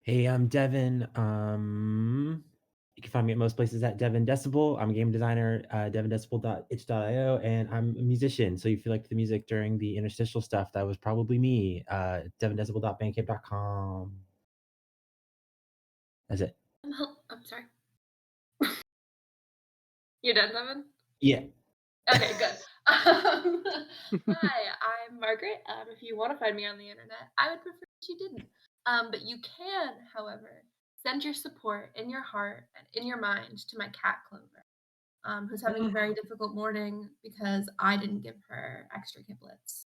Hey, I'm Devin. You can find me at most places at Devin Decibel. I'm a game designer, devindecibel.itch.io, and I'm a musician. So if you like the music during the interstitial stuff, that was probably me. Devindecibel.bandcamp.com. That's it. I'm sorry. You're done, Devin? Yeah. Okay, good. Hi, I'm Margaret. If you want to find me on the internet, I would prefer that you didn't. But you can, however, send your support in your heart and in your mind to my cat Clover, who's having a very difficult morning because I didn't give her extra giblets.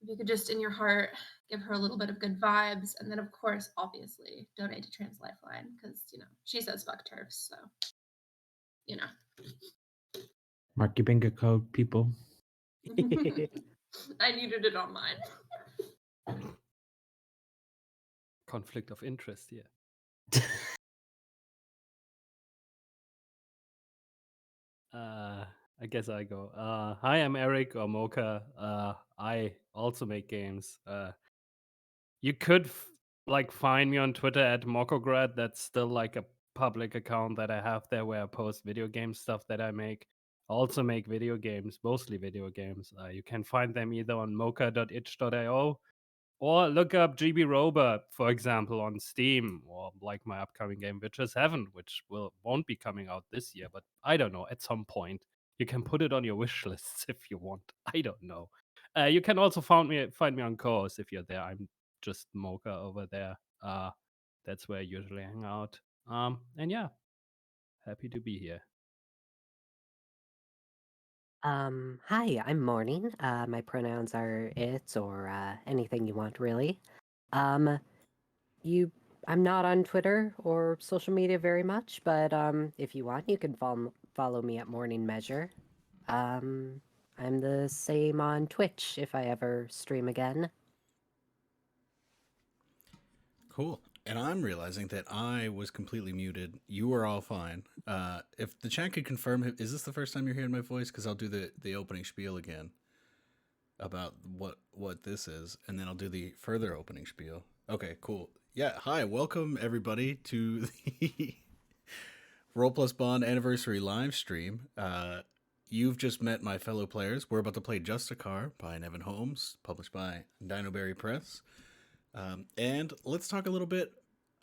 If you could just in your heart give her a little bit of good vibes, and then of course, obviously, donate to Trans Lifeline because she says fuck turfs, so you know. Mark your bingo code, people. I needed it on mine. Conflict of interest here. I guess I go. Hi, I'm Eric or Mocha. I also make games. You could find me on Twitter at Mokograd. That's still like a public account that I have there where I post video game stuff that I make. I also make video games, mostly video games. You can find them either on mocha.itch.io or look up GB Robot, for example, on Steam, or like my upcoming game, Witcher's Heaven, which won't be coming out this year, but I don't know, at some point. You can put it on your wish lists if you want. I don't know. You can also find me on Course if you're there. I'm just Mocha over there. That's where I usually hang out. And yeah, happy to be here. Hi, I'm Morning. My pronouns are it or anything you want, really. Um, you, I'm not on Twitter or social media very much, but if you want, you can follow me at Morning Measure. I'm the same on Twitch if I ever stream again. Cool. And I'm realizing that I was completely muted. You are all fine. If the chat could confirm, is this the first time you're hearing my voice? Because I'll do the opening spiel again about what this is, and then I'll do the further opening spiel. Okay, cool. Yeah, hi, welcome everybody to the Roll Plus Bond anniversary live stream. You've just met my fellow players. We're about to play Justicar by Nevin Holmes, published by Dinoberry Press. And let's talk a little bit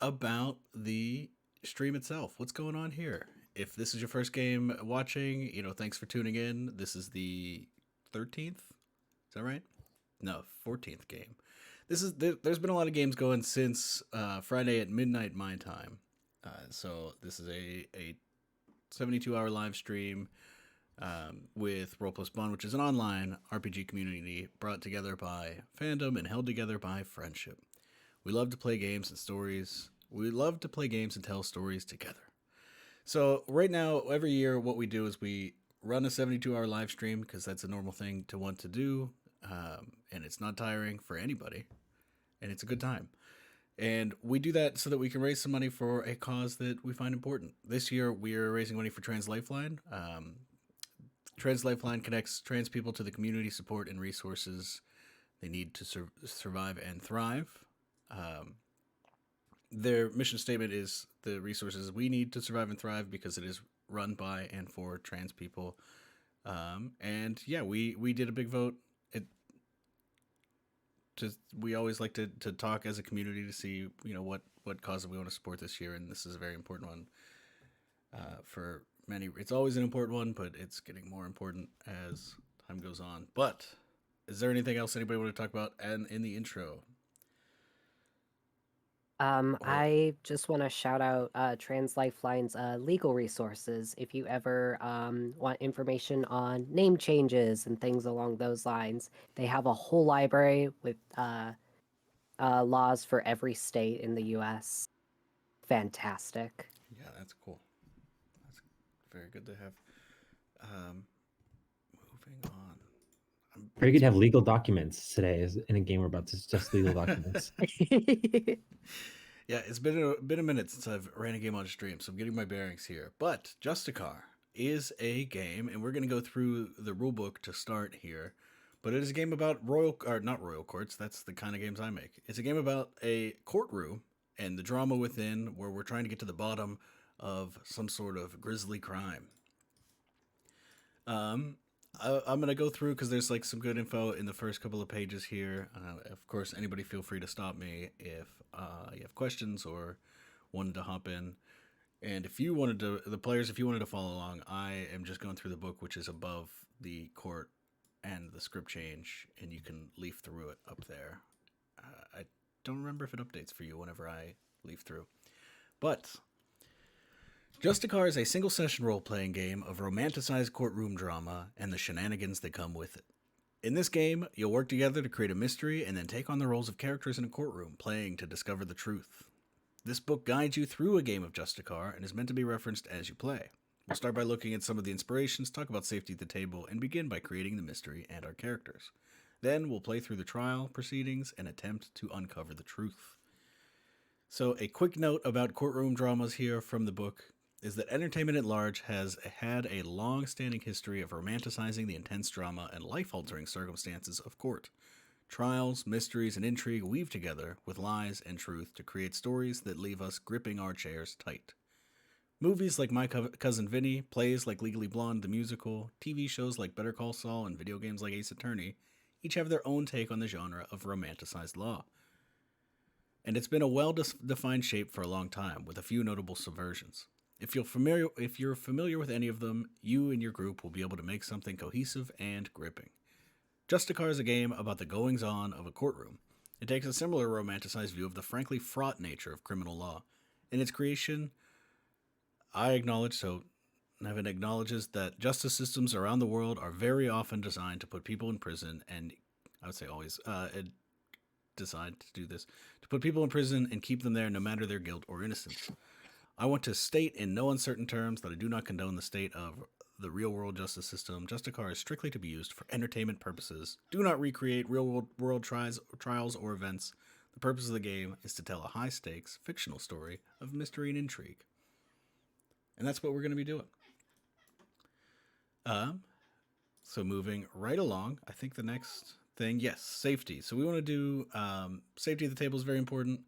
about the stream itself. What's going on here? If this is your first game watching, thanks for tuning in. This is the 13th. Is that right? No, 14th game. There's been a lot of games going since Friday at midnight my time. So this is a 72-hour live stream with Roll Plus Bond, which is an online RPG community brought together by fandom and held together by friendship. We love to play games and stories. We love to play games and tell stories together. So right now, every year, what we do is we run a 72-hour live stream because that's a normal thing to want to do, and it's not tiring for anybody, and it's a good time. And we do that so that we can raise some money for a cause that we find important. This year, we are raising money for Trans Lifeline. Trans Lifeline connects trans people to the community support and resources they need to survive and thrive. Their mission statement is the resources we need to survive and thrive because it is run by and for trans people. And yeah, we did a big vote. We always like to talk as a community to see what cause we want to support this year, and this is a very important one. For many, it's always an important one, but it's getting more important as time goes on. But is there anything else anybody want to talk about in the intro? I just want to shout out Trans Lifeline's legal resources. If you ever want information on name changes and things along those lines, they have a whole library with laws for every state in the U.S. Fantastic. Yeah, that's cool. That's very good to have. Moving on. Pretty good to have legal documents today in a game we're about to just legal documents. Yeah, it's been a minute since I've ran a game on stream, so I'm getting my bearings here. But Justicar is a game, and we're going to go through the rulebook to start here. But it is a game about not royal courts. That's the kind of games I make. It's a game about a courtroom and the drama within, where we're trying to get to the bottom of some sort of grisly crime. I'm going to go through because there's like some good info in the first couple of pages here. Of course, anybody feel free to stop me if you have questions or wanted to hop in. And if you wanted to, the players, if you wanted to follow along, I am just going through the book, which is above the court and the script change, and you can leaf through it up there. I don't remember if it updates for you whenever I leaf through. But Justicar is a single-session role-playing game of romanticized courtroom drama and the shenanigans that come with it. In this game, you'll work together to create a mystery and then take on the roles of characters in a courtroom, playing to discover the truth. This book guides you through a game of Justicar and is meant to be referenced as you play. We'll start by looking at some of the inspirations, talk about safety at the table, and begin by creating the mystery and our characters. Then we'll play through the trial proceedings and attempt to uncover the truth. So a quick note about courtroom dramas here from the book is that entertainment at large has had a long-standing history of romanticizing the intense drama and life-altering circumstances of court. Trials, mysteries, and intrigue weave together with lies and truth to create stories that leave us gripping our chairs tight. Movies like My Cousin Vinny, plays like Legally Blonde the musical, TV shows like Better Call Saul, and video games like Ace Attorney each have their own take on the genre of romanticized law. And it's been a well-defined shape for a long time, with a few notable subversions. If you're familiar with any of them, you and your group will be able to make something cohesive and gripping. Justicar is a game about the goings-on of a courtroom. It takes a similar romanticized view of the frankly fraught nature of criminal law. In its creation, Nevin acknowledges that justice systems around the world are very often designed to put people in prison, and I would say always designed to do this, to put people in prison and keep them there no matter their guilt or innocence. I want to state in no uncertain terms that I do not condone the state of the real-world justice system. Justicar is strictly to be used for entertainment purposes. Do not recreate real-world trials or events. The purpose of the game is to tell a high-stakes, fictional story of mystery and intrigue. And that's what we're going to be doing. So moving right along, I think the next thing, yes, safety. So we want to do safety at the table is very important.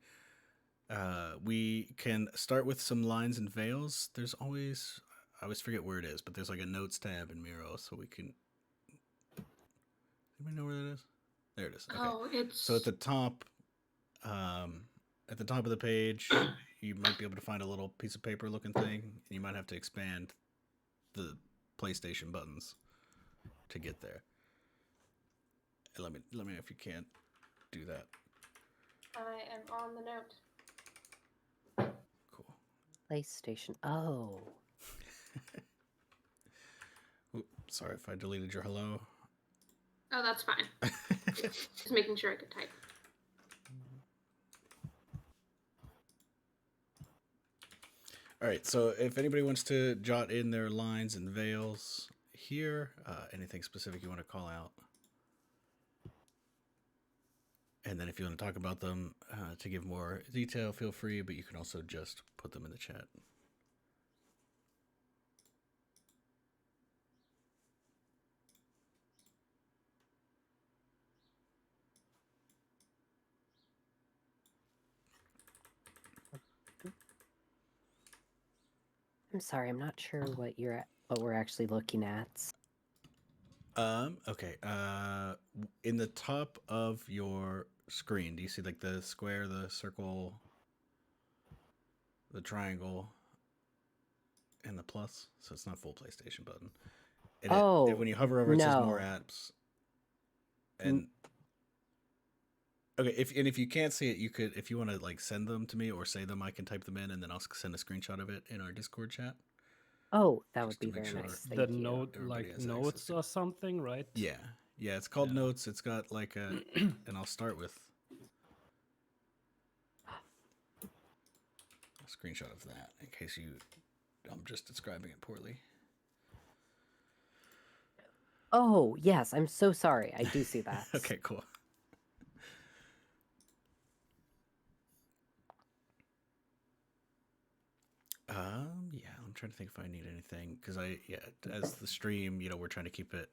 We can start with some lines and veils. There's always, I always forget where it is, but there's like a notes tab in Miro, so we can. Anybody know where that is? There it is. Okay. Oh, it's So at the top of the page, you might be able to find a little piece of paper looking thing, and you might have to expand the PlayStation buttons to get there. And let me know if you can't do that. I am on the note. Cool. PlayStation. Oh. Oop, sorry if I deleted your hello. Oh, that's fine. Just making sure I could type. All right, so if anybody wants to jot in their lines and veils here, anything specific you want to call out, and then if you want to talk about them to give more detail, feel free, but you can also just put them in the chat. I'm sorry, I'm not sure what we're actually looking at. Okay. In the top of your screen, do you see like the square, the circle, the triangle, and the plus? So it's not full PlayStation button. And and when you hover over, it says more apps. And okay, if you can't see it, you could, if you want to like send them to me or say them, I can type them in, and then I'll send a screenshot of it in our Discord chat. Oh, that Just would be to make very sure nice. The Thank you. note, Everybody like has access notes to or something, right? Yeah, it's called Yeah. Notes. It's got like a, and I'll start with a screenshot of that in case I'm just describing it poorly. Oh, yes, I'm so sorry. I do see that. Okay, cool. Yeah, I'm trying to think if I need anything, because as the stream, we're trying to keep it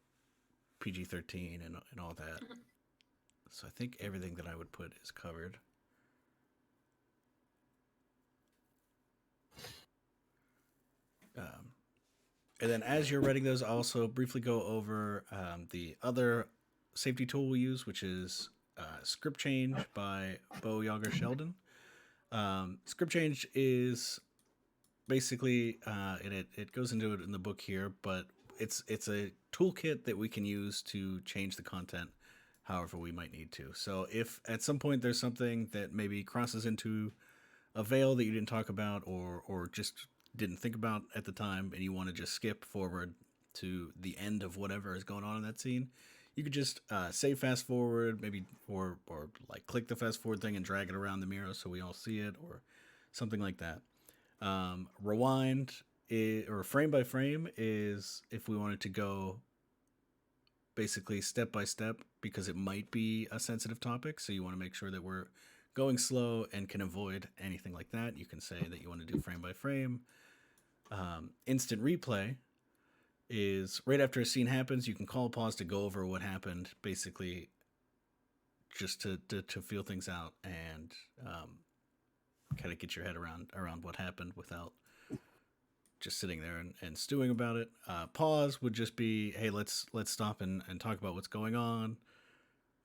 PG-13 and all that. So I think everything that I would put is covered. And then as you're writing those, I'll also briefly go over the other safety tool we use, which is Script Change by Bo Yager Sheldon. Script Change is basically, and it goes into it in the book here, but it's a toolkit that we can use to change the content however we might need to. So if at some point there's something that maybe crosses into a veil that you didn't talk about or just didn't think about at the time, and you want to just skip forward to the end of whatever is going on in that scene, you could just say fast forward, maybe, or like click the fast forward thing and drag it around the mirror so we all see it, or something like that. Rewind or frame by frame is if we wanted to go basically step by step, because it might be a sensitive topic, so you want to make sure that we're going slow and can avoid anything like that. You can say that you want to do frame by frame. Instant replay is right after a scene happens, you can call a pause to go over what happened, basically just to feel things out and kind of get your head around what happened without just sitting there and stewing about it. Pause would just be, hey, let's stop and talk about what's going on.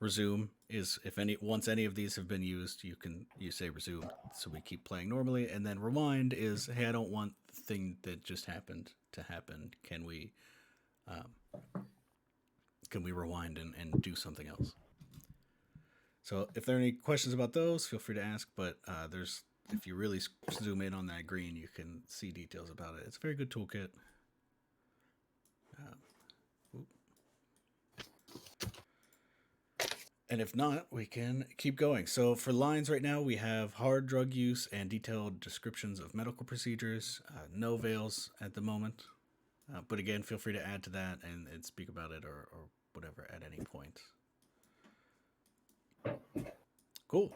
Resume is once any of these have been used, you say resume, so we keep playing normally. And then rewind is, hey, I don't want the thing that just happened to happen. Can we rewind and do something else? So if there are any questions about those, feel free to ask. But if you really zoom in on that green, you can see details about it. It's a very good toolkit. And if not, we can keep going. So for lines right now, we have hard drug use and detailed descriptions of medical procedures. No veils at the moment. But again, feel free to add to that and speak about it or whatever at any point. Cool.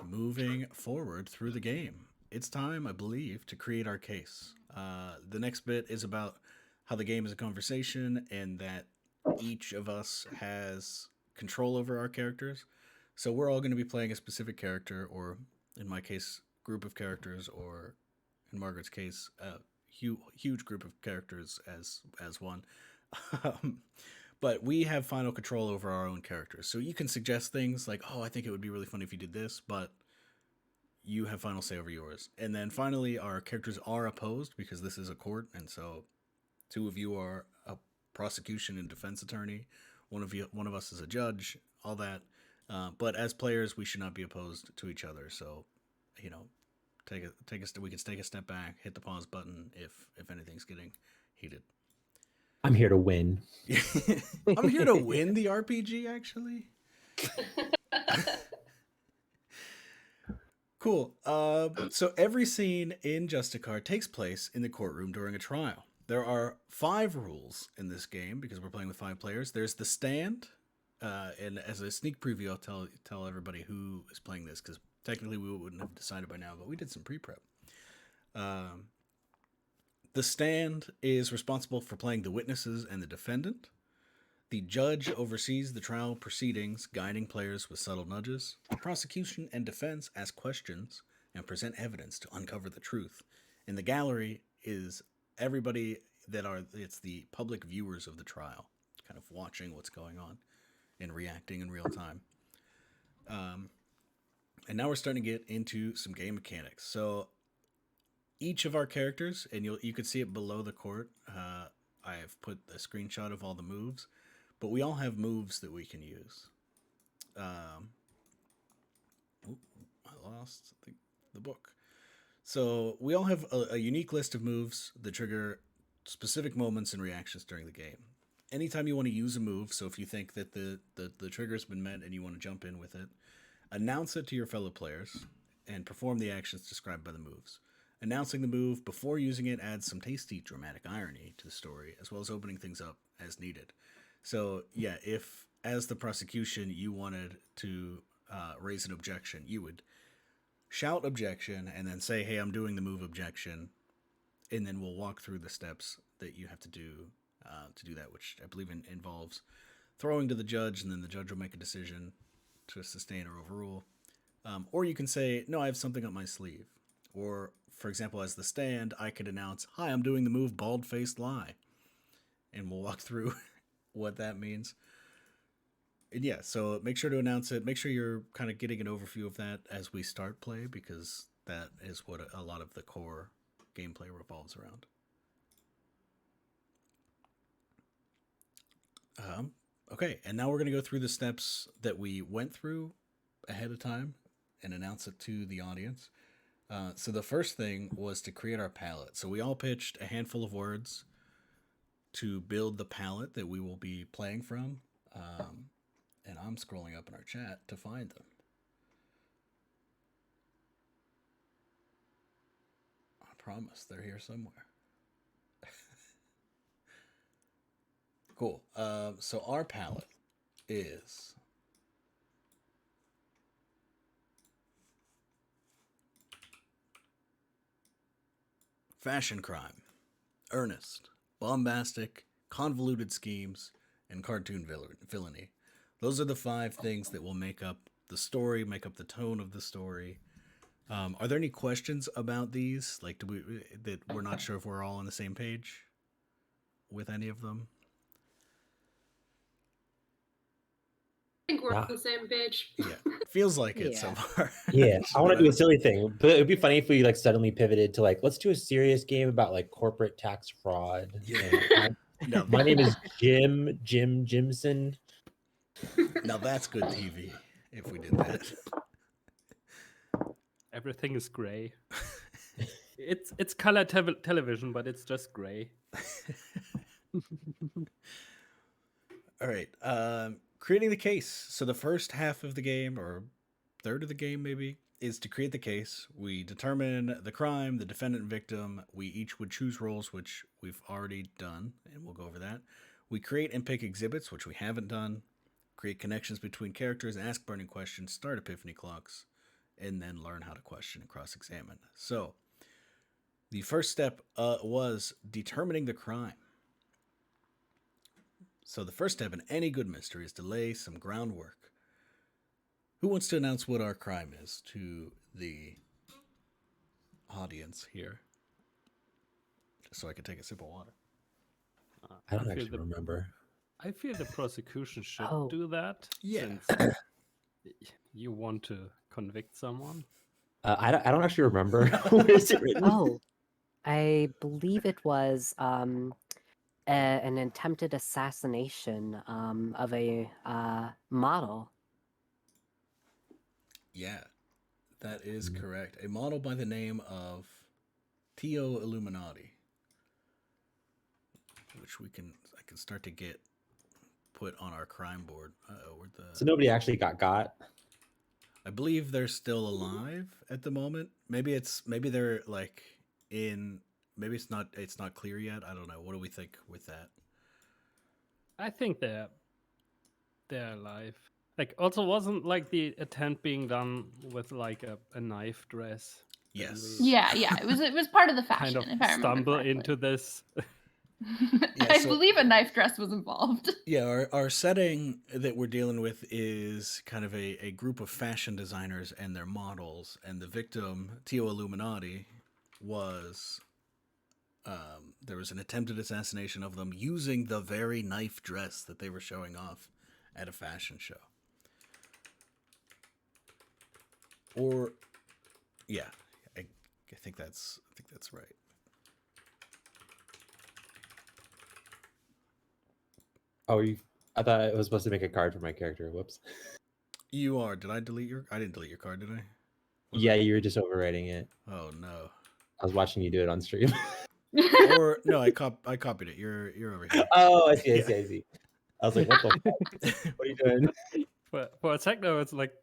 Moving forward through the game. It's time, I believe, to create our case. The next bit is about how the game is a conversation and that each of us has control over our characters. So we're all going to be playing a specific character, or in my case, group of characters, or in Margaret's case, a huge group of characters as one. But we have final control over our own characters. So you can suggest things like, oh, I think it would be really fun if you did this, but you have final say over yours. And then finally, our characters are opposed because this is a court, and so two of you are a prosecution and defense attorney. One of us is a judge, all that. But as players, we should not be opposed to each other. So, we can take a step back, hit the pause button if anything's getting heated. I'm here to win. I'm here to win the RPG, actually. Cool. So every scene in Justicar takes place in the courtroom during a trial. There are 5 rules in this game because we're playing with 5 players. There's the stand, and as a sneak preview, I'll tell everybody who is playing this, because technically we wouldn't have decided by now, but we did some pre-prep. The stand is responsible for playing the witnesses and the defendant. The judge oversees the trial proceedings, guiding players with subtle nudges. The prosecution and defense ask questions and present evidence to uncover the truth. And the gallery is everybody it's the public viewers of the trial, kind of watching what's going on and reacting in real time. And now we're starting to get into some game mechanics. So each of our characters, and you can see it below the court, I have put a screenshot of all the moves, but we all have moves that we can use. I lost the book. So we all have a unique list of moves that trigger specific moments and reactions during the game. Anytime you want to use a move, so if you think that the trigger's been met and you want to jump in with it, announce it to your fellow players and perform the actions described by the moves. Announcing the move before using it adds some tasty dramatic irony to the story, as well as opening things up as needed. So yeah, if as the prosecution you wanted to raise an objection, you would shout objection and then say, hey, I'm doing the move objection, and then we'll walk through the steps that you have to do that, which I believe involves throwing to the judge, and then the judge will make a decision to sustain or overrule. Or you can say, no, I have something up my sleeve. Or for example, as the stand, I could announce, "Hi, I'm doing the move Bald-Faced Lie," and we'll walk through what that means. And yeah, so make sure to announce it. Make sure you're kind of getting an overview of that as we start play, because that is what a lot of the core gameplay revolves around. Okay, and now we're going to go through the steps that we went through ahead of time and announce it to the audience. So the first thing was to create our palette. So we all pitched a handful of words to build the palette that we will be playing from. And I'm scrolling up in our chat to find them. I promise they're here somewhere. Cool. So our palette is fashion crime, earnest, bombastic, convoluted schemes, and cartoon villainy. Those are the 5 things that will make up the story, make up the tone of the story. Are there any questions about these? Like, that we're not sure if we're all on the same page with any of them? I think we're on the same page. Yeah, feels like it so Yeah. far. Yeah, I want to do a silly thing, but it would be funny if we like suddenly pivoted to like, let's do a serious game about like corporate tax fraud. Yeah. And my name is Jim Jimson. Now that's good TV if we did that. Everything is gray. It's color television, but it's just gray. All right. Creating the case. So the first half of the game, or third of the game maybe, is to create the case. We determine the crime, the defendant and victim. We each would choose roles, which we've already done, and we'll go over that. We create and pick exhibits, which we haven't done. Create connections between characters, ask burning questions, start epiphany clocks, and then learn how to question and cross-examine. So the first step was determining the crime. So the first step in any good mystery is to lay some groundwork. Who wants to announce what our crime is to the audience here? Just so I can take a sip of water. I don't actually remember. I feel the prosecution should Oh. do that. Yeah. Since you want to convict someone. I don't actually remember. Where is it written? Oh, I believe it was an attempted assassination of a model. Yeah, that is correct. A model by the name of Tio Illuminati, which I can start to get put on our crime board. So nobody actually got. I believe they're still alive at the moment. Maybe they're like maybe it's not clear yet. I don't know. What do we think with that? I think they're alive. Like, also wasn't like the attempt being done with like a knife dress? Yes. Yeah, it was part of the fashion. Kind of if I remember stumble correctly. into this. I believe a knife dress was involved. Yeah, our setting that we're dealing with is kind of a group of fashion designers and their models, and the victim, Tio Illuminati, was there was an attempted assassination of them using the very knife dress that they were showing off at a fashion show. Or, yeah, I think that's right. Oh, I thought I was supposed to make a card for my character. Whoops. You are. Did I delete I didn't delete your card, did I? Yeah, you were just overwriting it. Oh no. I was watching you do it on stream. Or no, I copied it. You're over here. Oh, I see. I was like, what the fuck? What are you doing? For a second, I was like,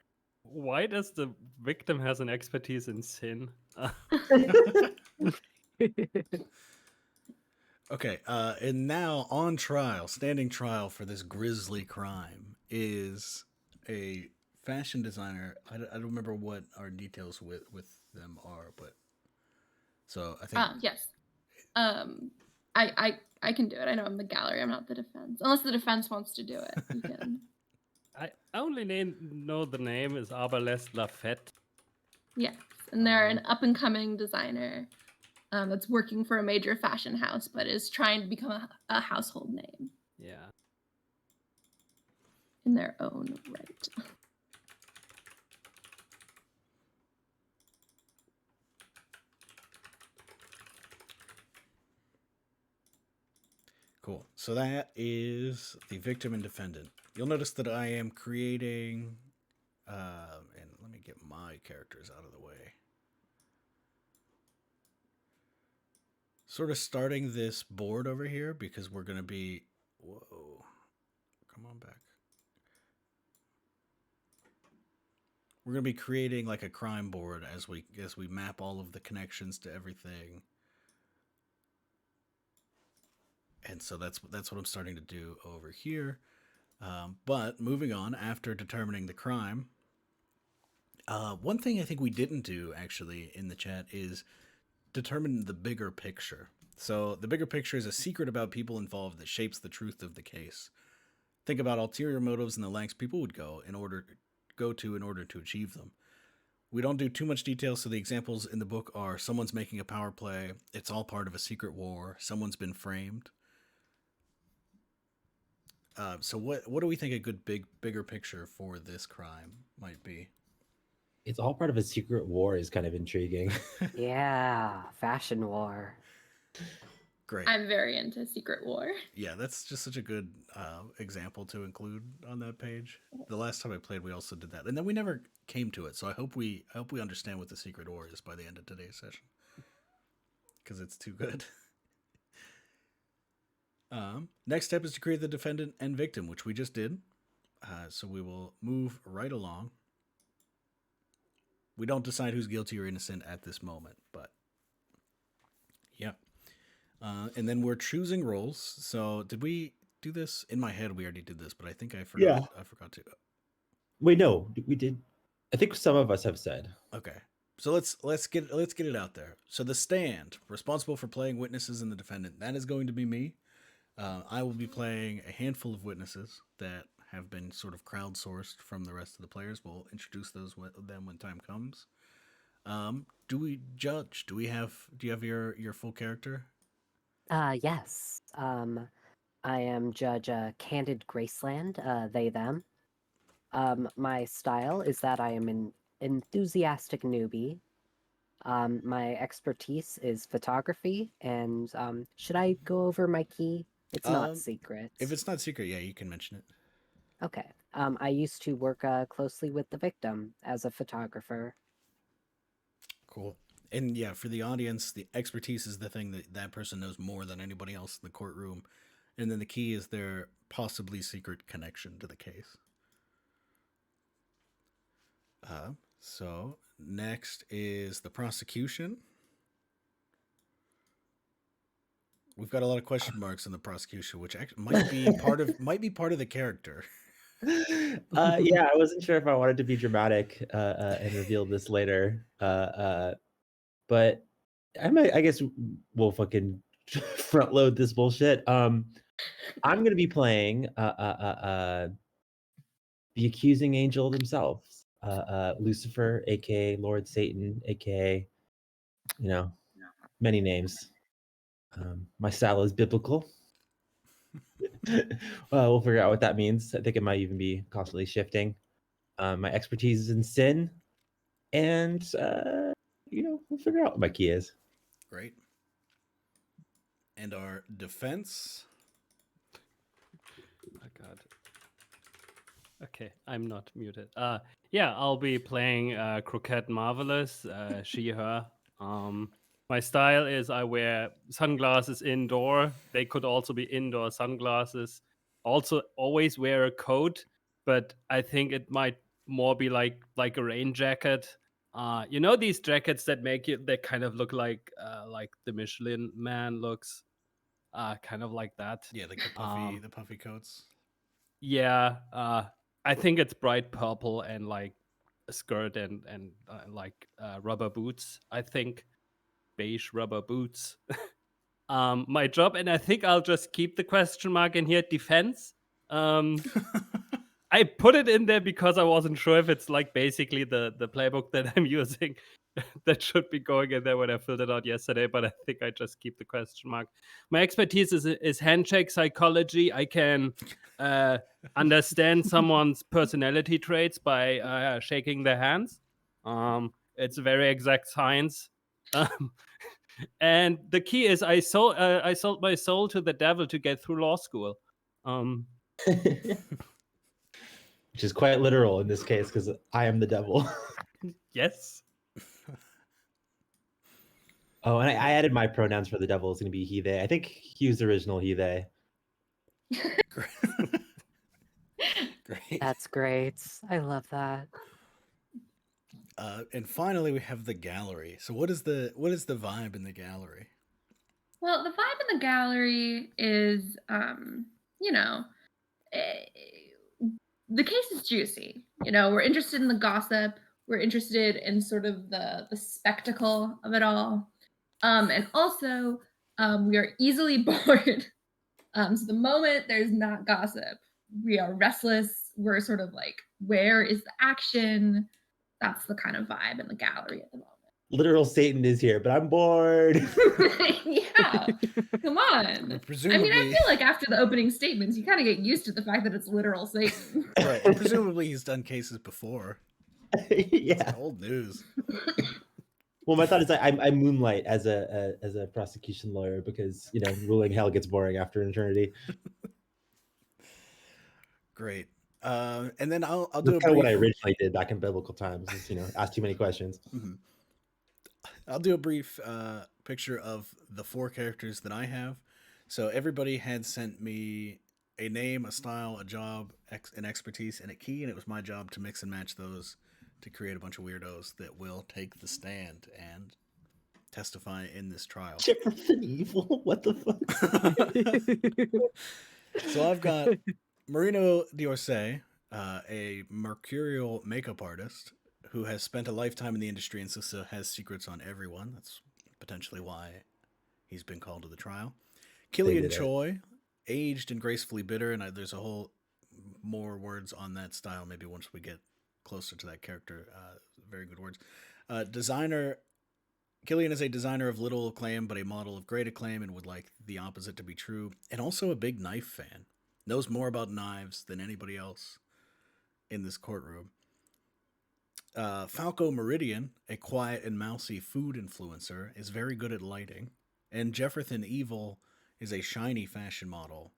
why does the victim has an expertise in sin? Okay, and now on trial, standing trial for this grisly crime is a fashion designer. I don't remember what our details with them are, but so I think yes. I can do it. I know I'm the gallery. I'm not the defense. Unless the defense wants to do it, you can. I only know the name is Arbalest Lafette. Yes. and they're an up-and-coming designer that's working for a major fashion house, but is trying to become a household name Yeah. in their own right. Cool. So that is the victim and defendant. You'll notice that I am creating, and let me get my characters out of the way. Sort of starting this board over here because we're going to be, whoa, come on back. We're going to be creating like a crime board as we map all of the connections to everything. And so that's what I'm starting to do over here. But moving on, after determining the crime, one thing I think we didn't do actually in the chat is determine the bigger picture. So the bigger picture is a secret about people involved that shapes the truth of the case. Think about ulterior motives and the lengths people would go in order to achieve them. We don't do too much detail, so the examples in the book are someone's making a power play, it's all part of a secret war, someone's been framed. So what do we think a good bigger picture for this crime might be? It's all part of a secret war is kind of intriguing. Yeah, fashion war. Great. I'm very into Secret War. Yeah, that's just such a good example to include on that page. The last time I played, we also did that, and then we never came to it. So I hope we understand what the secret war is by the end of today's session, because it's too good. Next step is to create the defendant and victim, which we just did. So we will move right along. We don't decide who's guilty or innocent at this moment, but yeah. And then we're choosing roles. So did we do this? In my head, we already did this, but I think I forgot. Yeah. I forgot to. Wait, no, we did. I think some of us have said. Okay. So let's get it out there. So the stand, responsible for playing witnesses and the defendant, that is going to be me. I will be playing a handful of witnesses that have been sort of crowdsourced from the rest of the players. We'll introduce them when time comes. Do we judge? Do you have your full character? Yes. I am Judge Candid Graceland, they, them. My style is that I am an enthusiastic newbie. My expertise is photography, and should I go over my key? It's not secret. If it's not secret, yeah, you can mention it. Okay. I used to work closely with the victim as a photographer. Cool. And yeah, for the audience, the expertise is the thing that person knows more than anybody else in the courtroom. And then the key is their possibly secret connection to the case. So next is the prosecution. We've got a lot of question marks in the prosecution, which might be part of the character. Yeah, I wasn't sure if I wanted to be dramatic and reveal this later. But I guess we'll fucking front load this bullshit. I'm gonna be playing the accusing angel themselves, Lucifer, aka Lord Satan, aka many names. My style is biblical. We'll figure out what that means. I think it might even be constantly shifting. My expertise is in sin, and we'll figure out what my key is. Great. And our defense. Oh God. Okay, I'm not muted. Yeah, I'll be playing Croquette Marvelous, she, her. My style is I wear sunglasses indoor. They could also be indoor sunglasses. Also, always wear a coat, but I think it might more be like a rain jacket. These jackets that they kind of look like the Michelin Man looks, kind of like that. Yeah, like the puffy coats. Yeah, I think it's bright purple and like a skirt and rubber boots. I think beige rubber boots. My job, and I think I'll just keep the question mark in here. Defense. I put it in there because I wasn't sure if it's like basically the playbook that I'm using. that should be going in there when I filled it out yesterday, but I think I just keep the question mark. My expertise is handshake psychology. I can understand someone's personality traits by shaking their hands. It's very exact science. Um, and the key is I sold my soul to the devil to get through law school. Which is quite literal in this case because I am the devil. Yes. Oh, and I added my pronouns for the devil is going to be he, they. I think he was the original he, they. Great. That's great. I love that. And finally, we have the gallery. So, what is the vibe in the gallery? Well, the vibe in the gallery is, you know, eh, the case is juicy. You know, we're interested in the gossip. We're interested in sort of the spectacle of it all, and also we are easily bored. So the moment there's not gossip, we are restless. We're sort of like, where is the action? That's the kind of vibe in the gallery at the moment. Literal Satan is here, but I'm bored. Yeah, come on. I mean, I Presumably, feel like after the opening statements, you kind of get used to the fact that it's literal Satan. right? And presumably, he's done cases before. Yeah. It's old news. Well, my thought is I moonlight as a prosecution lawyer because ruling hell gets boring after an eternity. Great. And then I'll That's do a kind of what I brief. originally did back in biblical times. Is ask too many questions. Mhm. I'll do a brief picture of the 4 characters that I have. So everybody had sent me a name, a style, a job, an expertise, and a key, and it was my job to mix and match those to create a bunch of weirdos that will take the stand and testify in this trial. Jefferson Evil? What the fuck? So I've got Marino D'Orsay, a mercurial makeup artist who has spent a lifetime in the industry and so has secrets on everyone. That's potentially why he's been called to the trial. Killian Choi, aged and gracefully bitter, and there's a whole more words on that style maybe once we get closer to that character. Very good words. Designer Killian is a designer of little acclaim, but a model of great acclaim and would like the opposite to be true. And also a big knife fan. Knows more about knives than anybody else in this courtroom. Falco Meridian, a quiet and mousy food influencer, is very good at lighting. And Jefferson Evil is a shiny fashion model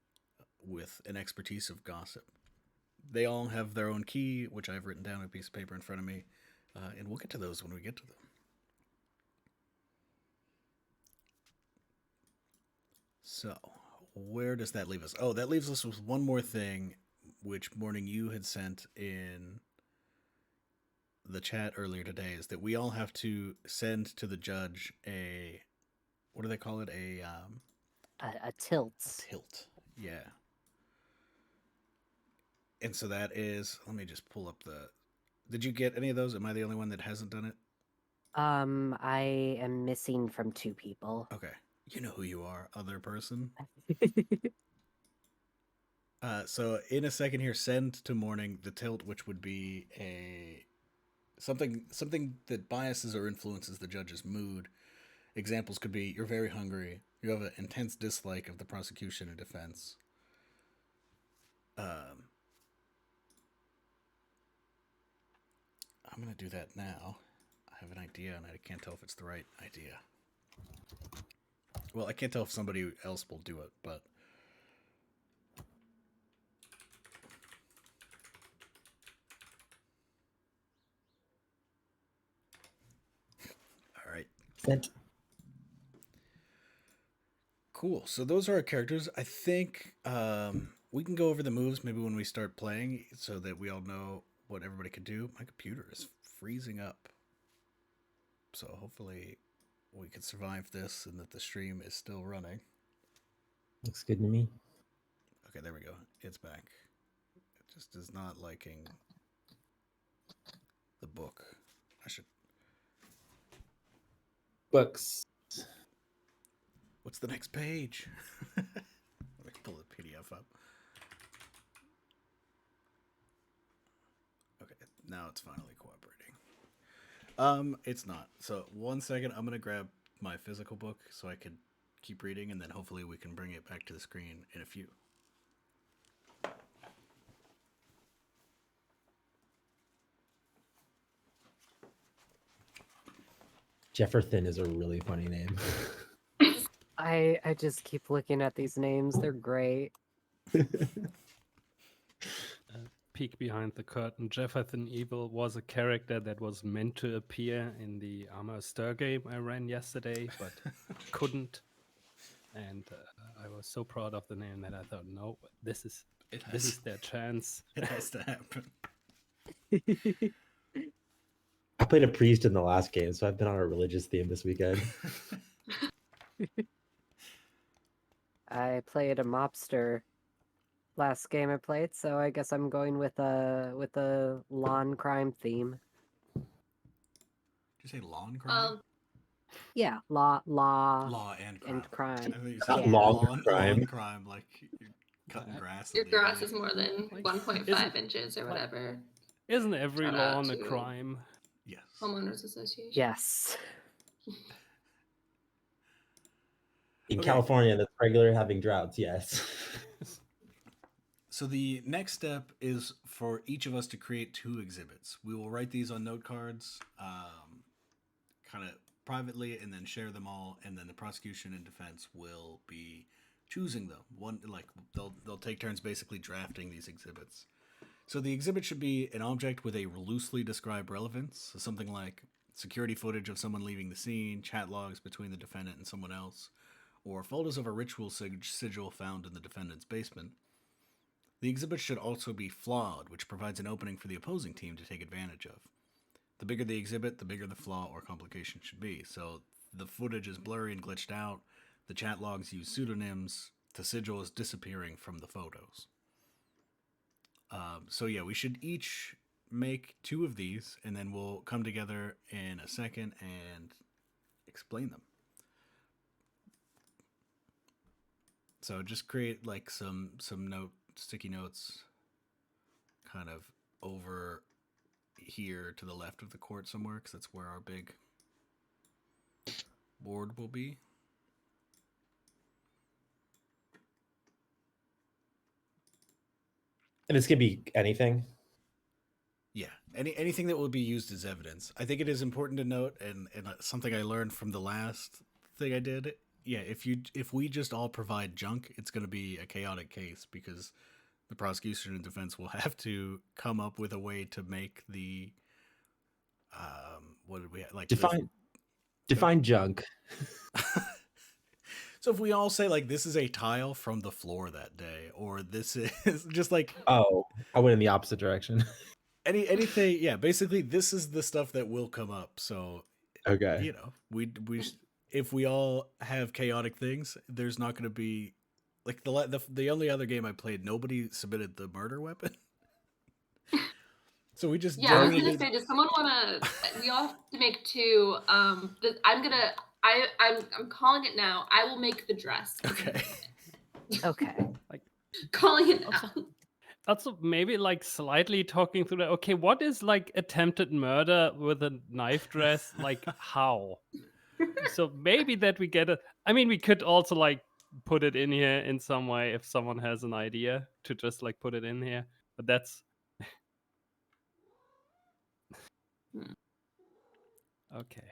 with an expertise of gossip. They all have their own key, which I've written down on a piece of paper in front of me. And we'll get to those when we get to them. So, where does that leave us? Oh, that leaves us with one more thing, which Morning you had sent in the chat earlier today, is that we all have to send to the judge a, what do they call it? A tilt. A tilt, yeah. And so that is, let me just pull up the, did you get any of those? Am I the only one that hasn't done it? I am missing from 2 people. Okay. You know who you are, other person. So in a second here, send to Morning the tilt, which would be a something that biases or influences the judge's mood. Examples could be: you're very hungry, you have an intense dislike of the prosecution or defense. I'm gonna do that now. I have an idea, and I can't tell if it's the right idea. Well, I can't tell if somebody else will do it, but. All right. Sent. Cool. So those are our characters. I think we can go over the moves maybe when we start playing so that we all know what everybody can do. My computer is freezing up. So hopefully we can survive this and that the stream is still running. Looks good to me. Okay, there we go. It's back. It just is not liking the book. I should... Books. What's the next page? Let me pull the PDF up. Okay, now it's finally cooperating. It's not. So 1 second, I'm gonna grab my physical book so I can keep reading, and then hopefully we can bring it back to the screen in a few. Jefferson is a really funny name. I just keep looking at these names. They're great. Peek behind the curtain. Jefferson Evil was a character that was meant to appear in the Armor Stir game I ran yesterday, but couldn't. And I was so proud of the name that I thought, no, this is their chance. It has to happen. I played a priest in the last game, so I've been on a religious theme this weekend. I played a mobster last game I played, so I guess I'm going with a lawn crime theme. Did you say lawn crime? Yeah, law Law and crime. and crime. I think you Not said lawn crime. lawn crime, like you're cutting grass. Your illegally. grass is more than Like, 1.5 inches or whatever. Isn't every Shout out lawn a to- crime? Yes. Homeowners Association. Yes. In Okay. California, that's regular having droughts, yes. So the next step is for each of us to create 2 exhibits. We will write these on note cards, kind of privately, and then share them all. And then the prosecution and defense will be choosing them. They'll take turns basically drafting these exhibits. So the exhibit should be an object with a loosely described relevance, so something like security footage of someone leaving the scene, chat logs between the defendant and someone else, or photos of a ritual sigil found in the defendant's basement. The exhibit should also be flawed, which provides an opening for the opposing team to take advantage of. The bigger the exhibit, the bigger the flaw or complication should be. So the footage is blurry and glitched out, the chat logs use pseudonyms, the sigil is disappearing from the photos. So yeah, we should each make 2 of these, and then we'll come together in a second and explain them. So just create like some sticky notes kind of over here to the left of the court somewhere, because that's where our big board will be. And this could be anything. Yeah, anything that will be used as evidence. I think it is important to note, and something I learned from the last thing I did. Yeah, if we just all provide junk, it's going to be a chaotic case, because the prosecution and defense will have to come up with a way to make the what did we like Define junk. So if we all say like this is a tile from the floor that day, or this is just like Oh, I went in the opposite direction. anything, yeah, basically this is the stuff that will come up. So Okay. you know, we if we all have chaotic things, there's not going to be like the only other game I played, nobody submitted the murder weapon. So we just Yeah, I was generally gonna say, does someone wanna? We all have to make 2. I'm calling it now. I will make the dress. Okay. Okay. Calling it now. Also, maybe like slightly talking through that. Okay, what is like attempted murder with a knife dress? Like how? So maybe that we get it. I mean, we could also like put it in here in some way if someone has an idea to just like put it in here. But that's okay.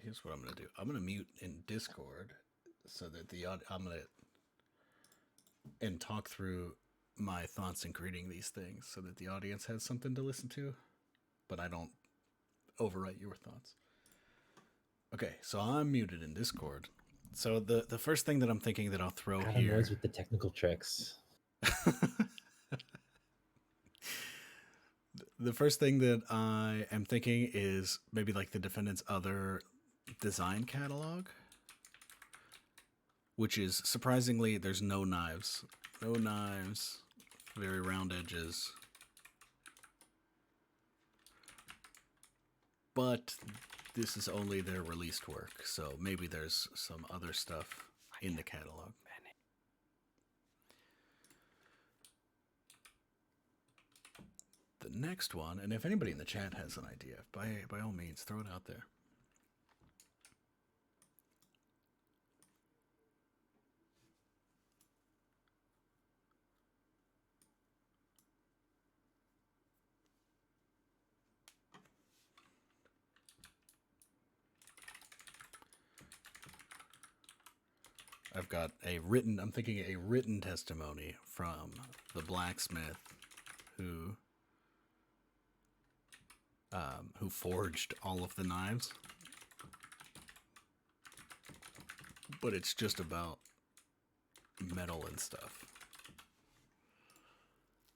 Here's what I'm going to do. I'm going to mute in Discord so that I'm going to and talk through my thoughts in creating these things so that the audience has something to listen to, but I don't overwrite your thoughts. Okay, so I'm muted in Discord. So the first thing that I'm thinking that I'll throw Adam here knows with the technical tricks. The first thing that I am thinking is maybe like the defendant's other design catalog, which is surprisingly there's no knives. No knives. Very round edges. But this is only their released work, so maybe there's some other stuff in the catalog. The next one, and if anybody in the chat has an idea, by all means, throw it out there. I've got I'm thinking a written testimony from the blacksmith who forged all of the knives. But it's just about metal and stuff.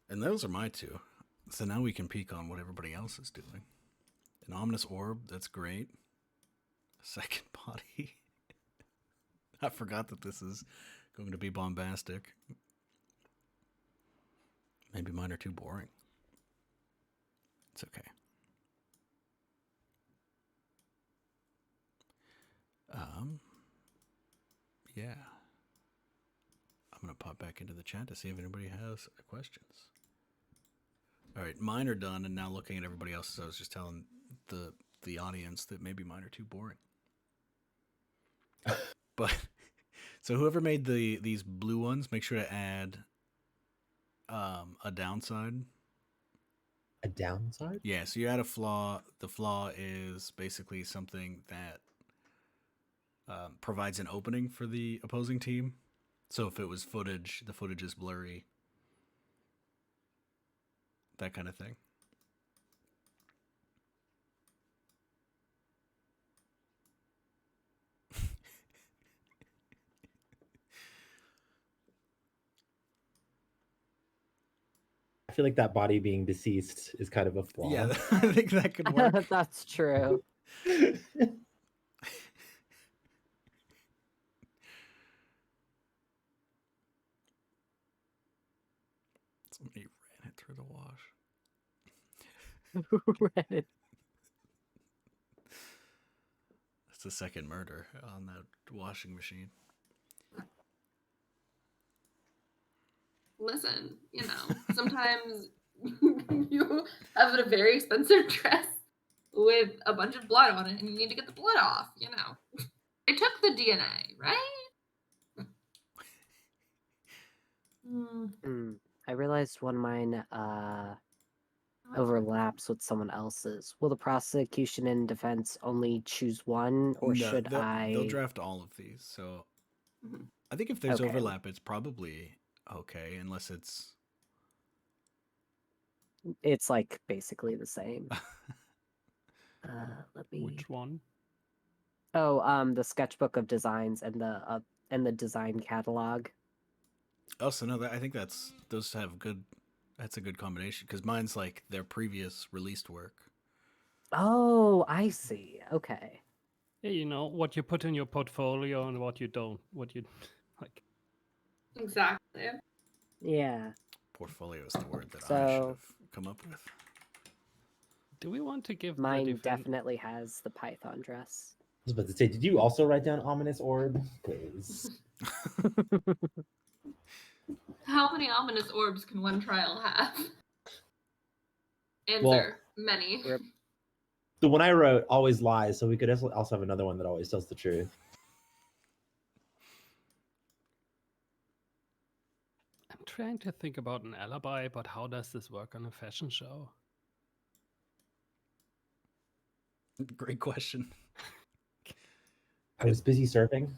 And those are my two. So now we can peek on what everybody else is doing. An ominous orb, that's great. Second body. I forgot that this is going to be bombastic. Maybe mine are too boring. It's okay. Yeah. I'm going to pop back into the chat to see if anybody has questions. All right, mine are done, and now looking at everybody else's, I was just telling the audience that maybe mine are too boring. But so whoever made these blue ones, make sure to add a downside. A downside? Yeah, so you add a flaw. The flaw is basically something that provides an opening for the opposing team. So if it was footage, the footage is blurry. That kind of thing. I feel like that body being deceased is kind of a flaw. Yeah, I think that could work. That's true. Somebody ran it through the wash. Reddit. That's the second murder on that washing machine. Listen, sometimes you have a very expensive dress with a bunch of blood on it and you need to get the blood off, They took the DNA, right? I realized one of mine overlaps with someone else's. Will the prosecution and defense only choose one, or should they'll draft all of these. So I think if there's Okay. overlap, it's probably okay, unless It's like basically the same. Let me. Which one? Oh, the sketchbook of designs and the design catalog. Oh, so no, I think those have good. That's a good combination because mine's like their previous released work. Oh, I see. Okay. Yeah, what you put in your portfolio and what you don't, what you like. Exactly. Yeah. Portfolio is the word that I should So- have come up with. Do we want to give the Mine defense? definitely has the Python dress. I was about to say, did you also write down ominous orb? Because How many ominous orbs can one trial have? Answer, Well, many. Rip. the one I wrote always lies, so we could also have another one that always tells the truth. I'm trying to think about an alibi, but how does this work on a fashion show? Great question. I was busy surfing.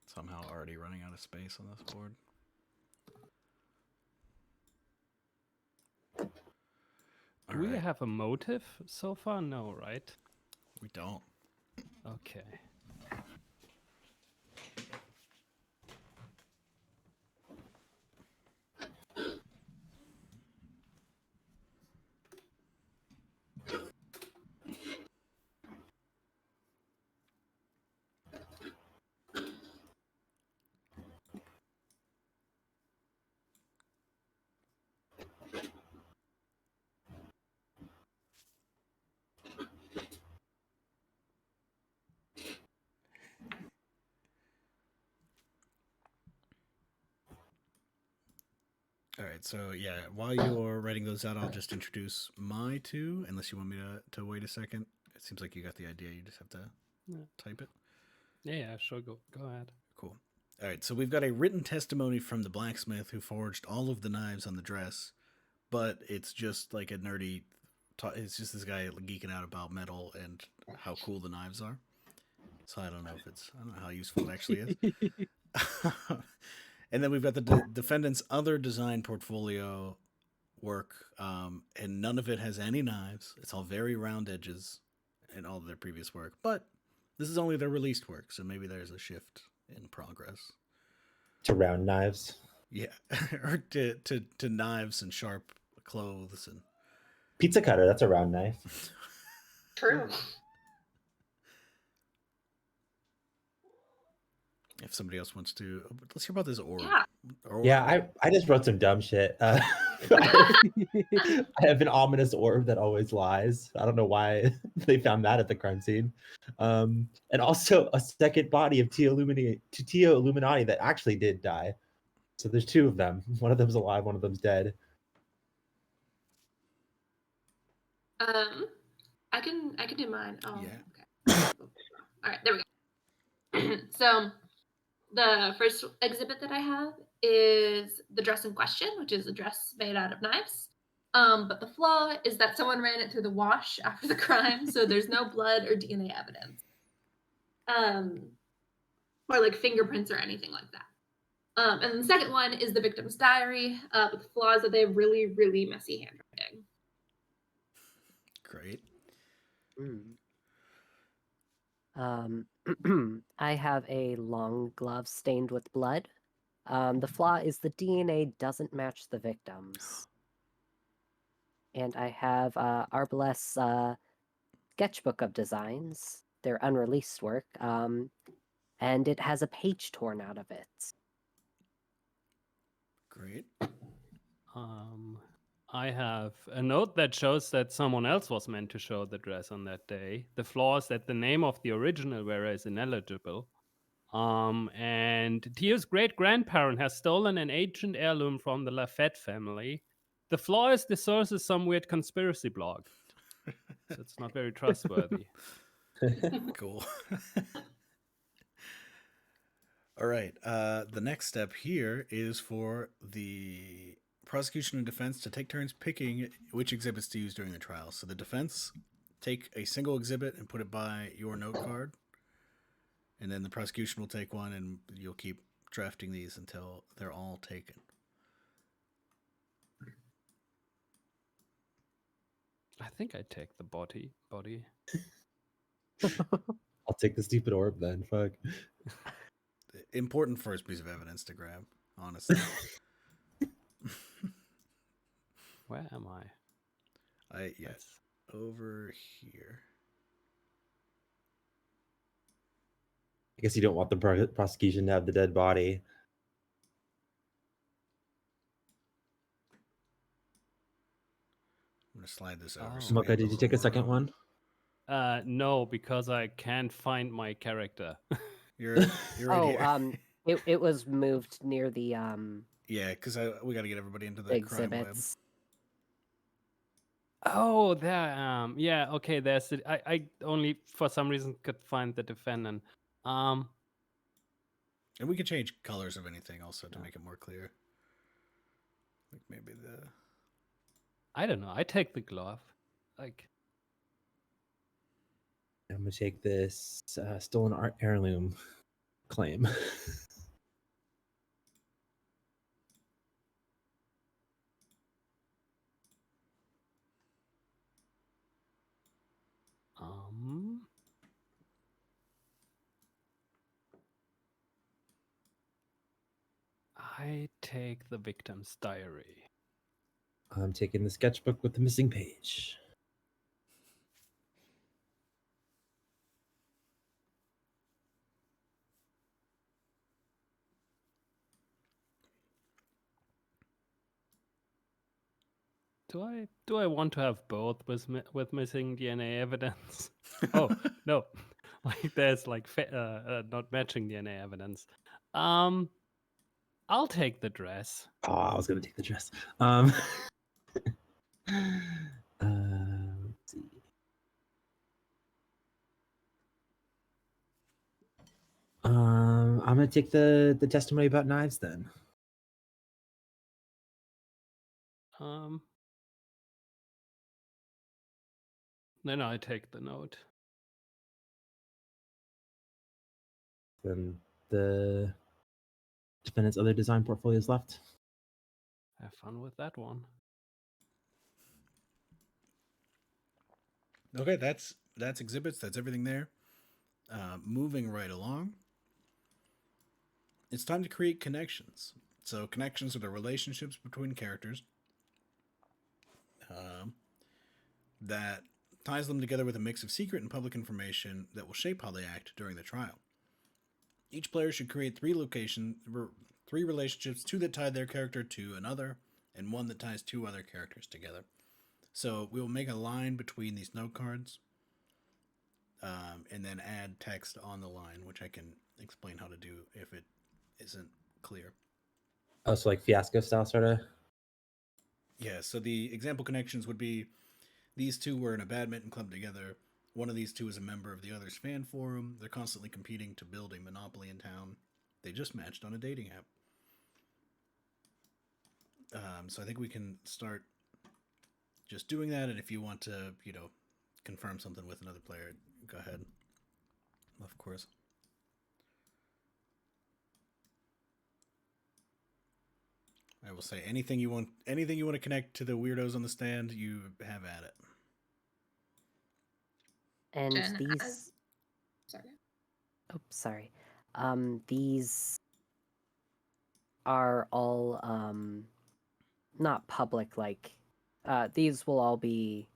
Somehow already running out of space on this board. Do we have a motive so far? No, right? We don't. Okay. right. So yeah, while you're writing those out, I'll just introduce my two. Unless you want me to wait a second. It seems like you got the idea. You just have to type it. Yeah, sure. Go ahead. Cool. All right. So we've got a written testimony from the blacksmith who forged all of the knives on the dress, but it's just like a nerdy. It's just this guy geeking out about metal and how cool the knives are. So I don't know how useful it actually is. And then we've got the defendant's other design portfolio work, and none of it has any knives. It's all very round edges in all of their previous work. But this is only their released work, so maybe there's a shift in progress. To round knives. Yeah, or to knives and sharp clothes and Pizza cutter, that's a round knife. True. if somebody else wants to, let's hear about this orb. Yeah. Yeah, I just wrote some dumb shit. I have an ominous orb that always lies. I don't know why they found that at the crime scene. And also a second body of Tio Illuminati that actually did die. So there's two of them. One of them's alive, one of them's dead. I can do mine. Oh, Yeah. okay. All right, there we go. So the first exhibit that I have is the dress in question, which is a dress made out of knives. But the flaw is that someone ran it through the wash after the crime, so there's no blood or DNA evidence. Or like fingerprints or anything like that. And then the second one is the victim's diary, with the flaws that they have really, really messy handwriting. Great. I have a long glove stained with blood. The flaw is the DNA doesn't match the victims. And I have Arbalest's sketchbook of designs, their unreleased work, and it has a page torn out of it. Great. I have a note that shows that someone else was meant to show the dress on that day. The flaw is that the name of the original wearer is ineligible. And Tio's great-grandparent has stolen an ancient heirloom from the Lafette family. The flaw is the source is some weird conspiracy blog. So it's not very trustworthy. Cool. All right. The next step here is for the prosecution and defense to take turns picking which exhibits to use during the trial. So the defense take a single exhibit and put it by your note card. And then the prosecution will take one, and you'll keep drafting these until they're all taken. I think I take the body. I'll take the stupid orb then. Fuck. Important first piece of evidence to grab, honestly. Where am I? Yes, over here. I guess you don't want the prosecution to have the dead body. I'm gonna slide this over. Oh. So we Mocha, have did a you take a little second more one? No, because I can't find my character. You're right here. It was moved near the Yeah, because we got to get everybody into the crime lab. exhibits. Oh, there. Yeah. Okay. There's it. I only for some reason could find the defendant. And we can change colors of anything also to make it more clear. Like maybe the. I don't know. I take the glove. Like. I'm gonna take this stolen art heirloom claim. I take the victim's diary. I'm taking the sketchbook with the missing page. Do I want to have both with missing DNA evidence? Oh no, like there's like not matching DNA evidence. I'll take the dress. Oh, I was gonna take the dress. Let's see. I'm gonna take the testimony about knives then. Then I take the note. Then the defendant's other design portfolios left. Have fun with that one. Okay, that's exhibits. That's everything there. Moving right along. It's time to create connections. So connections are the relationships between characters that ties them together with a mix of secret and public information that will shape how they act during the trial. Each player should create three relationships, two that tie their character to another, and one that ties two other characters together. So we will make a line between these note cards, and then add text on the line, which I can explain how to do if it isn't clear. Oh, so like fiasco style, sort of. Yeah. So the example connections would be: these two were in a badminton club together. One of these two is a member of the other's fan forum. They're constantly competing to build a monopoly in town. They just matched on a dating app. So I think we can start just doing that. And if you want to, confirm something with another player, go ahead. Of course. I will say anything you want to connect to the weirdos on the stand, you have at it. And Jen, these. Sorry. Oh, sorry. These are all not public. Like, these will all be.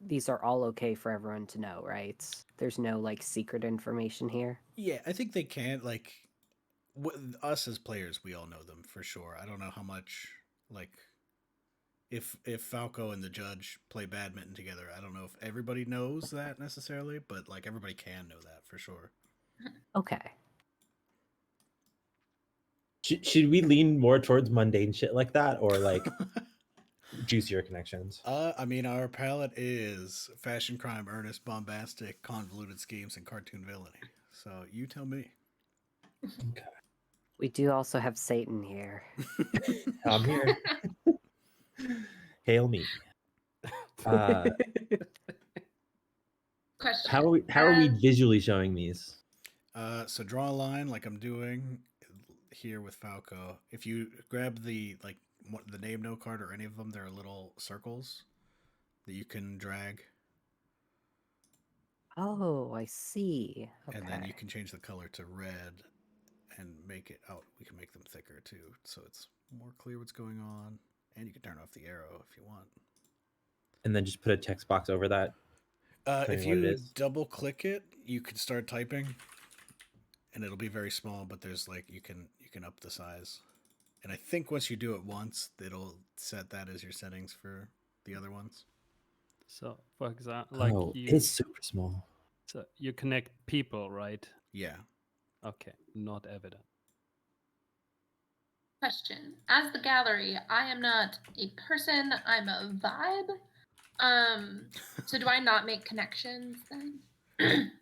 These are all okay for everyone to know, right? There's no like secret information here. Yeah, I think they can. Like, us as players, we all know them for sure. I don't know how much, like, if Falco and the judge play badminton together, I don't know if everybody knows that necessarily, but like everybody can know that for sure. Okay. Should we lean more towards mundane shit like that, or like juicier connections? I mean, our palette is fashion, crime, earnest, bombastic, convoluted schemes, and cartoon villainy. So you tell me. Okay. We do also have Satan here. I'm here. Hail me. Question. How are we visually showing these? So draw a line like I'm doing here with Falco. If you grab the name note card or any of them, there are little circles that you can drag. Oh, I see. Okay. And then you can change the color to red and make it out. We can make them thicker too, so it's more clear what's going on. And you can turn off the arrow if you want. And then just put a text box over that. If you double click it, you can start typing, and it'll be very small. But there's like you can up the size, and I think once you do it once, it'll set that as your settings for the other ones. So, for example, like it's super small. So you connect people, right? Yeah. Okay, not evident. Question. As the gallery, I am not a person, I'm a vibe. So do I not make connections then?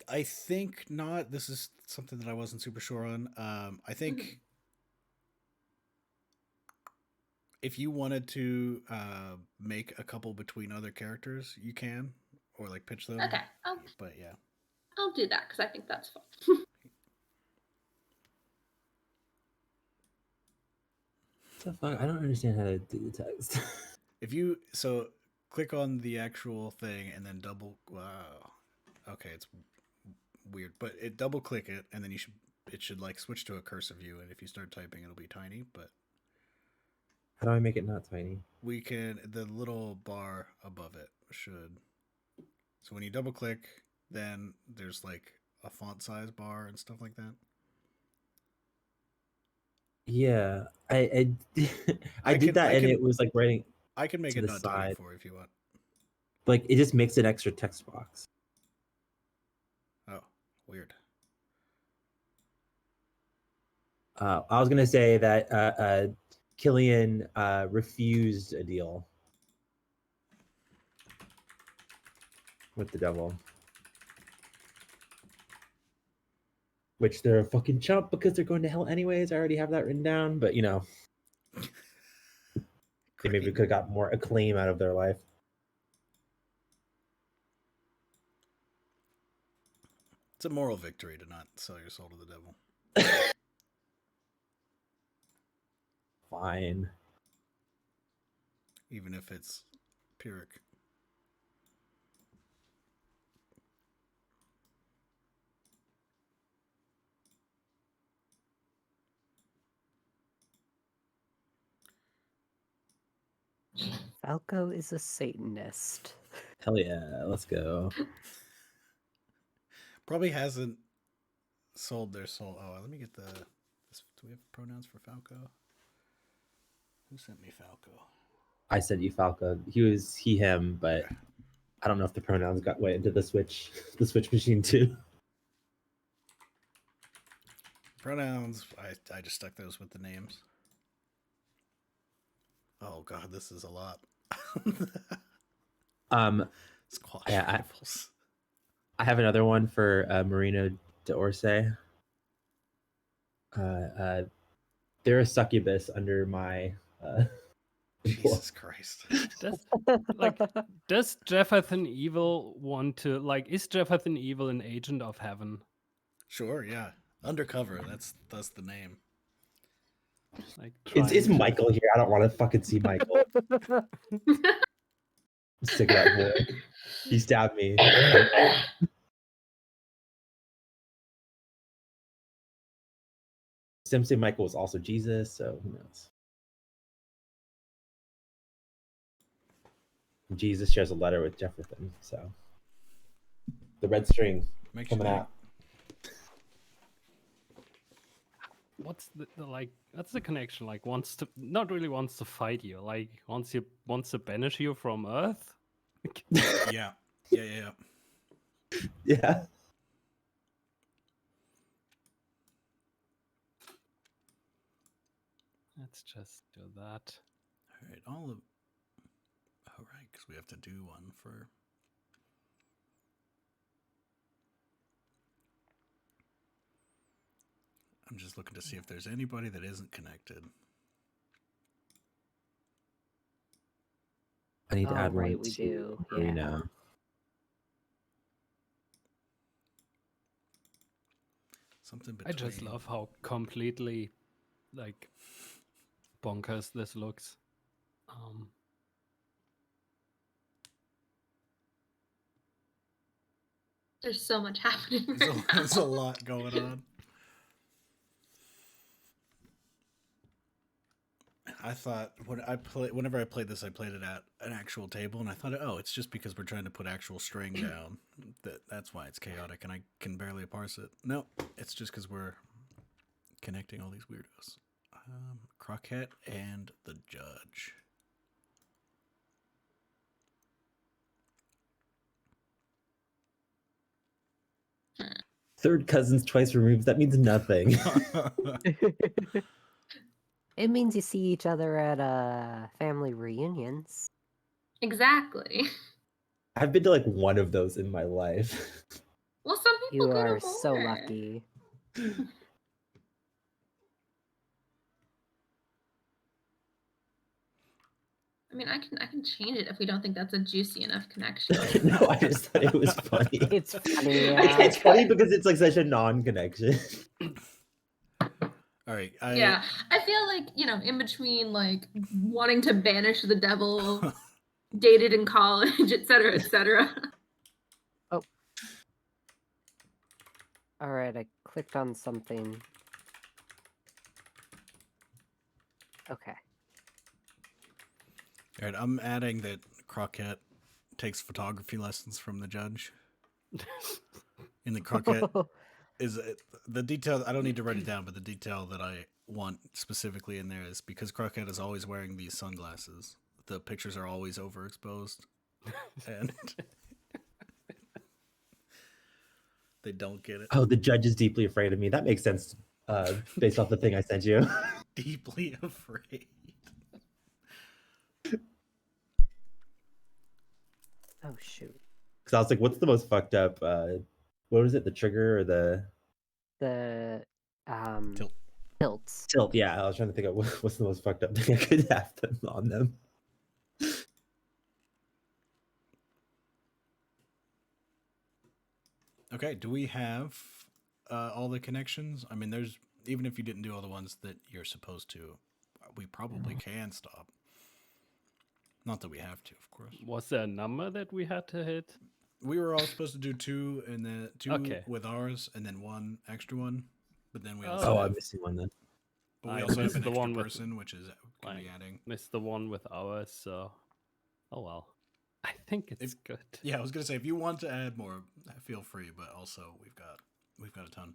I think not. This is something that I wasn't super sure on. I think if you wanted to make a couple between other characters, you can, or like pitch them. Okay. But yeah. I'll do that because I think that's fun. What the fuck? I don't understand how to do the text. So click on the actual thing and then double. Wow. Okay, it's weird, but double click it and then it should like switch to a cursor view, and if you start typing, it'll be tiny. But how do I make it not tiny? The little bar above it should. So when you double click, then there's like a font size bar and stuff like that. Yeah, I did that, and it was like writing. I can make to it the not side 24 if you want. Like it just makes an extra text box. Oh, weird. I was gonna say that Killian refused a deal with the devil, which they're a fucking chump because they're going to hell anyways. I already have that written down, but they maybe Great. could have got more acclaim out of their life. It's a moral victory to not sell your soul to the devil. Fine. Even if it's Pyrrhic. Falco is a Satanist. Hell yeah, let's go. Probably hasn't sold their soul. Oh, let me get the. Do we have pronouns for Falco? Who sent me Falco? I said you Falco. He was he him, but Okay. I don't know if the pronouns got way into the switch machine too. Pronouns. I just stuck those with the names. Oh god, this is a lot. Squash Yeah, rifles. I have another one for Marino d'Orsay. They're a succubus under my. Jesus Christ. Does Jefferson Evil want to is Jefferson Evil an agent of heaven? Sure, yeah. Undercover. That's the name. Like It's trying to- Michael here. I don't want to fucking see Michael. I'm sick of that boy. He stabbed me. Simpson Michael was also Jesus, so who knows? Jesus shares a letter with Jefferson, so the red string Makes coming you out. What's what's the connection? Like not really wants to fight you, like wants to banish you from Earth? Yeah. Yeah. Yeah. Let's just do that. All right, because we have to do one for. I'm just looking to see if there's anybody that isn't connected. I need to add right, one we to do. Marino. Something I between. just love how completely bonkers this looks. There's so much happening. There's a lot going on. I thought whenever I played this, I played it at an actual table, and I thought, oh, it's just because we're trying to put actual string down. That's why it's chaotic, and I can barely parse it. No, it's just because we're connecting all these weirdos. Croquette and the judge. Third cousins twice removed. That means nothing. It means you see each other at family reunions. Exactly. I've been to like one of those in my life. Well, some people You go are to so more. lucky. I mean, I can change it if we don't think that's a juicy enough connection. No, I just thought it was funny. It's funny. It's funny because it's like such a non-connection. All right. Yeah, I feel like in between wanting to banish the devil, dated in college, etc., etc. Oh. All right, I clicked on something. Okay. All right, I'm adding that Croquette takes photography lessons from the judge. In the Croquette is the detail. I don't need to write it down, but the detail that I want specifically in there is because Croquette is always wearing these sunglasses. The pictures are always overexposed, and they don't get it. Oh, the judge is deeply afraid of me. That makes sense based off the thing I sent you. Deeply afraid. Oh shoot. Because I was like, what's the most fucked up? What was it? The trigger or the The Tilt. tilts. tilt? Yeah, I was trying to think of what's the most fucked up thing I could have them on them. Okay, do we have all the connections? I mean, there's even if you didn't do all the ones that you're supposed to, we probably can stop. Not that we have to, of course. Was there a number that we had to hit? We were all supposed to do 2 and then 2 Okay. with ours and then 1 extra one. But then we Oh. also Oh, have, I'm missing one then. but we I also have missed an the extra one with- person, which is can be Like, adding. Missed the one with ours, so oh well. I think it's good. Yeah, I was gonna say if you want to add more, feel free. But also we've got a ton.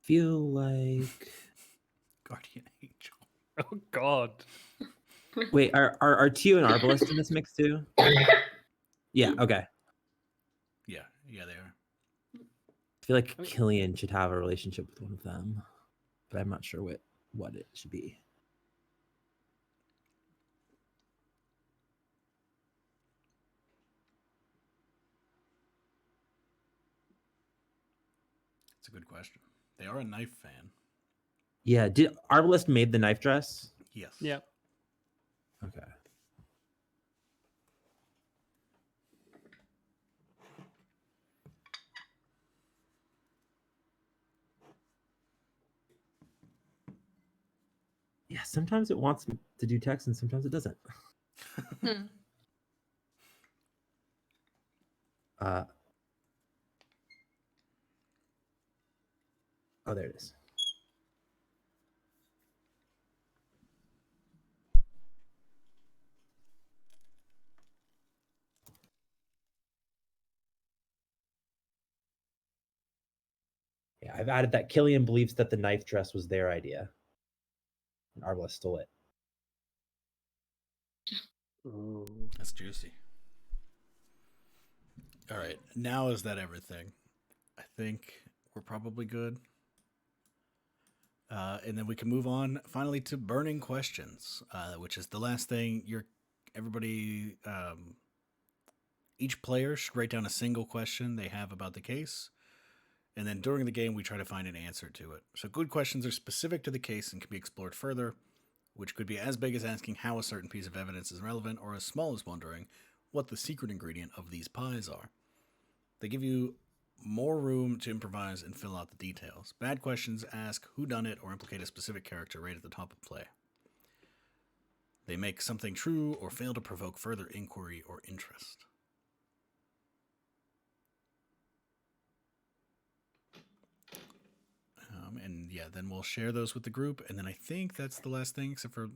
Feel like Guardian Angel. Oh God. wait, are Tio and Arbalest in this mix too? Yeah. Okay. Yeah, they are. I feel like I mean- Killian should have a relationship with one of them, but I'm not sure what it should be. It's a good question. They are a knife fan. Yeah. Did Arbalest made the knife dress? Yes. Yeah. Okay. Yeah, sometimes it wants to do text and sometimes it doesn't. Hmm. Oh, there it is. Yeah, I've added that Killian believes that the knife dress was their idea. And Arbalest stole it. Ooh. That's juicy. All right. Now is that everything? I think we're probably good. And then we can move on finally to burning questions, which is the last thing everybody, each player should write down a single question they have about the case. And then during the game, we try to find an answer to it. So good questions are specific to the case and can be explored further, which could be as big as asking how a certain piece of evidence is relevant or as small as wondering what the secret ingredient of these pies are. They give you more room to improvise and fill out the details. Bad questions ask who done it or implicate a specific character right at the top of play. They make something true or fail to provoke further inquiry or interest. And yeah, then we'll share those with the group, and then I think that's the last thing, except for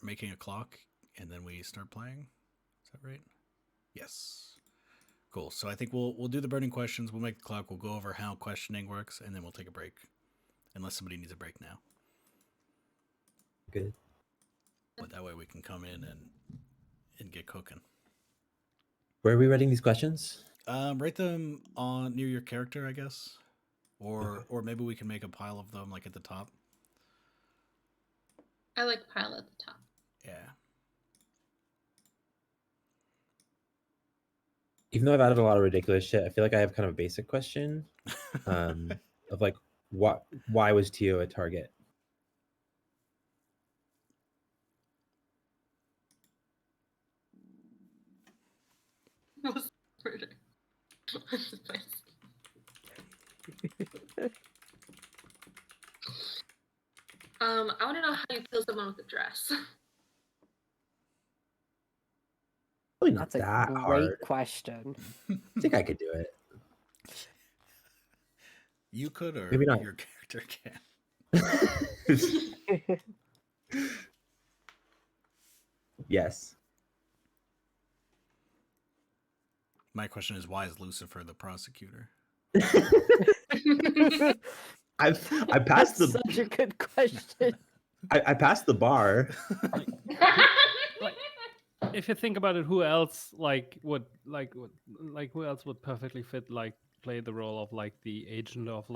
making a clock, and then we start playing. Is that right? Yes. Cool. So I think we'll do the burning questions. We'll make the clock. We'll go over how questioning works, and then we'll take a break, unless somebody needs a break now. Good. But that way we can come in and get cooking. Where are we writing these questions? Write them on near your character, I guess, Okay. or maybe we can make a pile of them like at the top. I like pile at the top. Yeah. Even though I've added a lot of ridiculous shit, I feel like I have kind of a basic question of like, why was Tio a target? Was murder. I want to know how you kill someone with a dress. Probably not That's a that great hard. question. I think I could do it. You could, or Maybe not. your character can. Yes. My question is, why is Lucifer the prosecutor? I passed the Such a good question. I passed the bar. If you think about it, who else who else would perfectly fit play the role of the agent of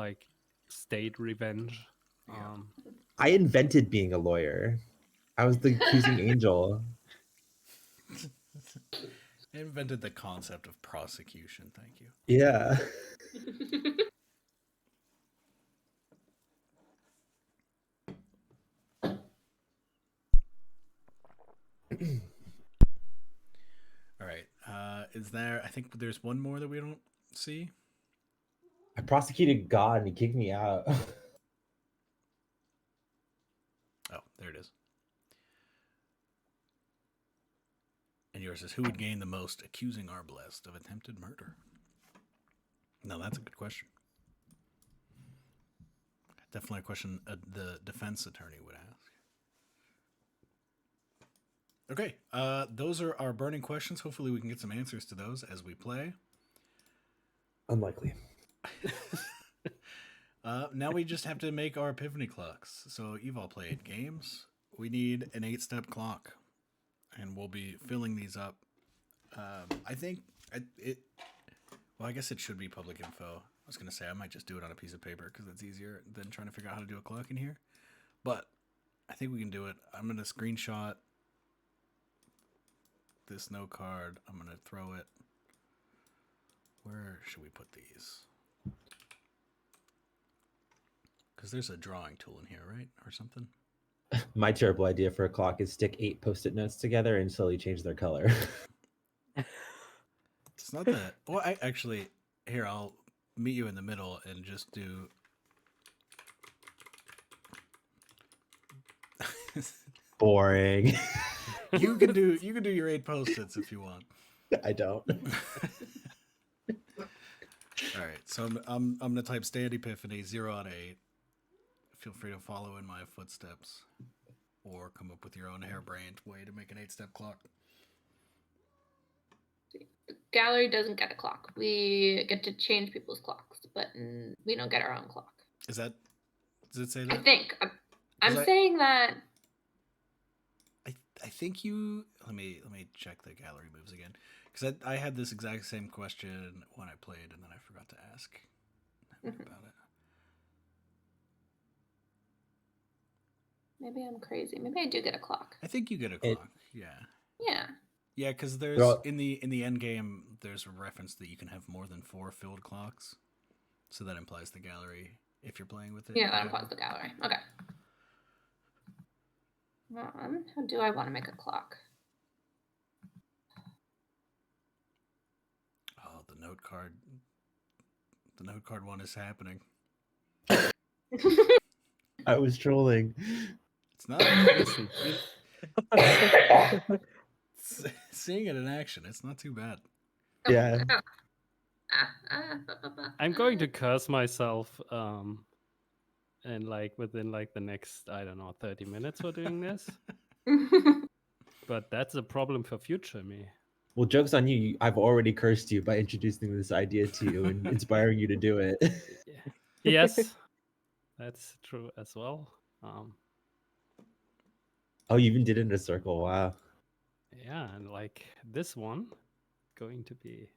state revenge. Yeah. I invented being a lawyer. I was the accusing angel. I invented the concept of prosecution. Thank you. Yeah. All right. Is there? I think there's one more that we don't see. I prosecuted God and he kicked me out. Oh, there it is. And yours is, who would gain the most, accusing Arblest of attempted murder? Now that's a good question. Definitely a question the defense attorney would ask. Okay, those are our burning questions. Hopefully we can get some answers to those as we play. Unlikely. Now we just have to make our epiphany clocks. So you've all played games. We need an 8-step clock, and we'll be filling these up. I think well, I guess it should be public info. I was going to say I might just do it on a piece of paper because it's easier than trying to figure out how to do a clock in here. But I think we can do it. I'm going to screenshot this note card. I'm going to throw it. Where should we put these? Because there's a drawing tool in here, right? Or something? My terrible idea for a clock is stick 8 post-it notes together and slowly change their color. It's not that. Well, I actually, here, I'll meet you in the middle and just do. Boring. You can do your 8 post-its if you want. I don't. All right, so I'm gonna type Stand Epiphany 0 out of 8. Feel free to follow in my footsteps, or come up with your own harebrained way to make an 8-step clock. The gallery doesn't get a clock. We get to change people's clocks, but we don't get our own clock. Is that? Does it say that? I think I'm saying that. I think you. Let me check the gallery moves again, because I had this exact same question when I played, and then I forgot to ask about it. Maybe I'm crazy. Maybe I do get a clock. I think you get a clock. Yeah. Yeah. Yeah, because there's in the end game there's a reference that you can have more than 4 filled clocks, so that implies the gallery if you're playing with it. Yeah, that implies the gallery. Okay. How do I want to make a clock? Oh, the note card. The note card one is happening. I was trolling. It's not. Seeing it in action, it's not too bad. Yeah. I'm going to curse myself and within the next, I don't know, 30 minutes for doing this. But that's a problem for future me. Well, joke's on you. I've already cursed you by introducing this idea to you and inspiring you to do it. Yes, that's true as well. Oh, you even did it in a circle. Wow. Yeah, and this one, going to be,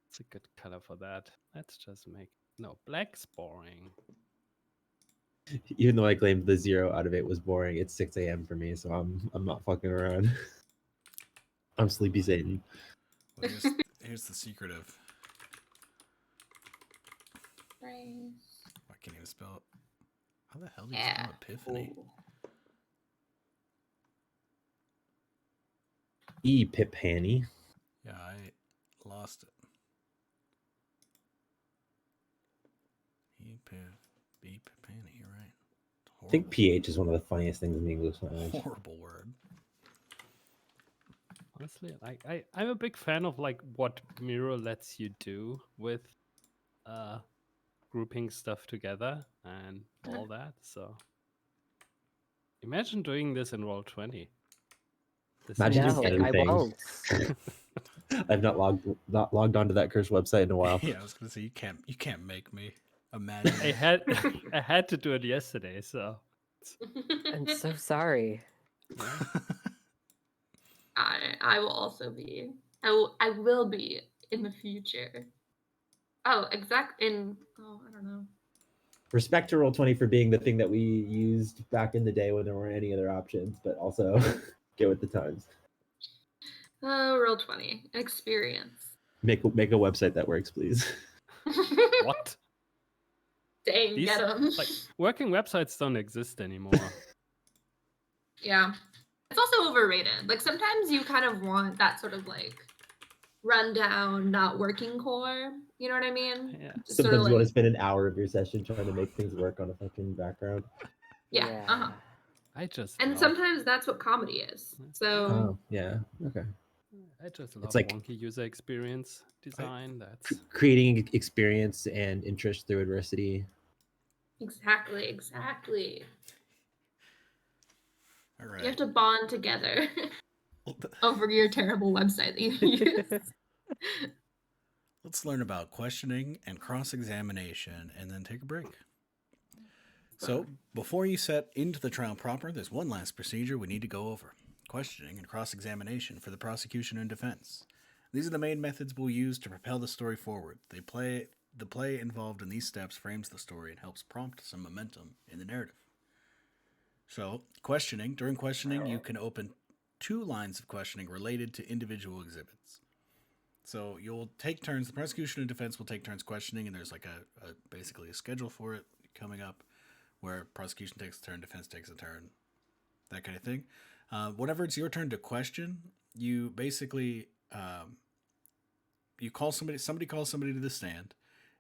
it's a good color for that. Let's just make, no, black's boring. Even though I claimed the 0 out of 8 was boring, it's 6 a.m. for me, so I'm not fucking around. I'm sleepy Satan. Well, here's the secret of. I can't even spell it. How the hell do you spell epiphany? Epiphany. Yeah, I lost it. Epiphany, you're right. I think PH is one of the funniest things in the English language. Horrible word. Honestly, I'm a big fan of what Miro lets you do with grouping stuff together and all that. So imagine doing this in Roll20. Imagine No, doing I won't. I've not logged onto that cursed website in a while. Yeah, I was gonna say you can't make me imagine. I had to do it yesterday, so I'm so sorry. I will also be. I will be in the future. Oh, I don't know. respect to Roll20 for being the thing that we used back in the day when there weren't any other options, but also get with the times. Oh, Roll20, an experience. Make a website that works, please. What? Dang, These get 'em. like working websites don't exist anymore. Yeah. It's also overrated. Like sometimes you kind of want that sort of like rundown, not working core. You know what I mean? Yeah. Just Sometimes sort of you want to like, spend an hour of your session trying to make things work on a fucking background. yeah. Uh-huh. I just And love, sometimes that's what comedy is. So Oh, yeah. Okay. I just love It's like- wonky user experience design. That's Creating experience and interest through adversity. exactly. All You right. have to bond together over your terrible website that you use. Let's learn about questioning and cross-examination and then take a break. So, before you set into the trial proper, there's one last procedure we need to go over. Questioning and cross-examination for the prosecution and defense. These are the main methods we'll use to propel the story forward. The play involved in these steps frames the story and helps prompt some momentum in the narrative. So, questioning. During questioning, you can open 2 lines of questioning related to individual exhibits. So you'll take turns. The prosecution and defense will take turns questioning, and there's like basically a schedule for it coming up, where prosecution takes a turn, defense takes a turn, that kind of thing. Whenever it's your turn to question, you basically you call somebody calls somebody to the stand,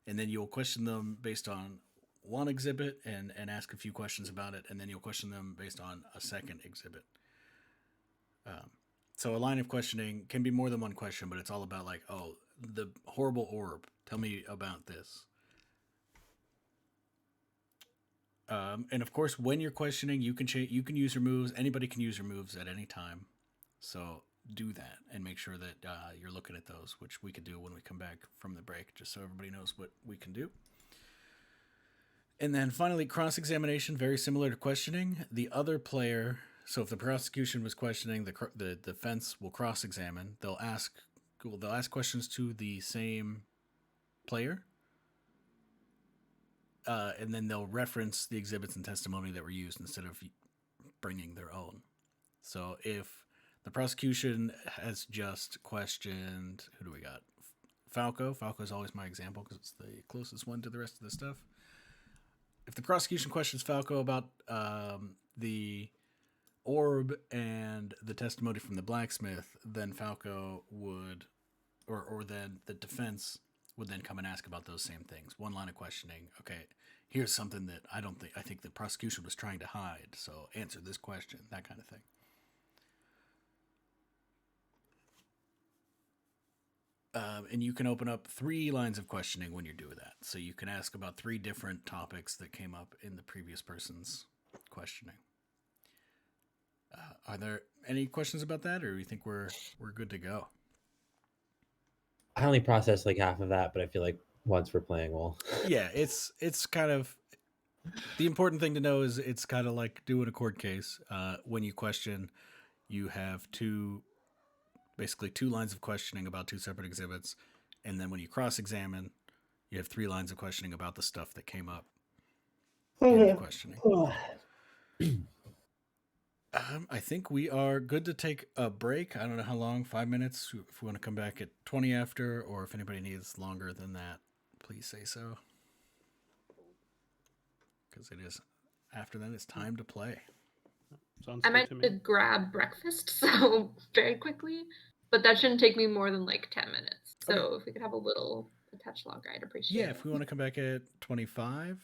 and then you'll question them based on one exhibit and ask a few questions about it, and then you'll question them based on a second exhibit. So a line of questioning can be more than one question, but it's all about like, oh, the horrible orb. Tell me about this. And of course, when you're questioning, you can use your moves. Anybody can use your moves at any time. So do that and make sure that you're looking at those, which we could do when we come back from the break, just so everybody knows what we can do. And then finally, cross-examination, very similar to questioning. The other player, so if the prosecution was questioning, the defense will cross-examine. They'll ask questions to the same player, and then they'll reference the exhibits and testimony that were used instead of bringing their own. So if the prosecution has just questioned, who do we got? Falco. Falco is always my example because it's the closest one to the rest of the stuff. If the prosecution questions Falco about the orb and the testimony from the blacksmith, then Falco would, or then the defense would then come and ask about those same things. One line of questioning. Okay, here's something that I think the prosecution was trying to hide. So answer this question, that kind of thing. And you can open up 3 lines of questioning when you're doing that. So you can ask about 3 different topics that came up in the previous person's questioning. Are there any questions about that, or do you think we're good to go? I only processed like half of that, but I feel like once we're playing, Yeah, it's kind of the important thing to know is it's kind of like doing a court case. When you question, you have basically 2 lines of questioning about 2 separate exhibits, and then when you cross-examine, you have 3 lines of questioning about the stuff that came up in the questioning. I think we are good to take a break. I don't know how long, 5 minutes, if we want to come back at 20 after, or if anybody needs longer than that, please say so. Because it is, after that, it's time to play. Sounds I good might to have me. to grab breakfast, so very quickly, but that shouldn't take me more than like 10 minutes. So Okay. if we could have a touch longer, I'd appreciate Yeah, it. if we want to come back at 25.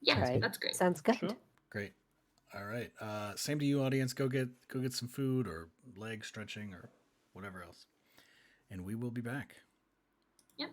Yeah, Sounds good. that's great. Sounds good. Sure. Great. All right. Same to you, audience. Go get some food or leg stretching or whatever else. And we will be back. Yep.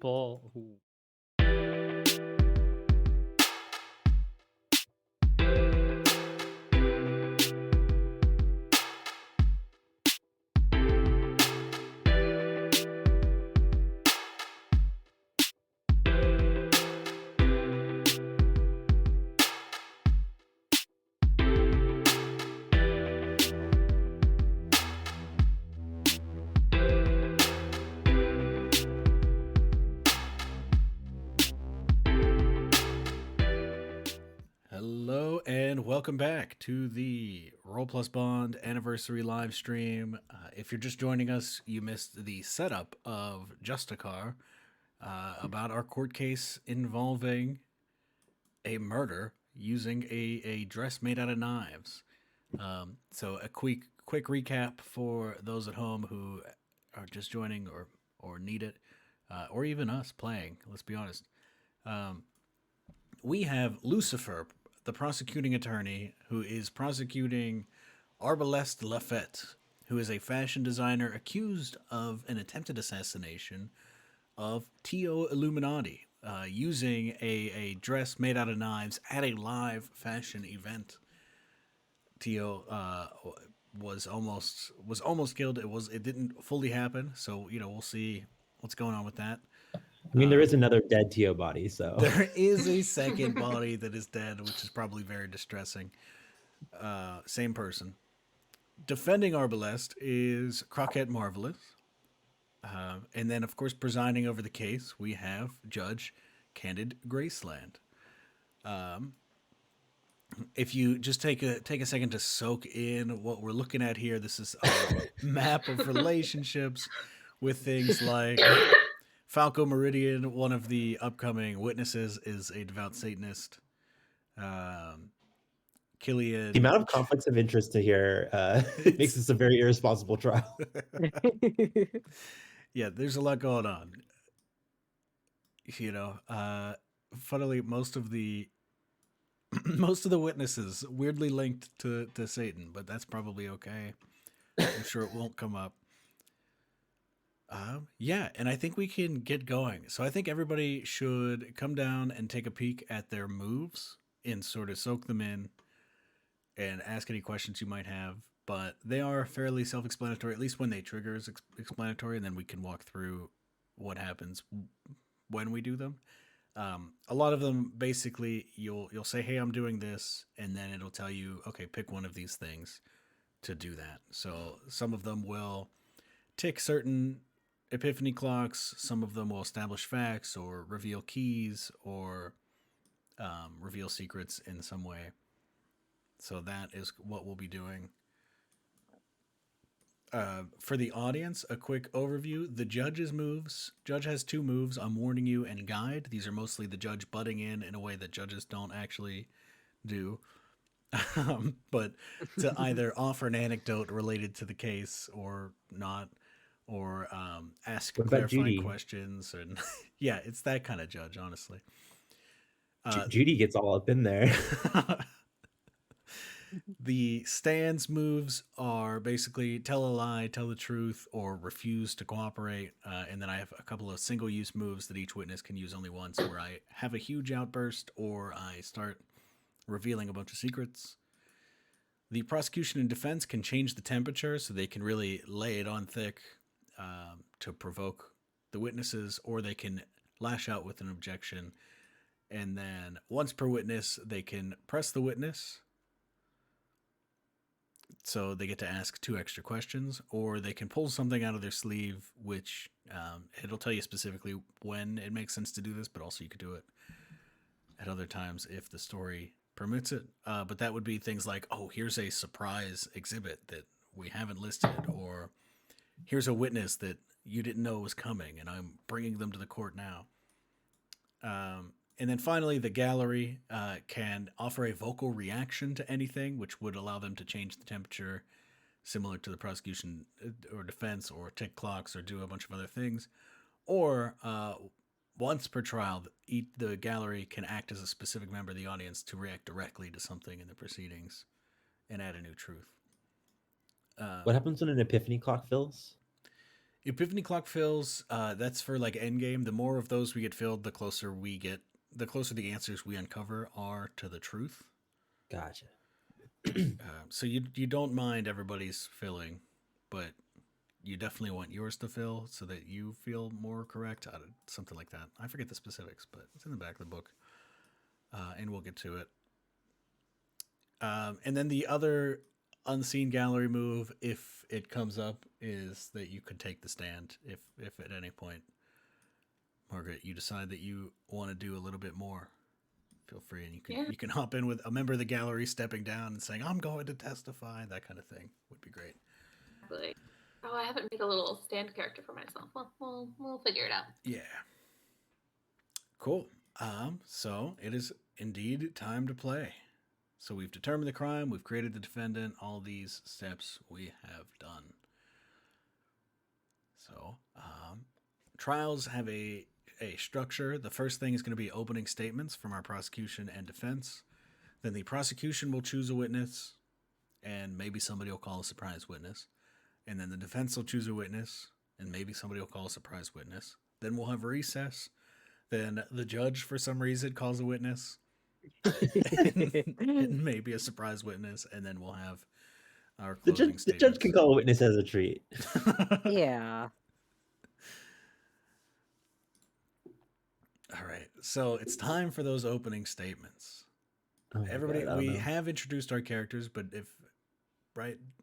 people who Hello and welcome back to the Roll Plus Bond anniversary live stream. If you're just joining us, you missed the setup of Justicar about our court case involving a murder using a dress made out of knives. So a quick recap for those at home who are just joining or need it, or even us playing. Let's be honest. We have Lucifer, the prosecuting attorney, who is prosecuting Arbalest Lafette, who is a fashion designer accused of an attempted assassination of Tio Illuminati, using a dress made out of knives at a live fashion event. Tio was almost killed. It didn't fully happen, so we'll see what's going on with that. I mean, there is another dead Tio body, so There is a second body that is dead, which is probably very distressing. Same person. Defending Arbalest is Croquette Marvelous. And then, of course, presiding over the case, we have Judge Candid Graceland. If you just take a second to soak in what we're looking at here, this is a map of relationships with things like Falco Meridian, one of the upcoming witnesses, is a devout Satanist. Killian. the amount of conflicts of interest to hear makes this a very irresponsible trial. Yeah, there's a lot going on. Funnily, most of the witnesses weirdly linked to Satan, but that's probably okay. I'm sure it won't come up. Yeah, and I think we can get going. So I think everybody should come down and take a peek at their moves and sort of soak them in and ask any questions you might have. But they are fairly self-explanatory, at least when they trigger is explanatory, and then we can walk through what happens when we do them. A lot of them, basically, you'll say, hey, I'm doing this, and then it'll tell you, okay, pick one of these things to do that. So some of them will tick certain epiphany clocks, some of them will establish facts or reveal keys or reveal secrets in some way. So that is what we'll be doing. For the audience, a quick overview. The judge's moves. Judge has two moves, I'm warning you, and guide. These are mostly the judge butting in a way that judges don't actually do. But to either offer an anecdote related to the case or not, or ask clarifying questions. And yeah, it's that kind of judge, honestly. Judy gets all up in there. The stands moves are basically tell a lie, tell the truth, or refuse to cooperate. And then I have a couple of single-use moves that each witness can use only once, where I have a huge outburst or I start revealing a bunch of secrets. The prosecution and defense can change the temperature, so they can really lay it on thick to provoke the witnesses, or they can lash out with an objection. And then once per witness, they can press the witness, so they get to ask 2 extra questions, or they can pull something out of their sleeve, which it'll tell you specifically when it makes sense to do this, but also you could do it at other times if the story permits it. But that would be things like, oh, here's a surprise exhibit that we haven't listed, or here's a witness that you didn't know was coming, and I'm bringing them to the court now. And then finally, the gallery can offer a vocal reaction to anything, which would allow them to change the temperature, similar to the prosecution or defense, or tick clocks, or do a bunch of other things. Or once per trial, the gallery can act as a specific member of the audience to react directly to something in the proceedings and add a new truth. What happens when an epiphany clock fills? Epiphany clock fills, that's for like endgame. The more of those we get filled, the closer the answers we uncover are to the truth. Gotcha. So you don't mind everybody's filling, but you definitely want yours to fill so that you feel more correct. Something like that. I forget the specifics, but it's in the back of the book, and we'll get to it. And then the other unseen gallery move, if it comes up, is that you could take the stand if at any point, Margaret, you decide that you want to do a little bit more. Feel free, and you can hop in with a member of the gallery stepping down and saying, "I'm going to testify." That kind of thing would be great. Exactly. Oh, I haven't made a little stand character for myself. Well, we'll figure it out. Yeah. Cool. So it is indeed time to play. So we've determined the crime, we've created the defendant, all these steps we have done. So, trials have a structure. The first thing is going to be opening statements from our prosecution and defense. Then the prosecution will choose a witness, and maybe somebody will call a surprise witness. And then the defense will choose a witness, and maybe somebody will call a surprise witness. Then we'll have recess. Then the judge, for some reason, calls a witness. and maybe a surprise witness, and then we'll have our closing statements. The judge can call a witness as a treat. Yeah. All right, so it's time for those opening statements. Oh Everybody, God, we have introduced our characters, but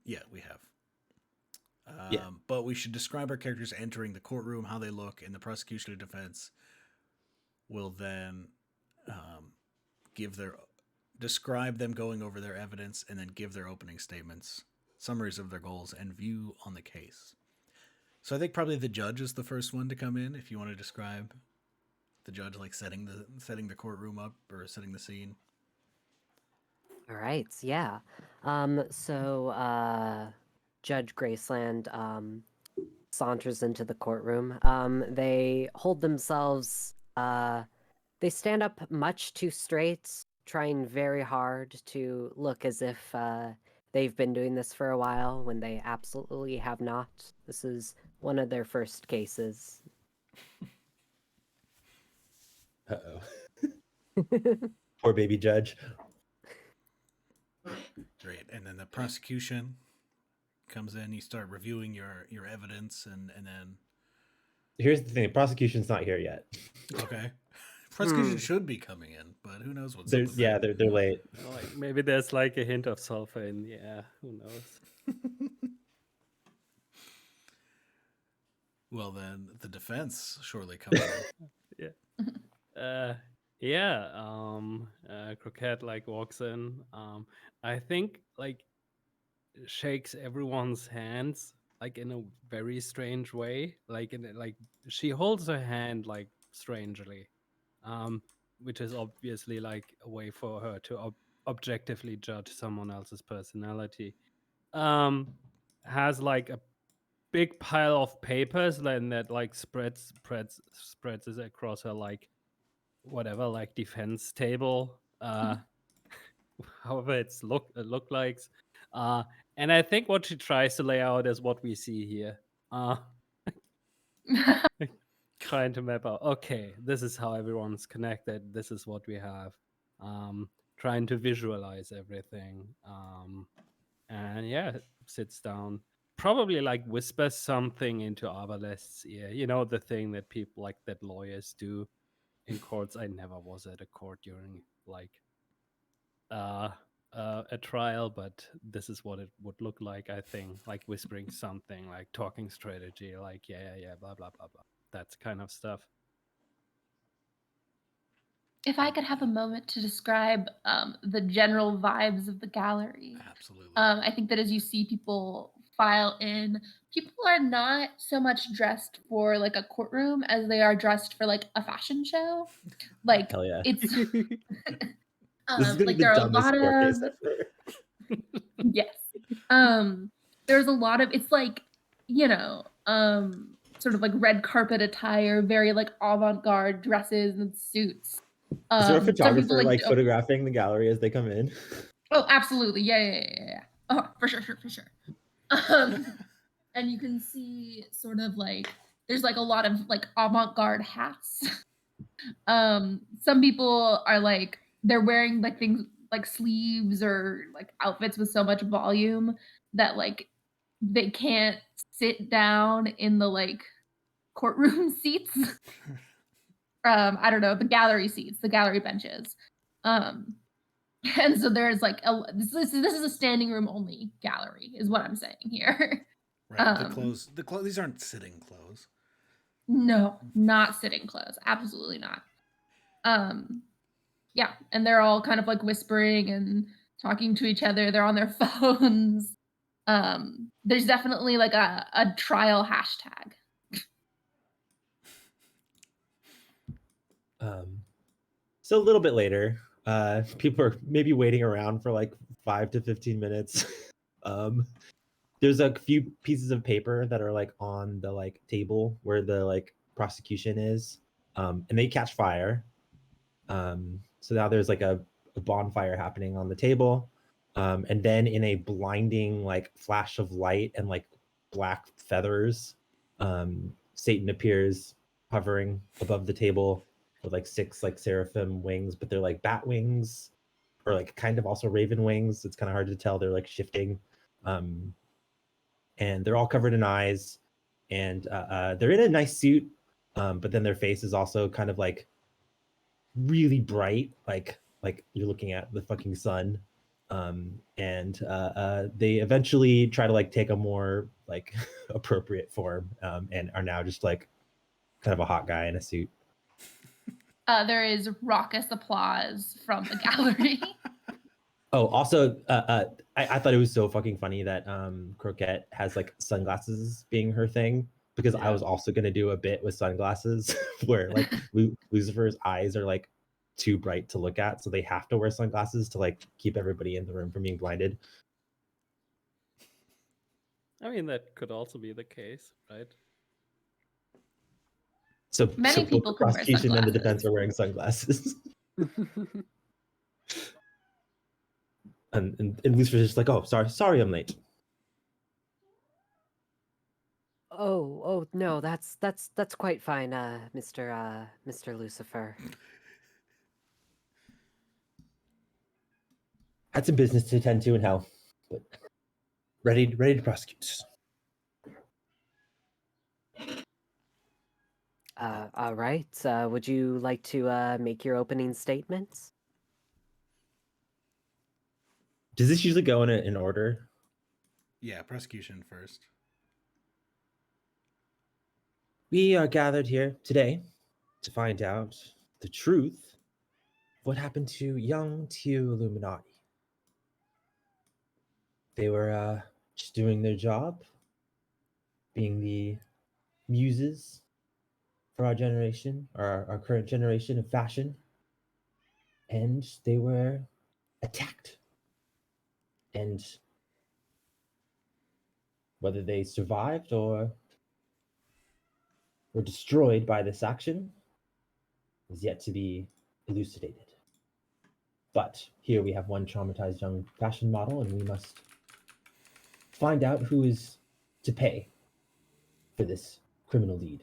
yeah, we have. But we should describe our characters entering the courtroom, how they look, and the prosecution and defense will then describe them going over their evidence, and then give their opening statements, summaries of their goals, and view on the case. So I think probably the judge is the first one to come in. If you want to describe the judge, like setting the courtroom up or setting the scene. All right. Yeah. So Judge Graceland saunters into the courtroom. They hold themselves. They stand up much too straight, trying very hard to look as if they've been doing this for a while when they absolutely have not. This is one of their first cases. Uh-oh. Poor baby judge. Great. And then the prosecution comes in, you start reviewing your evidence, and then... Here's the thing, the prosecution's not here yet. Okay. Prosecution should be coming in, but who knows what's up. They're late. Like maybe there's like a hint of sulfur in the air. Who knows? Well, then the defense surely comes in. Croquette like walks in. I think like shakes everyone's hands like in a very strange way. Like she holds her hand like strangely, which is obviously like a way for her to objectively judge someone else's personality. Has like a big pile of papers then that like spreads it across her like whatever like defense table, however it look like, and I think what she tries to lay out is what we see here, trying to map out, okay, this is how everyone's connected, this is what we have, trying to visualize everything, and yeah, sits down, probably like whispers something into Arbalest's ear, you know, the thing that people like that lawyers do in courts. I never was at a court during like a trial, but this is what it would look like, I think, like whispering something, like talking strategy, like yeah, blah blah blah blah, that kind of stuff. If I could have a moment to describe the general vibes of the gallery. Absolutely. I think that as you see people file in, people are not so much dressed for like a courtroom as they are dressed for like a fashion show. Like Hell yeah. it's This is gonna like be there the are a dumbest lot court case of ever. yes. There's a lot of, it's like, you know, sort of like red carpet attire, very like avant-garde dresses and suits. Is there a Some photographer people like don't- photographing the gallery as they come in? Oh, absolutely. Yeah. Oh, for sure. And and you can see sort of like there's like a lot of like avant-garde hats. Some people are like they're wearing like things like sleeves or like outfits with so much volume that like they can't sit down in the like courtroom seats. I don't know, the gallery seats, the gallery benches. Um, and so there's like this is a standing room only gallery, is what I'm saying here. Right. The clothes. These aren't sitting clothes. No, not sitting clothes. Absolutely not. Um, yeah, and they're all kind of like whispering and talking to each other. They're on their phones. There's definitely like a trial hashtag. So a little bit later, people are maybe waiting around for like 5 to 15 minutes. There's a few pieces of paper that are like on the like table where the like prosecution is, and they catch fire. So now there's like a bonfire happening on the table, and then in a blinding like flash of light and like black feathers, Satan appears hovering above the table with like 6 like seraphim wings, but they're like bat wings or like kind of also raven wings. It's kind of hard to tell. They're like shifting. And they're all covered in eyes, and they're in a nice suit, but then their face is also kind of like really bright, like you're looking at the fucking sun. And they eventually try to like take a more like appropriate form, and are now just like kind of a hot guy in a suit. There is raucous applause from the gallery. Oh, also, I thought it was so fucking funny that Croquette has like sunglasses being her thing, because I was also gonna do a bit with sunglasses where like Lucifer's eyes are like too bright to look at, so they have to wear sunglasses to like keep everybody in the room from being blinded. I mean, that could also be the case, right? So Many both people the could wear prosecution and the defense sunglasses. are wearing sunglasses. And Lucifer's just like, oh, sorry, I'm late. Oh no, that's quite fine, Mr. Lucifer. Had some business to attend to in hell, but ready to prosecute. All right. Would you like to make your opening statements? Does this usually go in order? Yeah, prosecution first. We are gathered here today to find out the truth of what happened to young Teal Illuminati. They were just doing their job, being the muses for our generation, or our current generation of fashion, and they were attacked. And whether they survived or were destroyed by this action is yet to be elucidated. But here we have one traumatized young fashion model, and we must find out who is to pay for this criminal deed.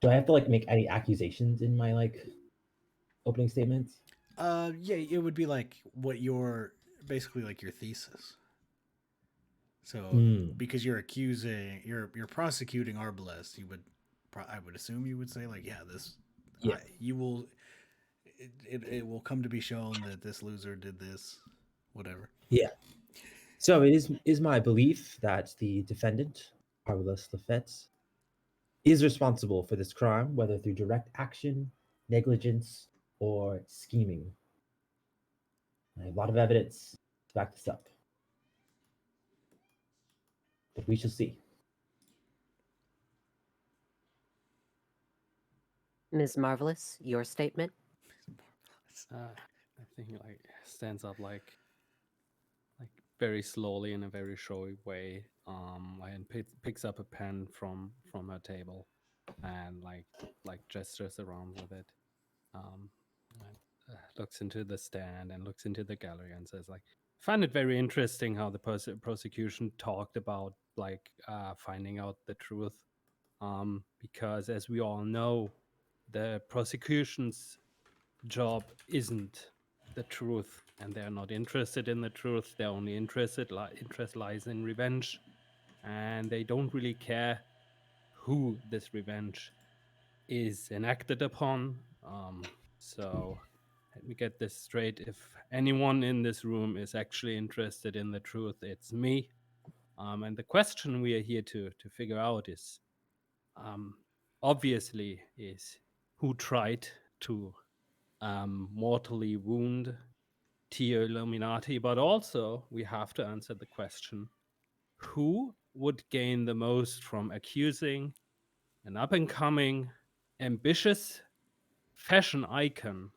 Do I have to like make any accusations in my like opening statements? Yeah, it would be like what your basically like your thesis. So because you're prosecuting Arbalest, you would I would assume you would say like, yeah, this Yeah. you will it will come to be shown that this loser did this, whatever. Yeah. So it is my belief that the defendant, Arbalest Lafette, is responsible for this crime, whether through direct action, negligence, or scheming. I have a lot of evidence to back this up. But we shall see. Ms. Marvelous, your statement? I think like stands up like very slowly in a very showy way, and picks up a pen from her table, and like gestures around with it. And, looks into the stand and looks into the gallery and says, like, I find it very interesting how the prosecution talked about like finding out the truth, because as we all know, the prosecution's job isn't the truth, and they're not interested in the truth. They're only interested interest lies in revenge, and they don't really care who this revenge is enacted upon. So let me get this straight. If anyone in this room is actually interested in the truth, it's me. And the question we are here to figure out is, obviously, is who tried to mortally wound Tio Illuminati, but also we have to answer the question, who would gain the most from accusing an up-and-coming, ambitious fashion icon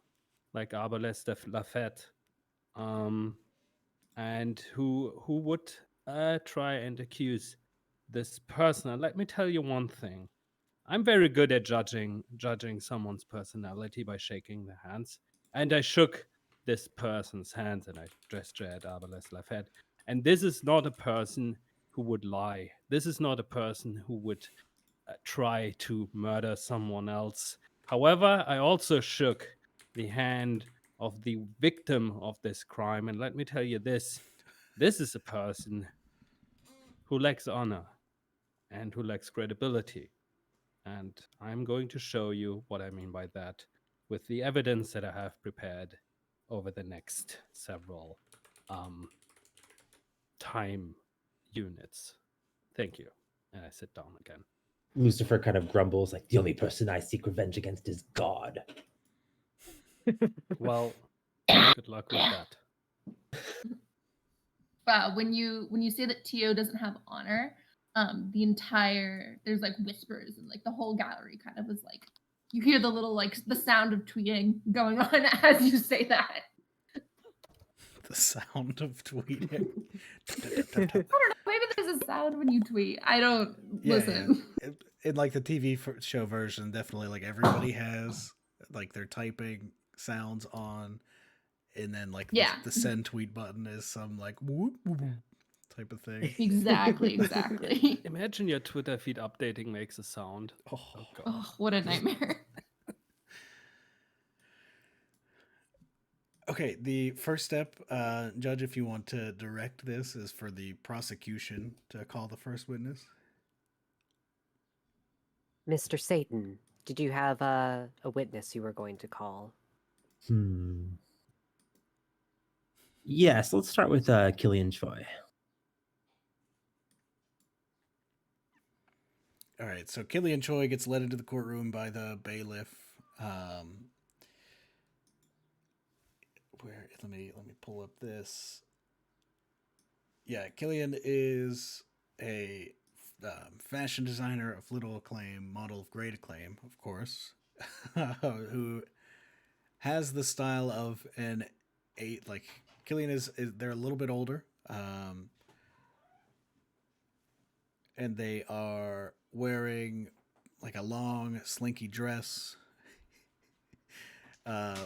like Arbales de Lafette, and who would try and accuse this person? And let me tell you one thing. I'm very good at judging someone's personality by shaking their hands. And I shook this person's hands, and I gestured at Arbales Lafette. And this is not a person who would lie. This is not a person who would try to murder someone else. However, I also shook the hand of the victim of this crime. And let me tell you this is a person who lacks honor and who lacks credibility. And I'm going to show you what I mean by that with the evidence that I have prepared over the next several time units. Thank you. And I sit down again. Lucifer kind of grumbles, like, the only person I seek revenge against is God. Well, good luck with that. When you say that Tio doesn't have honor, there's like whispers, and like the whole gallery kind of is like, you hear the little like the sound of tweeting going on as you say that. The sound of tweeting. I don't know. Maybe there's a sound when you tweet. I don't listen. Yeah. In like the TV show version, definitely like everybody has like their typing sounds on, and then like the send tweet button is some like whoop, whoop, whoop type of thing. Exactly. Imagine your Twitter feed updating makes a sound. Oh God. Oh, what a nightmare. Okay, the first step, Judge, if you want to direct this, is for the prosecution to call the first witness. Mr. Satan, did you have a witness you were going to call? Yes, let's start with Killian Choi. All right, so Killian Choi gets led into the courtroom by the bailiff. Let me pull up this. Yeah, Killian is a fashion designer of little acclaim, model of great acclaim, of course, who has the style of an eight. Like Killian is they're a little bit older, and they are wearing like a long, slinky dress.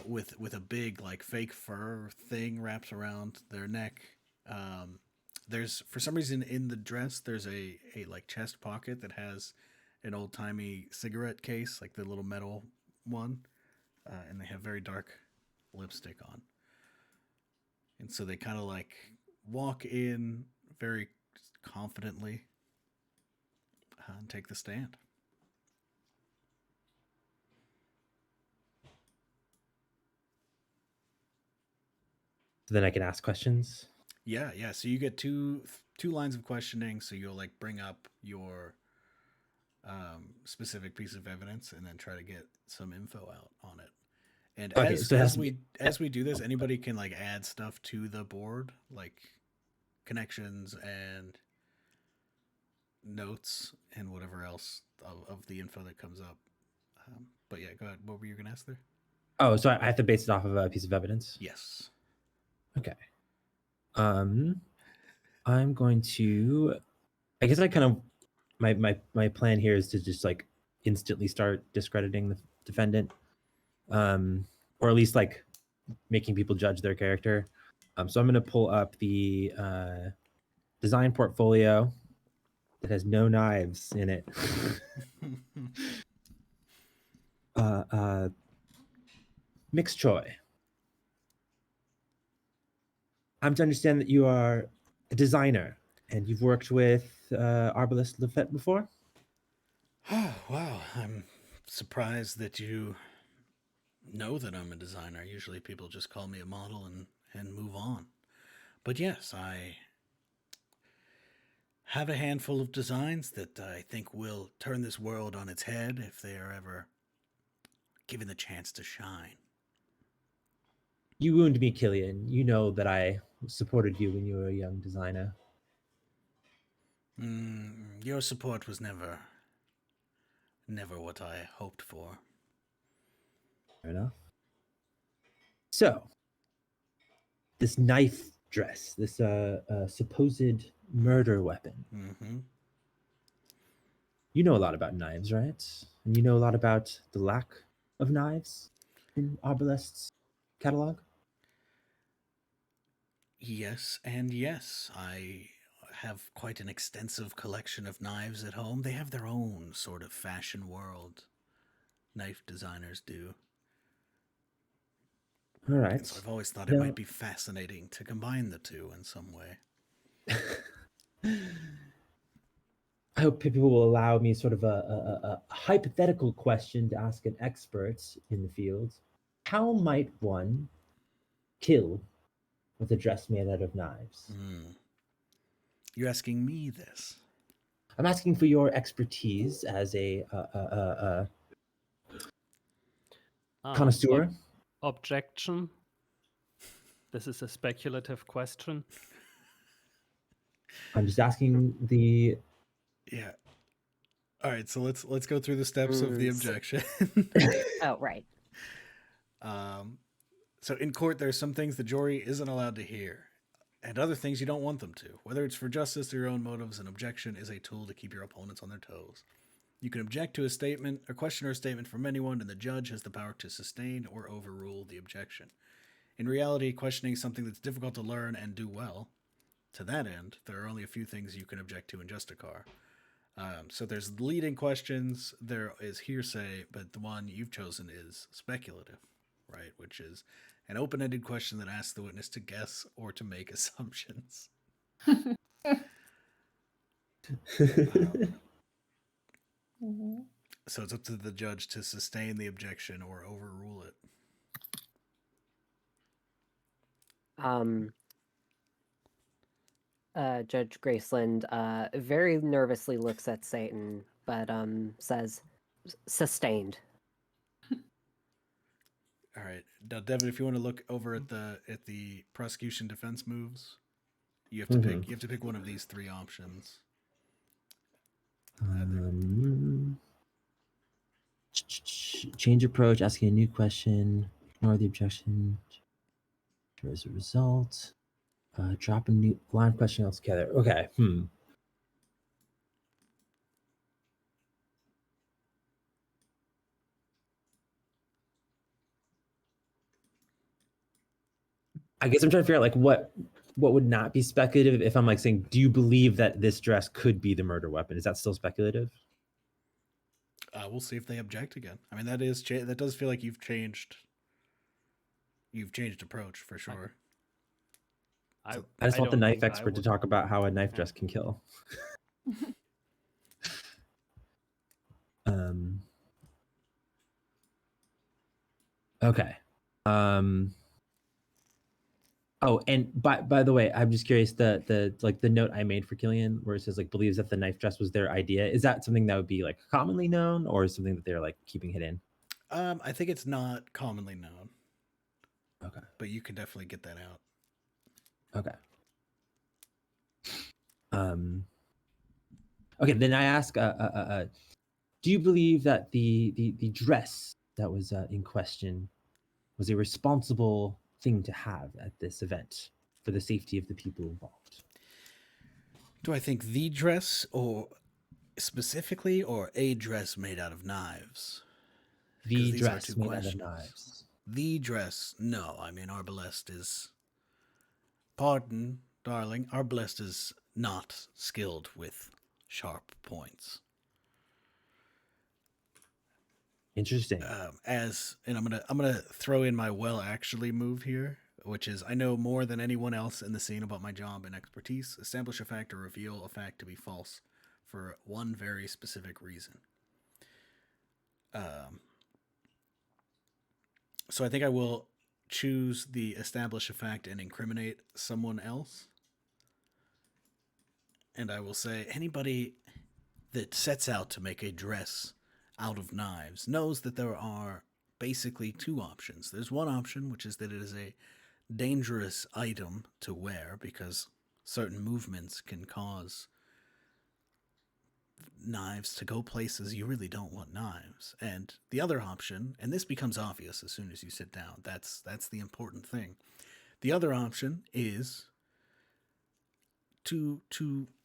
With a big like fake fur thing wraps around their neck. There's for some reason in the dress there's a like chest pocket that has an old timey cigarette case, like the little metal one, and they have very dark lipstick on. And so they kind of like walk in very confidently and take the stand. So then I can ask questions. Yeah. So you get two lines of questioning. So you'll like bring up your specific piece of evidence and then try to get some info out on it. And Okay, as, so it has as to we be- as we do this, anybody can like add stuff to the board, like connections and notes and whatever else of the info that comes up. But yeah, go ahead. What were you gonna ask there? Oh, so I have to base it off of a piece of evidence? Yes. Okay. I'm going to, I guess I kind of, my plan here is to just like instantly start discrediting the defendant, or at least like making people judge their character. So I'm going to pull up the design portfolio that has no knives in it. Mix Choi. I'm to understand that you are a designer and you've worked with Arbalest Lafette before? Oh, wow. I'm surprised that you know that I'm a designer. Usually people just call me a model and move on. But yes, I have a handful of designs that I think will turn this world on its head if they are ever given the chance to shine. You wound me, Killian. You know that I supported you when you were a young designer. Your support was never what I hoped for. Fair enough. So, this knife dress, this supposed murder weapon. Mm-hmm. You know a lot about knives, right? And you know a lot about the lack of knives in Arbalest's catalog? Yes, and yes. I have quite an extensive collection of knives at home. They have their own sort of fashion world. Knife designers do. All right. And so I've always thought it might be fascinating to combine the two in some way. I hope people will allow me sort of a hypothetical question to ask an expert in the field. How might one kill with a dress made out of knives? You're asking me this? I'm asking for your expertise as a connoisseur. Objection. This is a speculative question. I'm just asking the. Yeah. All right, so let's go through the steps of the objection. Oh, right. So in court, there's some things the jury isn't allowed to hear, and other things you don't want them to. Whether it's for justice or your own motives, an objection is a tool to keep your opponents on their toes. You can object to a statement or question or statement from anyone, and the judge has the power to sustain or overrule the objection. In reality, questioning something that's difficult to learn and do well. To that end, there are only a few things you can object to in Justicar. So there's leading questions, there is hearsay, but the one you've chosen is speculative, right? Which is an open-ended question that asks the witness to guess or to make assumptions. So it's up to the judge to sustain the objection or overrule it. Judge Graceland very nervously looks at Satan, but says, "Sustained." All right, now Devin, if you want to look over at the prosecution defense moves, you have to pick one of these three options. Change approach, asking a new question, ignore the objection. As a result, drop a new line question altogether. Okay. I guess I'm trying to figure out like what would not be speculative if I'm like saying, do you believe that this dress could be the murder weapon? Is that still speculative? We'll see if they object again. I mean, that does feel like you've changed approach for sure. I just want the knife expert to talk about how a knife dress can kill. Okay. Oh, and by the way, I'm just curious, the like the note I made for Killian where it says like believes that the knife dress was their idea. Is that something that would be like commonly known or is something that they're like keeping hidden? I think it's not commonly known. Okay. But you can definitely get that out. Okay. Okay, then I ask, do you believe that the dress that was in question was a responsible thing to have at this event for the safety of the people involved? Do I think the dress or specifically or a dress made out of knives? The dress made out of knives. the dress. No, I mean, Arbalest is. Pardon, darling, Arbalest is not skilled with sharp points. Interesting. And I'm gonna throw in my well actually move here, which is I know more than anyone else in the scene about my job and expertise. Establish a fact or reveal a fact to be false for one very specific reason. So I think I will choose the establish a fact and incriminate someone else. And I will say anybody that sets out to make a dress out of knives knows that there are basically two options. There's one option, which is that it is a dangerous item to wear because certain movements can cause knives to go places you really don't want knives. And the other option, and this becomes obvious as soon as you sit down, that's the important thing. The other option is to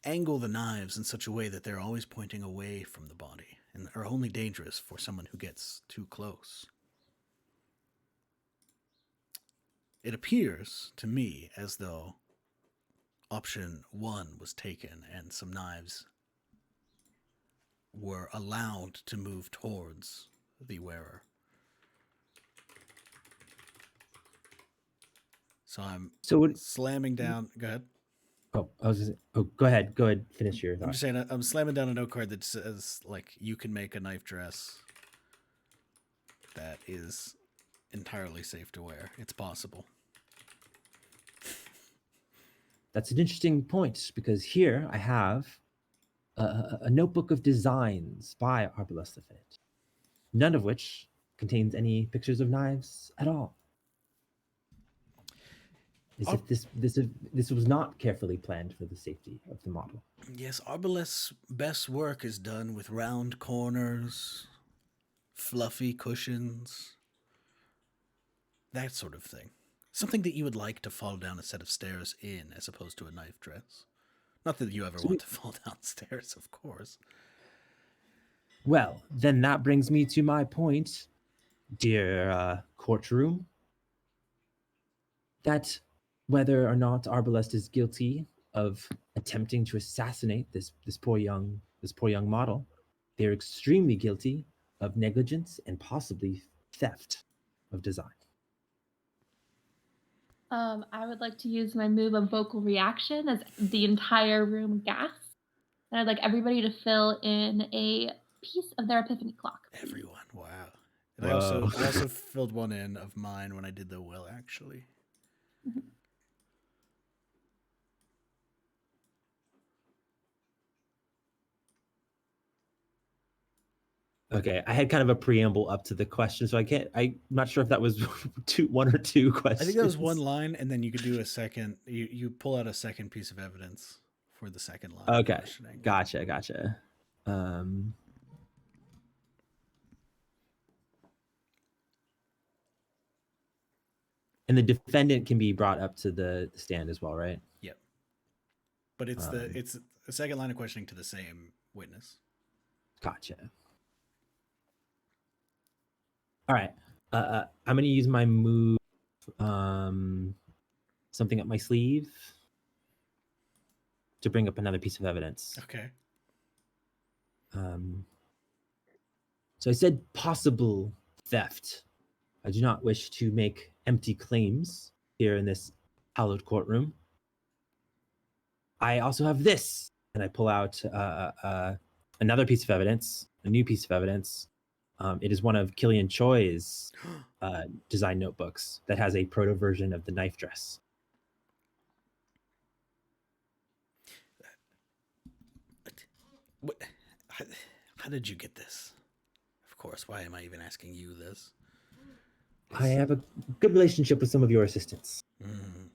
angle the knives in such a way that they're always pointing away from the body and are only dangerous for someone who gets too close. It appears to me as though option 1 was taken and some knives were allowed to move towards the wearer. So I'm slamming down. Go ahead. Oh, go ahead. Go ahead. Finish your thought. I'm just saying I'm slamming down a note card that says, like, you can make a knife dress that is entirely safe to wear. It's possible. That's an interesting point because here I have a notebook of designs by Arbalest of It, none of which contains any pictures of knives at all. As if this was not carefully planned for the safety of the model. Yes, Arbalest's best work is done with round corners, fluffy cushions, that sort of thing. Something that you would like to fall down a set of stairs in as opposed to a knife dress. Not that you ever want to fall downstairs, of course. Well, then that brings me to my point, dear courtroom, that whether or not Arbalest is guilty of attempting to assassinate this poor young model, they're extremely guilty of negligence and possibly theft of design. I would like to use my move of vocal reaction as the entire room gasps. And I'd like everybody to fill in a piece of their epiphany clock. Please. Everyone, wow. And I also filled one in of mine when I did the well, actually. Mm-hmm. Okay, I had kind of a preamble up to the question, so I'm not sure if that was one or two questions. I think that was one line, and then you could do a second. You pull out a second piece of evidence for the second line. Okay, of questioning. Gotcha. And the defendant can be brought up to the stand as well, right? Yep. But it's the second line of questioning to the same witness. Gotcha. All right. I'm going to use my move, something up my sleeve, to bring up another piece of evidence. Okay. So I said possible theft. I do not wish to make empty claims here in this hallowed courtroom. I also have this, and I pull out another piece of evidence, a new piece of evidence. It is one of Killian Choi's design notebooks that has a proto version of the knife dress. What? How did you get this? Of course. Why am I even asking you this? I have a good relationship with some of your assistants. Mm.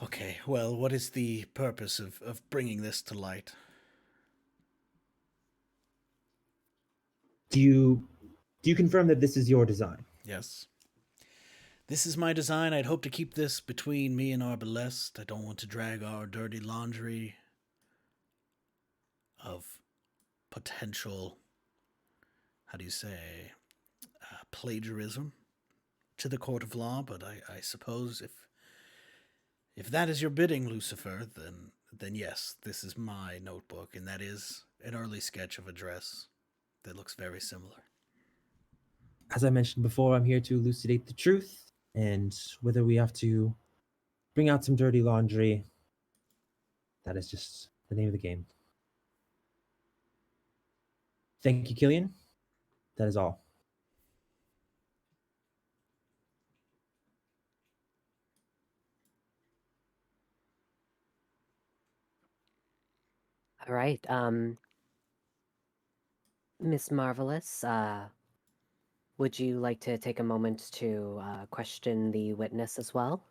Okay, well, what is the purpose of bringing this to light? Do you confirm that this is your design? Yes. This is my design. I'd hope to keep this between me and Arbalest. I don't want to drag our dirty laundry of potential how do you say, plagiarism to the court of law. But I suppose if that is your bidding, Lucifer, then yes, this is my notebook, and that is an early sketch of a dress that looks very similar. As I mentioned before, I'm here to elucidate the truth, and whether we have to bring out some dirty laundry, that is just the name of the game. Thank you, Killian. That is all. All right. Miss Marvelous, would you like to take a moment to question the witness as well?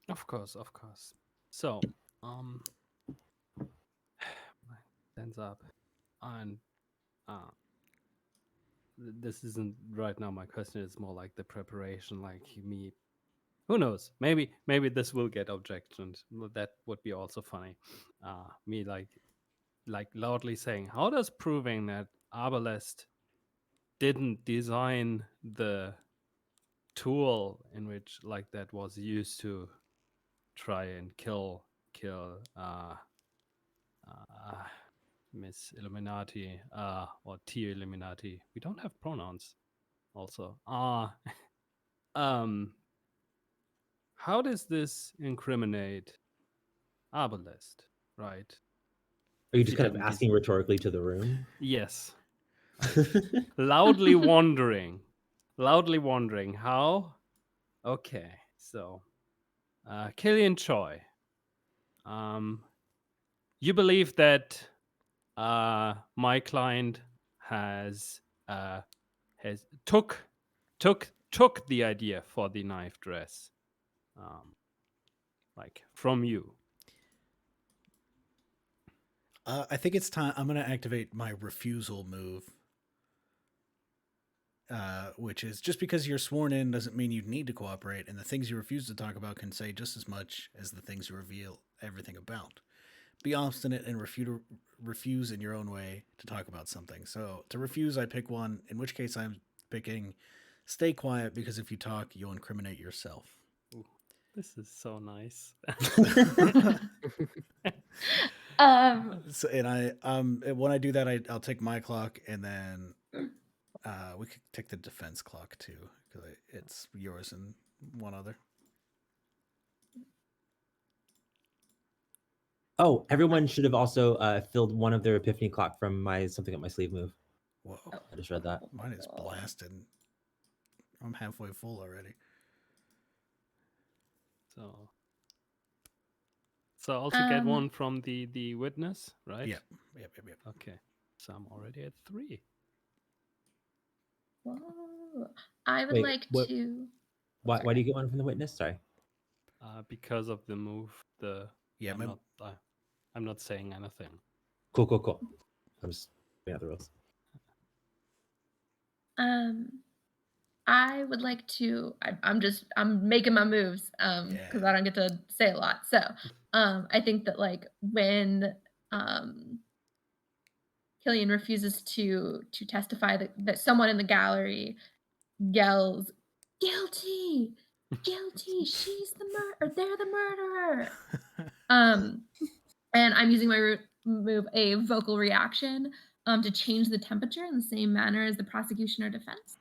Of course, of course. So, stands up, and this isn't right now my question. It's more like the preparation, like me. Who knows? Maybe this will get objections. That would be also funny. Me like loudly saying, "How does proving that Arbalest didn't design the tool in which like that was used to try and kill Miss Illuminati or T Illuminati. We don't have pronouns also. How does this incriminate Arbalest, right? Are you If just he kind of didn't asking rhetorically to the room? Yes. Loudly wondering how. Okay, so Killian Choi, you believe that my client has took the idea for the knife dress, like from you. I think it's time. I'm going to activate my refusal move, which is just because you're sworn in doesn't mean you need to cooperate, and the things you refuse to talk about can say just as much as the things you reveal everything about. Be obstinate and refuse in your own way to talk about something. So to refuse, I pick one, in which case I'm picking stay quiet, because if you talk, you'll incriminate yourself. Ooh, this is so nice. So, and when I do that, I'll take my clock, and then we could take the defense clock too, because it's yours and one other. Oh, everyone should have also filled one of their epiphany clock from my something up my sleeve move. Whoa, I just read that. mine is blasted. I'm halfway full already. So also get one from the witness, right? Yep. Okay, so I'm already at 3. Whoa. I would Wait, like what- to. Why do you get one from the witness? Sorry. Because of the move. Yeah, I'm not saying anything. Cool. I'm just putting out the rules. I would like to. I'm making my moves because I don't get to say a lot. So I think that like when Killian refuses to testify, that someone in the gallery yells, "Guilty, guilty! She's the murderer. They're the murderer." And I'm using my move, a vocal reaction, to change the temperature in the same manner as the prosecution or defense.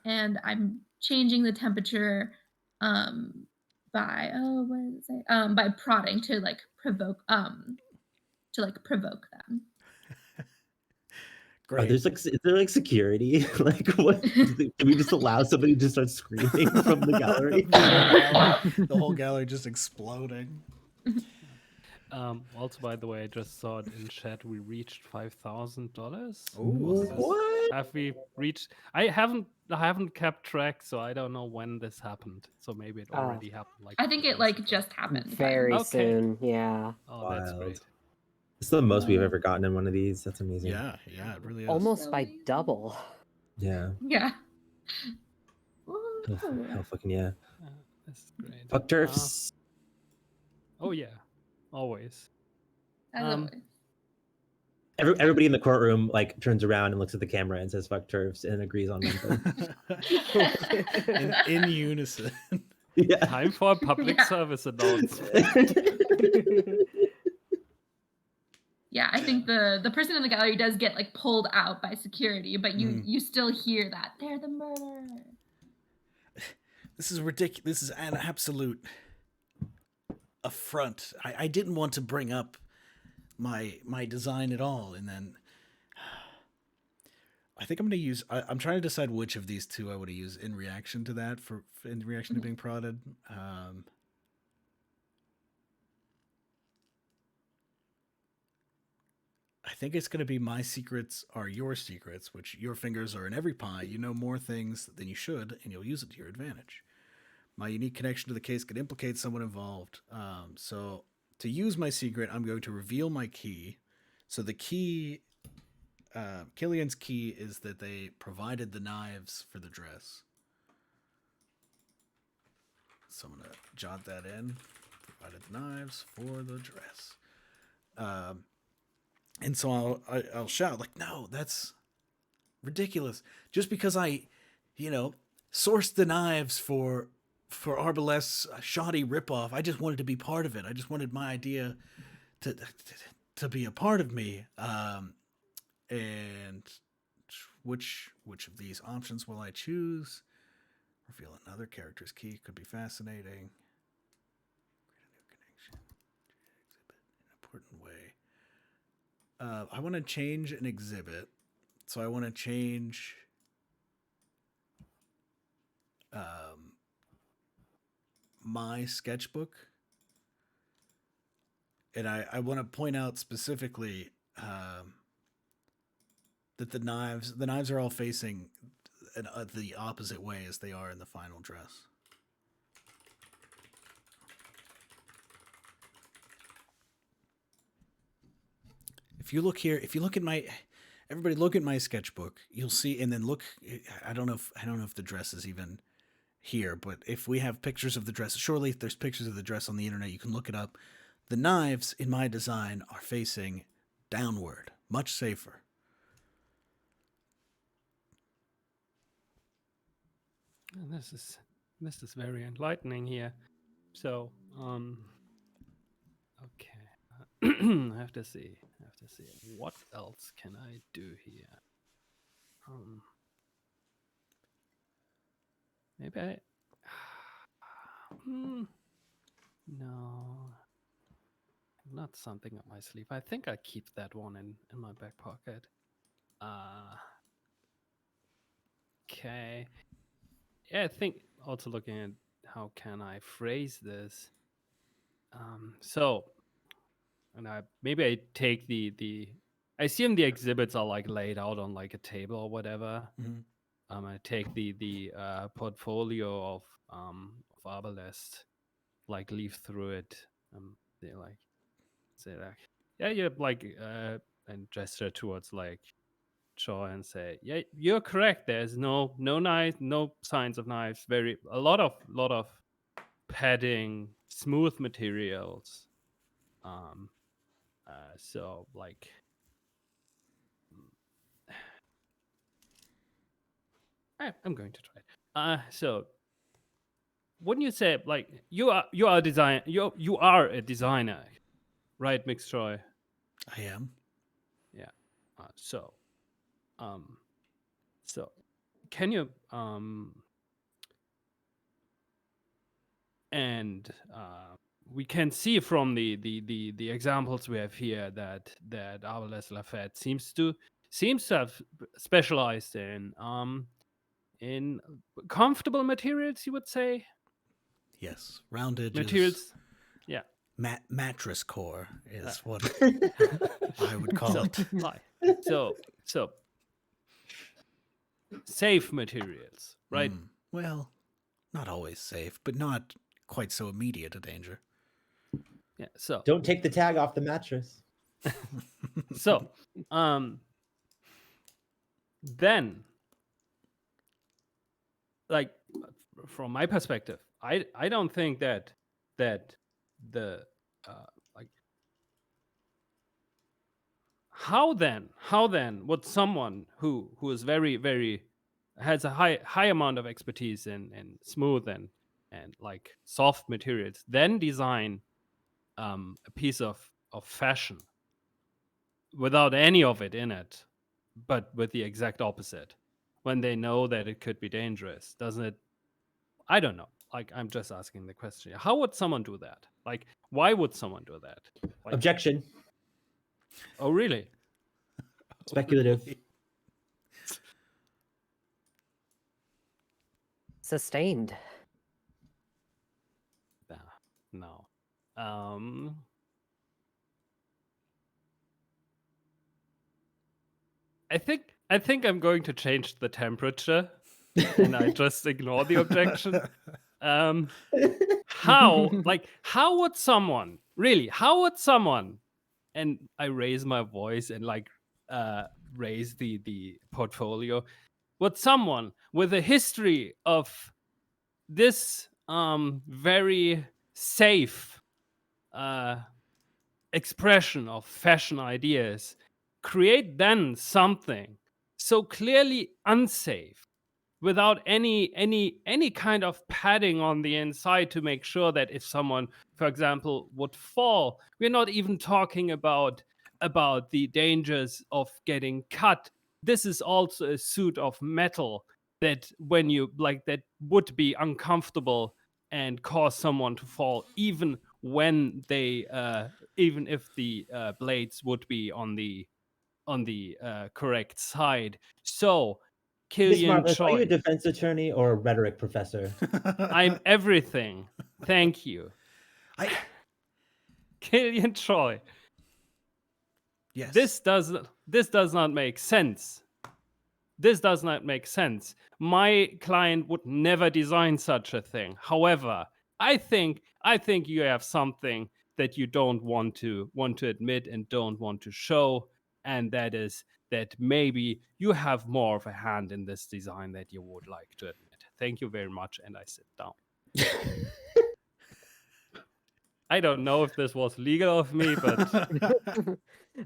And I'm changing the temperature by what did it say? By prodding to like provoke them. Great. Is there like security? Like what? Can we just allow somebody to start screaming from the gallery? The whole gallery just exploding. Also, by the way, I just saw it in chat. We reached $5,000. What? Have we reached? I haven't kept track, so I don't know when this happened. So maybe it already happened. Like I think it days like ago. just happened. Very Okay. soon, yeah. Oh, that's Wild. great. It's the most we've ever gotten in one of these. That's amazing. Yeah, it really is. Almost by double. Yeah. Yeah. Hell fucking yeah. That's great. Fuck turfs. Oh yeah, always. As always. Everybody in the courtroom like turns around and looks at the camera and says "fuck turfs" and agrees on one thing. in unison. Yeah. Time for a public Yeah. service announcement. Yeah, I think the person in the gallery does get like pulled out by security, but you still hear that they're the murderer. This is ridiculous. This is an absolute affront. I didn't want to bring up my design at all, and then I think I'm going to use. I'm trying to decide which of these two I would use in reaction to that. In reaction to being prodded. I think it's going to be my secrets are your secrets, which your fingers are in every pie. You know more things than you should, and you'll use it to your advantage. My unique connection to the case could implicate someone involved. So to use my secret, I'm going to reveal my key. So the key, Killian's key is that they provided the knives for the dress. So I'm going to jot that in. Provided the knives for the dress. And so I'll shout like, no, that's ridiculous. Just because I, sourced the knives for Arbalest's shoddy ripoff, I just wanted to be part of it. I just wanted my idea to be a part of me. And which of these options will I choose? Reveal another character's key could be fascinating. Create a new connection. Exhibit in an important way. I want to change an exhibit. So I want to change my sketchbook. And I want to point out specifically that the knives are all facing the opposite way as they are in the final dress. If you look here, everybody look at my sketchbook, you'll see, and then look, I don't know if the dress is even here, but if we have pictures of the dress, surely if there's pictures of the dress on the internet, you can look it up. The knives in my design are facing downward, much safer. This is very enlightening here. So, okay. I have to see. What else can I do here? Maybe I. No, not something up my sleeve. I think I keep that one in my back pocket. Okay. Yeah, I think also looking at how can I phrase this. So, and I take the. I assume the exhibits are like laid out on like a table or whatever. Mm-hmm. I take the portfolio of Arbalest, like leaf through it. They like say like, yeah, you're like and gesture towards like Shaw and say, yeah, you're correct. There's no knife, no signs of knives. A lot of padding, smooth materials. So like. I'm going to try. So wouldn't you say like you are a a designer, right, Mix Troy? I am. Yeah. So can you and we can see from the examples we have here that Arbalest Lafayette seems to have specialized in comfortable materials, you would say. Yes, round edges. Materials, yeah. Mattress core is what I would call it. So safe materials, right? Well, not always safe, but not quite so immediate a danger. Yeah. So don't take the tag off the mattress. So, then, like, from my perspective, I don't think that the like how then would someone who is very has a high amount of expertise in smooth and like soft materials then design a piece of fashion without any of it in it, but with the exact opposite, when they know that it could be dangerous? Doesn't it? I don't know. Like, I'm just asking the question. How would someone do that? Like, why would someone do that? Like, Objection. oh, really? Speculative. Sustained. No. I think I'm going to change the temperature, and I just ignore the objection. How would someone really? How would someone? And I raise my voice and like raise the portfolio. Would someone with a history of this very safe expression of fashion ideas create then something so clearly unsafe without any kind of padding on the inside to make sure that if someone, for example, would fall, we're not even talking about the dangers of getting cut. This is also a suit of metal that when you like that would be uncomfortable and cause someone to fall even when they even if the blades would be on the correct side. So Miss Killian Marvelous, are you a Choi, defense attorney or a rhetoric professor? I'm everything. Thank you. I Killian Choi. yes. This does not make sense. This does not make sense. My client would never design such a thing. However, I think you have something that you don't want to admit and don't want to show, and that is that maybe you have more of a hand in this design that you would like to admit. Thank you very much, and I sit down. I don't know if this was legal of me, but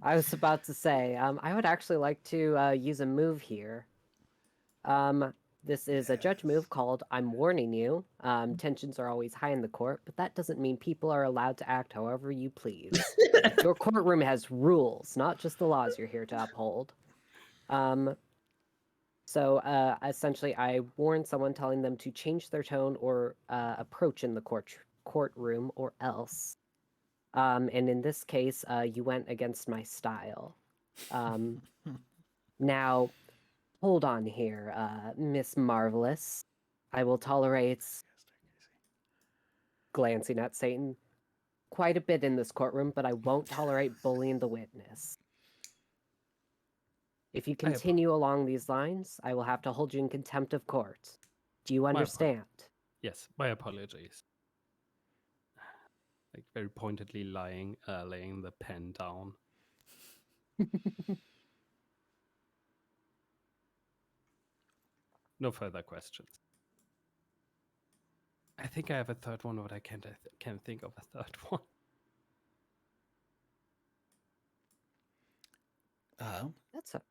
I was about to say, I would actually like to use a move here. This is a judge move called I'm warning you. Tensions are always high in the court, but that doesn't mean people are allowed to act however you please. Your courtroom has rules, not just the laws you're here to uphold. So essentially, I warn someone, telling them to change their tone or approach in the courtroom, or else. And in this case, you went against my style. Now, hold on here, Miss Marvelous. I will tolerate, glancing at Satan, quite a bit in this courtroom, but I won't tolerate bullying the witness. If you continue along these lines, I will have to hold you in contempt of court. Do you understand? yes, my apologies. Like very pointedly laying the pen down. No further questions. I think I have a third one, but I can't think of a third one. That's a...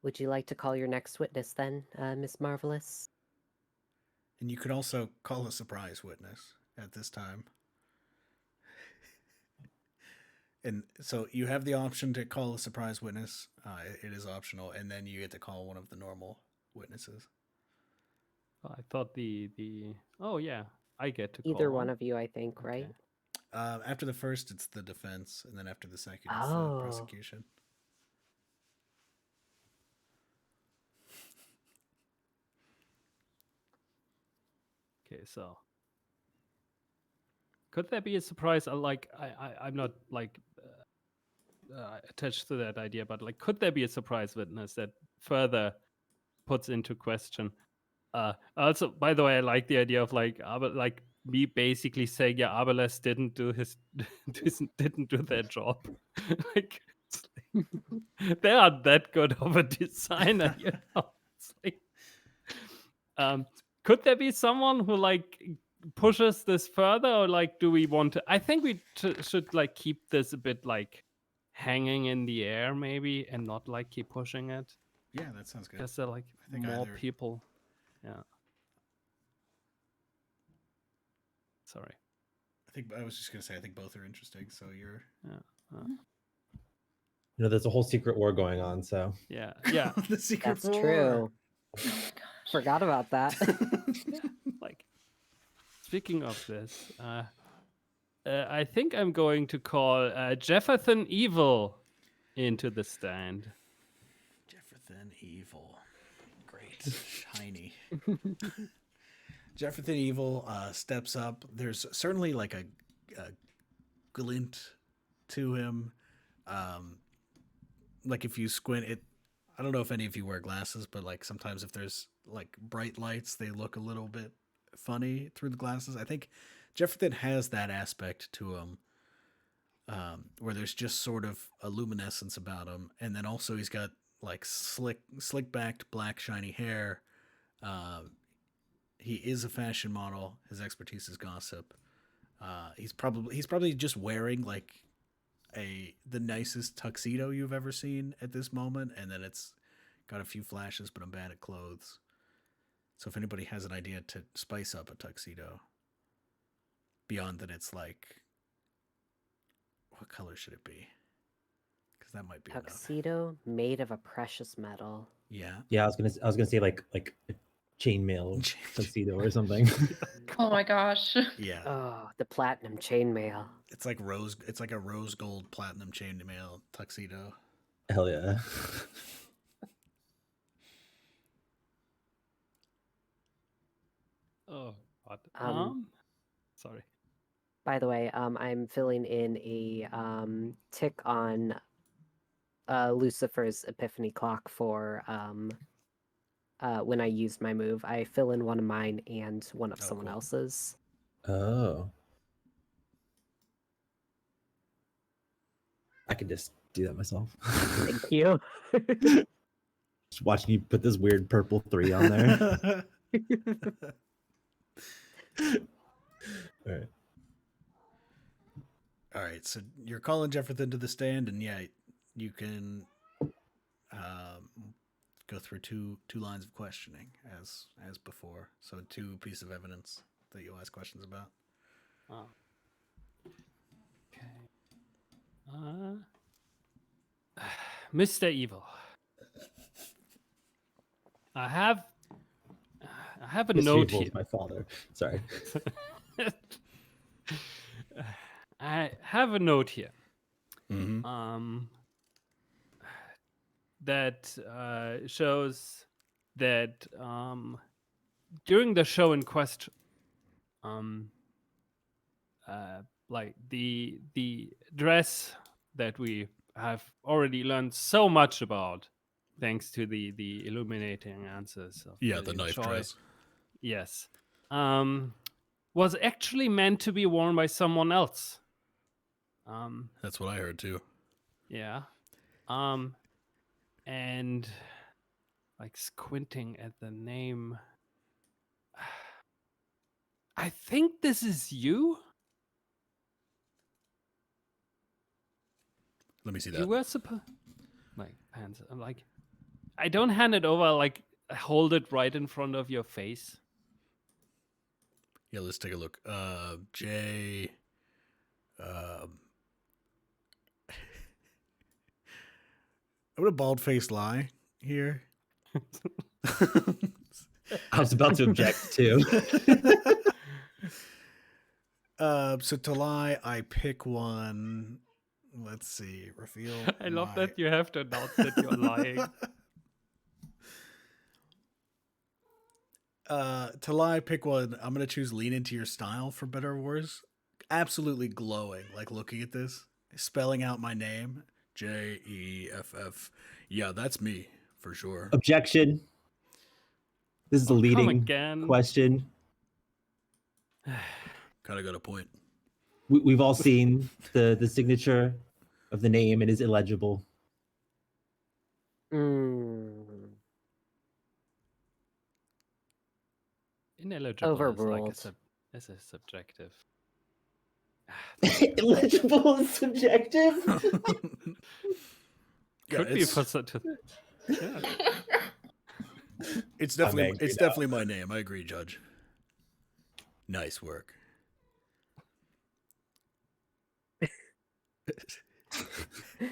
Would you like to call your next witness then, Miss Marvelous? And you could also call a surprise witness at this time. And so you have the option to call a surprise witness. It is optional, and then you get to call one of the normal witnesses. I thought the oh yeah, I get to call Either one of you, I think, Okay. right? After the first, it's the defense, and then after the second, it's Oh. the prosecution. Okay, so could there be a surprise? I'm not like attached to that idea, but like, could there be a surprise witness that further puts into question? Also, by the way, I like the idea of like me basically saying, yeah, Abeles didn't do his didn't do their job. Like, they aren't that good of a designer, you know. It's like, could there be someone who like pushes this further, or like, do we want to? I think we should like keep this a bit like hanging in the air maybe, and not like keep pushing it. Yeah, that sounds good. Because there are like I think more either- people. Yeah. Sorry. I was just gonna say I think both are interesting. So you're You know, there's a whole secret war going on, so Yeah. Yeah. the secret That's war. true. Oh my gosh. Forgot about that. Like, speaking of this, I think I'm going to call Jefferson Evil into the stand. Jefferson Evil, great, shiny. Jefferson Evil steps up. There's certainly like a glint to him. Like if you squint it, I don't know if any of you wear glasses, but like sometimes if there's like bright lights, they look a little bit funny through the glasses. I think Jefferson has that aspect to him, where there's just sort of a luminescence about him, and then also he's got like slick backed black shiny hair. He is a fashion model. His expertise is gossip. He's probably just wearing like the nicest tuxedo you've ever seen at this moment, and then it's got a few flashes, but I'm bad at clothes. So if anybody has an idea to spice up a tuxedo, beyond that it's like, what color should it be? Because that might be enough. Tuxedo made of a precious metal. Yeah. yeah, I was gonna say like a chainmail tuxedo or something. Oh my gosh. Yeah. Oh, the platinum chainmail. It's like a rose gold platinum chainmail tuxedo. Hell yeah. Oh, what? Sorry. By the way, I'm filling in a tick on Lucifer's Epiphany clock for when I used my move. I fill in one of mine and one of someone Cool. else's. Oh. I could just do that myself. Thank you. Just watching you put this weird purple 3 on there. All right. All right, so you're calling Jefferson to the stand, and yeah, you can go through two lines of questioning as before. So 2 pieces of evidence that you'll ask questions about. Oh. Okay. Mr. Evil. I have a Mr. note Evil here. is my father. Sorry. I have a note here. Mm-hmm. That shows that during the show in question, like the dress that we have already learned so much about, thanks to the illuminating answers of Yeah, the William knife Choi. dress. Yes, was actually meant to be worn by someone else. That's what I heard too. Yeah. And like squinting at the name, I think this is you. Let me see You that. were supposed like hands. I'm like, I don't hand it over. Like, hold it right in front of your face. Yeah, let's take a look. Jay. I'm gonna bald-faced lie here. I was about to object too. So to lie, I pick one. Let's see. Reveal. I love that you have to announce that you're lying. To lie, pick one. I'm gonna choose lean into your style for better or worse. Absolutely glowing, like looking at this, spelling out my name, Jeff. Yeah, that's me for sure. Objection. This is a Oh, come leading again. question. Kind of got a point. We've all seen the signature of the name. It is illegible. Ineligible is like Overruled. is a subjective. Illegible is subjective. Yeah, Could be for such a. Yeah. it's I'm angry now. definitely my name. I agree, Judge. Nice work.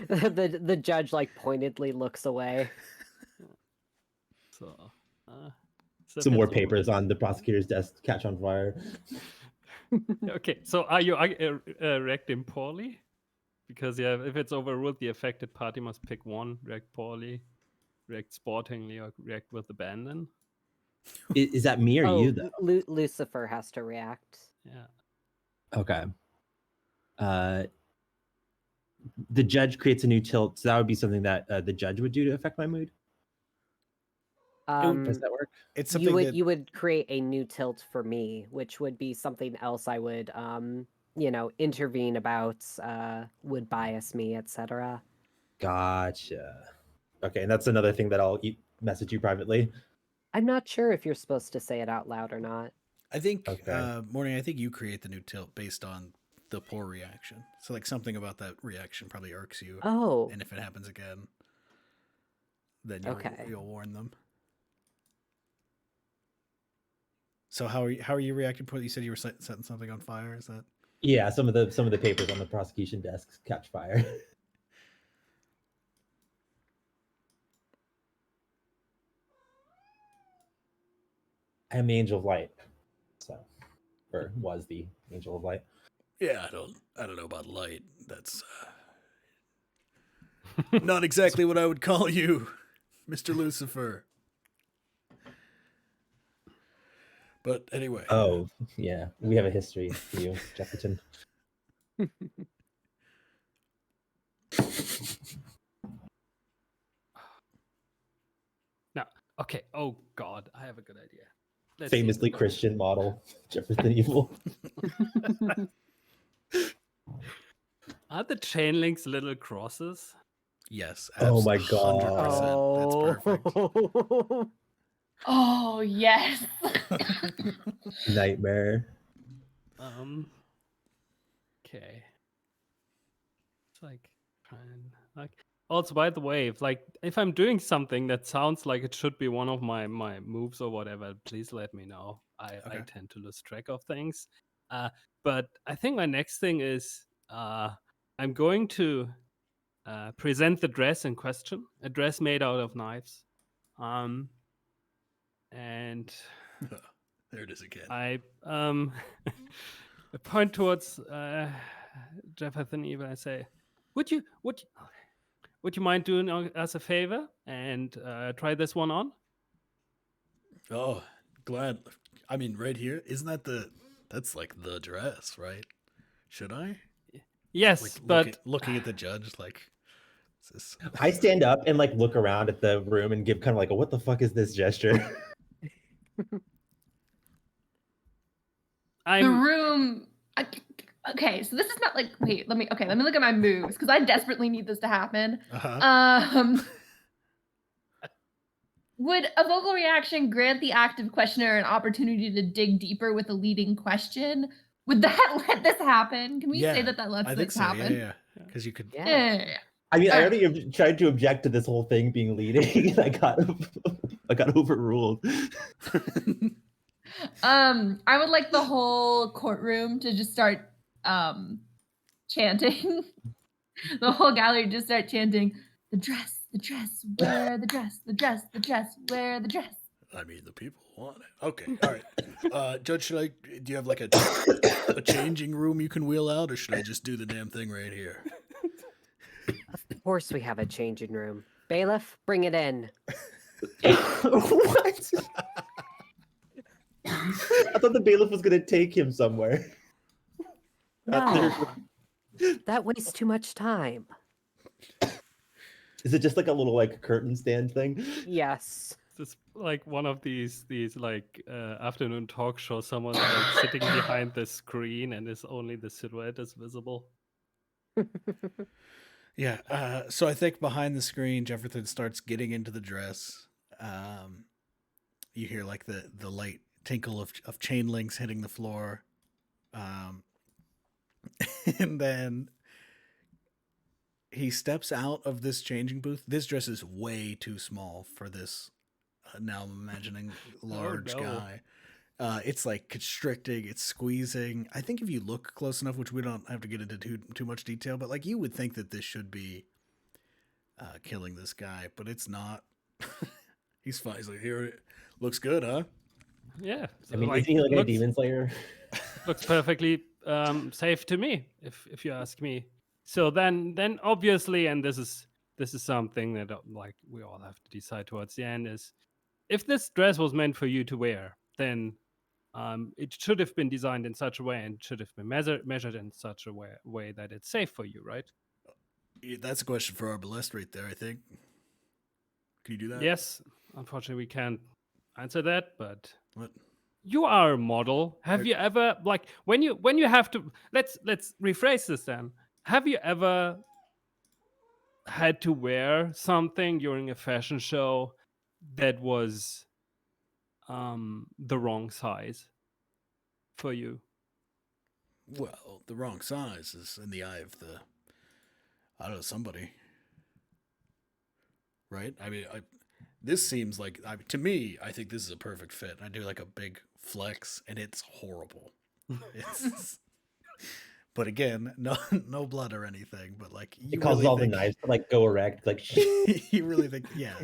The judge like pointedly looks away. So. Some more it's over. papers on the prosecutor's desk catch on fire. Okay, so are you reacting poorly? Because yeah, if it's overruled, the affected party must pick one: react poorly, react sportingly, or react with abandon. Is that me or Oh, you though? Lucifer has to react. Yeah. Okay. The judge creates a new tilt, so that would be something that the judge would do to affect my mood. Does that work? It's You something would that you would create a new tilt for me, which would be something else I would intervene about, would bias me, etc. Gotcha. Okay, and that's another thing that I'll message you privately. I'm not sure if you're supposed to say it out loud or not. I think Okay. Morning, I think you create the new tilt based on the poor reaction. So like something about that reaction probably irks you. Oh, And if it happens again, then okay. you'll warn them. So how are you reacting to what you said you were setting something on fire? Is that Yeah, some of the papers on the prosecution desks catch fire. I am the angel of light, so or was the angel of light. Yeah, I don't know about light. That's not exactly what I would call you, Mr. Lucifer. But anyway. Oh, yeah, we have a history, you, Jefferson. Now, okay. Oh God, I have a good idea. Let's Famously Christian model, Jefferson Evil. Are the chain links little crosses? Yes. Oh my 100%. Oh, That's perfect. Oh yes. Nightmare. Okay. It's like trying like. Also, by the way, if I'm doing something that sounds like it should be one of my moves or whatever, please let me know. I Okay. tend to lose track of things. But I think my next thing is I'm going to present the dress in question, a dress made out of knives. And There it is again. I I point towards Jefferson Evil. I say, would you mind doing us a favor and try this one on? Oh, glad. I mean, right here, isn't that that's like the dress, right? Should I? Yes, Like but looking at the judge, like, is this... I stand up and like look around at the room and give kind of like a what the fuck is this gesture? The room. Okay, so this is not like. Wait, let me look at my moves because I desperately need this to happen. Would a vocal reaction grant the active questioner an opportunity to dig deeper with a leading question? Would that let this happen? Can we say that lets I this think so. happen? Yeah. Because you could. Yeah. I mean, I All already tried to object to this whole thing being leading, and I got overruled. I would like the whole courtroom to just start chanting. The whole gallery just start chanting, the dress, wear the dress, wear the dress. I mean, the people want it. Okay, all right. Judge, do you have like a changing room you can wheel out, or should I just do the damn thing right here? Of course we have a changing room. Bailiff, bring it in. What? I thought the bailiff was gonna take him somewhere. No, that wastes too much time. Is it just like a little like curtain stand thing? Yes. It's like one of these like afternoon talk shows. Someone's like sitting behind the screen and is only the silhouette is visible. Yeah. So I think behind the screen, Jefferson starts getting into the dress. You hear like the light tinkle of chain links hitting the floor. And then he steps out of this changing booth. This dress is way too small for this. Now I'm imagining large no. guy. It's like constricting, it's squeezing. I think if you look close enough, which we don't have to get into too much detail, but like you would think that this should be killing this guy, but it's not. He's fine. He's like, here, it looks good, huh? Yeah. I mean, is he like a looks, demon slayer? looks perfectly safe to me, if you ask me. So then obviously, and this is something that like we all have to decide towards the end, is if this dress was meant for you to wear, then it should have been designed in such a way and should have been measured in such a way that it's safe for you, right? Yeah, that's a question for our Arbalest right there, I think. Can you do that? Yes. Unfortunately, we can't answer that, but What? you are a model. Have you ever, like, when you have to, let's rephrase this then. Have you ever had to wear something during a fashion show that was the wrong size for you? Well, the wrong size is in the eye of the, I don't know, somebody. Right? I mean, this seems like, to me, I think this is a perfect fit. I do like a big flex, and it's horrible. But again, no blood or anything. But like, It causes really all the knives to like go erect. Like, you really think, yeah,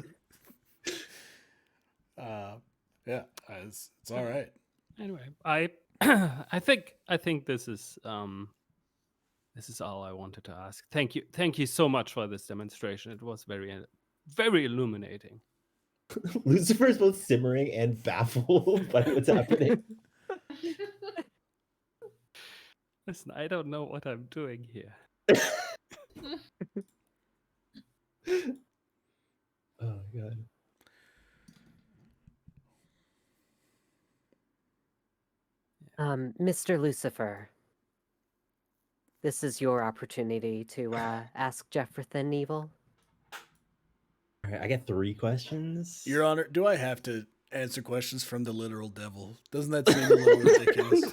yeah, it's all right. Anyway, I I think this is all I wanted to ask. Thank you so much for this demonstration. It was very illuminating. Lucifer is both simmering and baffled by what's happening. Listen, I don't know what I'm doing here. Oh my god. Mr. Lucifer, this is your opportunity to ask Jefferson Evil. All right, I get 3 questions. Your Honor, do I have to answer questions from the literal devil? Doesn't that seem a little ridiculous?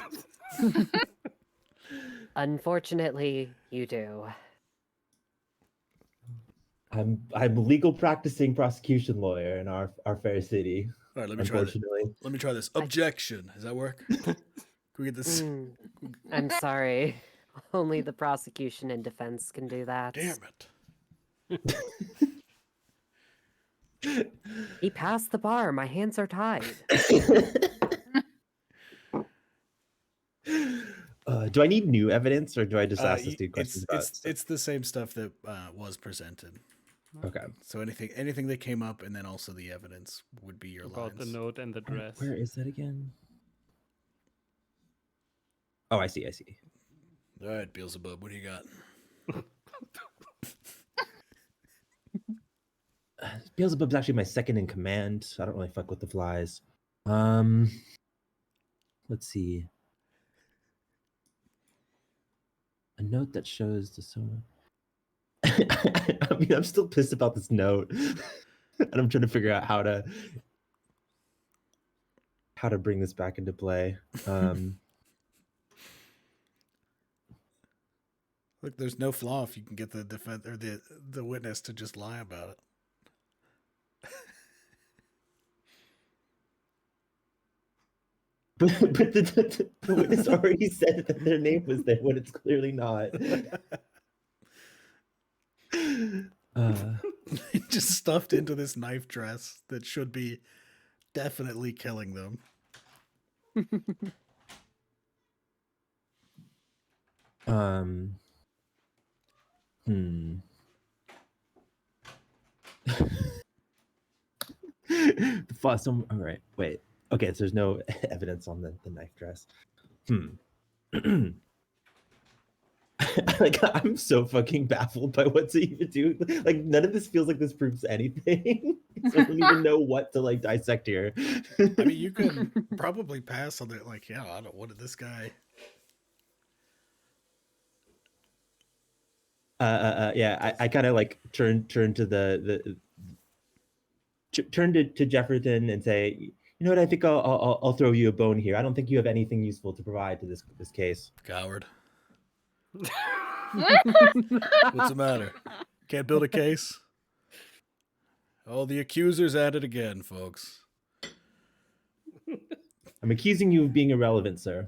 Unfortunately, you do. I'm legal practicing prosecution lawyer in our fair city. All right, let me try this. Unfortunately, Let me try this. Objection. Does that work? Can we get this? I'm sorry. Only the prosecution and defense can do that. Damn it. He passed the bar. My hands are tied. do I need new evidence, or do I just ask this dude questions about it's stuff? it's the same stuff that was presented. Okay. So anything that came up, and then also the evidence would be your About lines. the note and the dress. Where is that again? Oh, I see. All right, Beelzebub, what do you got? Beelzebub's actually my second in command. So I don't really fuck with the flies. Let's see. A note that shows the soma. I mean, I'm still pissed about this note, and I'm trying to figure out how to bring this back into play. Look, there's no flaw if you can get the defense or the witness to just lie about it. But the witness already said that their name was there when it's clearly not. Just stuffed into this knife dress that should be definitely killing them. The fossil. All right, wait. Okay, so there's no evidence on the knife dress. Like, I'm so fucking baffled by what to even do. Like, none of this feels like this proves anything. So I don't even know what to like dissect here. I mean, you could probably pass on it. Like, yeah, I don't. What did this guy? Yeah, I kind of like turn to turn to Jefferson and say, you know what? I think I'll throw you a bone here. I don't think you have anything useful to provide to this case. Coward. What's the matter? Can't build a case? Oh, the accuser's at it again, folks. I'm accusing you of being irrelevant, sir.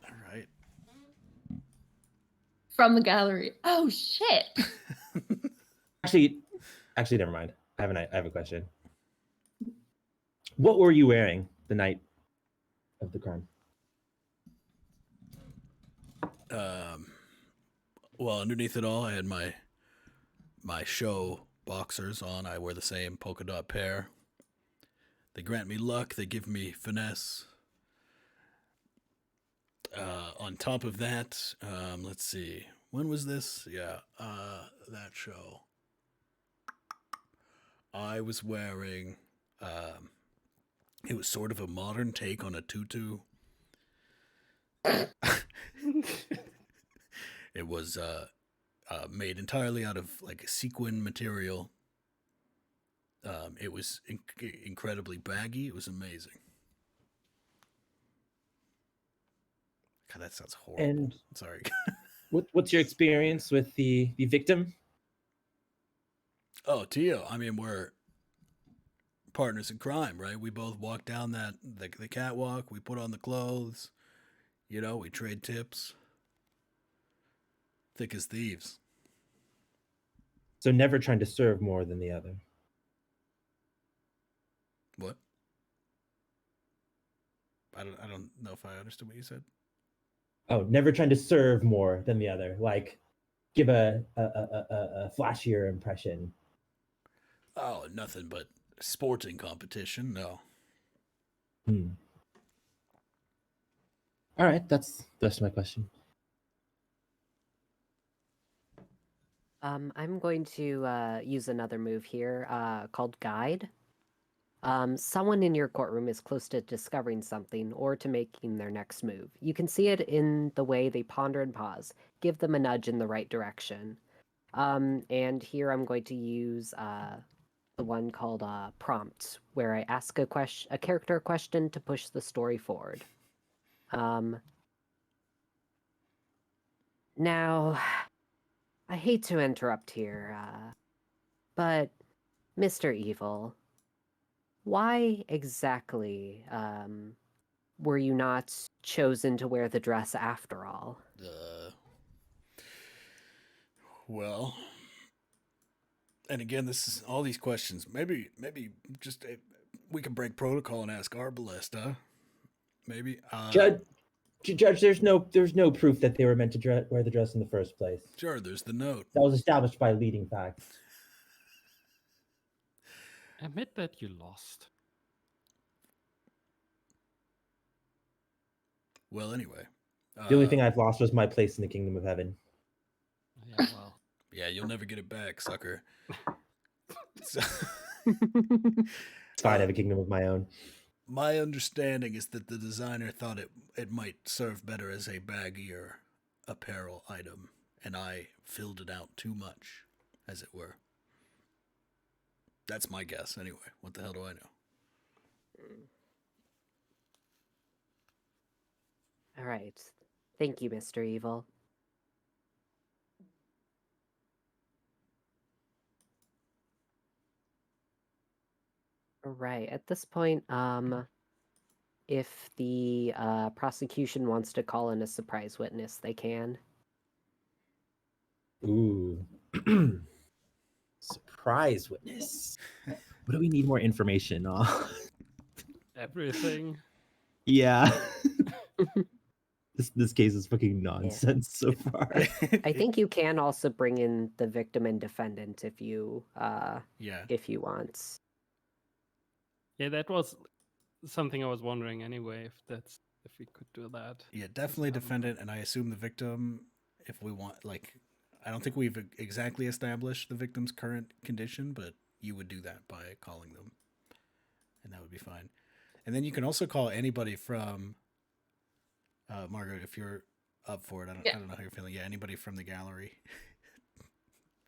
All right. From the gallery. Oh shit. Actually, never mind. I have a question. What were you wearing the night of the crime? Well, underneath it all, I had my show boxers on. I wear the same polka dot pair. They grant me luck. They give me finesse. On top of that, let's see. When was this? Yeah, that show. I was wearing. It was sort of a modern take on a tutu. It was made entirely out of like sequin material. It was incredibly baggy. It was amazing. God, that sounds horrible. And sorry. what's your experience with the victim? Oh, Tio. I mean, we're partners in crime, right? We both walk down the catwalk. We put on the clothes. You know, we trade tips. Thick as thieves. So never trying to serve more than the other. What? I don't know if I understood what you said. Oh, never trying to serve more than the other. Like, give a flashier impression. Oh, nothing but sporting competition. No. All right, that's the rest of my question. I'm going to use another move here called Guide. Someone in your courtroom is close to discovering something or to making their next move. You can see it in the way they ponder and pause. Give them a nudge in the right direction. And here I'm going to use the one called Prompt, where I ask a character question to push the story forward. Now, I hate to interrupt here, but Mr. Evil, why exactly were you not chosen to wear the dress after all? Well, and again, this is all these questions. Maybe just we can break protocol and ask our ballista. Maybe. Judge, there's no proof that they were meant to wear the dress in the first place. Sure, there's the note. That was established by leading facts. Admit that you lost. Well, anyway. The only thing I've lost was my place in the kingdom of heaven. Yeah, well. Yeah, you'll never get it back, sucker. It's fine, I have a kingdom of my own. My understanding is that the designer thought it might serve better as a baggier apparel item, and I filled it out too much, as it were. That's my guess, anyway. What the hell do I know? All right. Thank you, Mr. Evil. All right. At this point, if the prosecution wants to call in a surprise witness, they can. Ooh. Surprise witness. What do we need more information on? Everything. Yeah. This case is fucking nonsense so far. I think you can also bring in the victim and defendant if you if you want. Yeah, that was something I was wondering anyway, if we could do that. Yeah, definitely defendant, and I assume the victim, if we want, like, I don't think we've exactly established the victim's current condition, but you would do that by calling them, and that would be fine. And then you can also call anybody from, Margaret, if you're up for it. I don't know how you're feeling. Yeah, anybody from the gallery.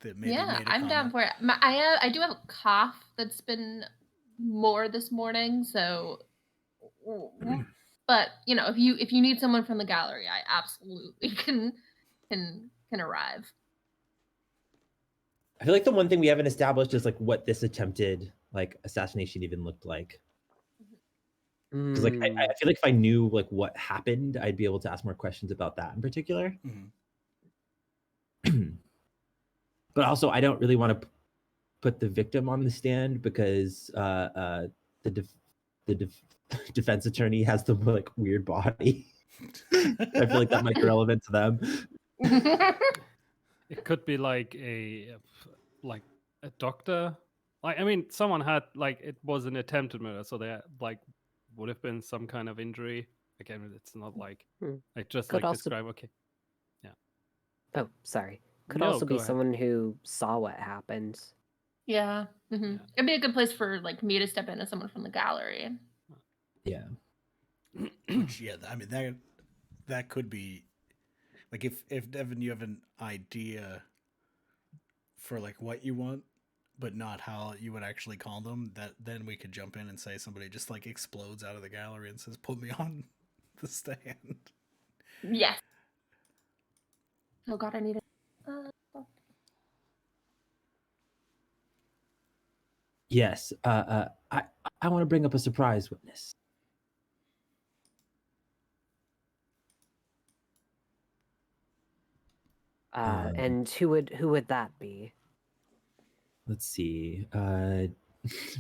That maybe made a I'm down comment. for it. I do have a cough that's been more this morning, so But if you need someone from the gallery, I absolutely can arrive. I feel like the one thing we haven't established is like what this attempted like assassination even looked like. Because like I feel like if I knew like what happened, I'd be able to ask more questions about that in particular. But also, I don't really want to put the victim on the stand because the defense attorney has the like weird body. I feel like that might be relevant to them. It could be like a doctor. Like, I mean, someone had like it was an attempted murder, so there like would have been some kind of injury. Again, it's not like just Could like also- describe. Okay, yeah. Oh, sorry. Could No, also go be ahead. someone who saw what happened. Yeah. It'd be a good place for like me to step in as someone from the gallery. Yeah. Which, yeah, I mean that could be like if Devin, you have an idea for like what you want, but not how you would actually call them, that then we could jump in and say somebody just like explodes out of the gallery and says, "Put me on the stand." Yes. Oh God, I need it. Yes. I want to bring up a surprise witness. And who would that be? Let's see.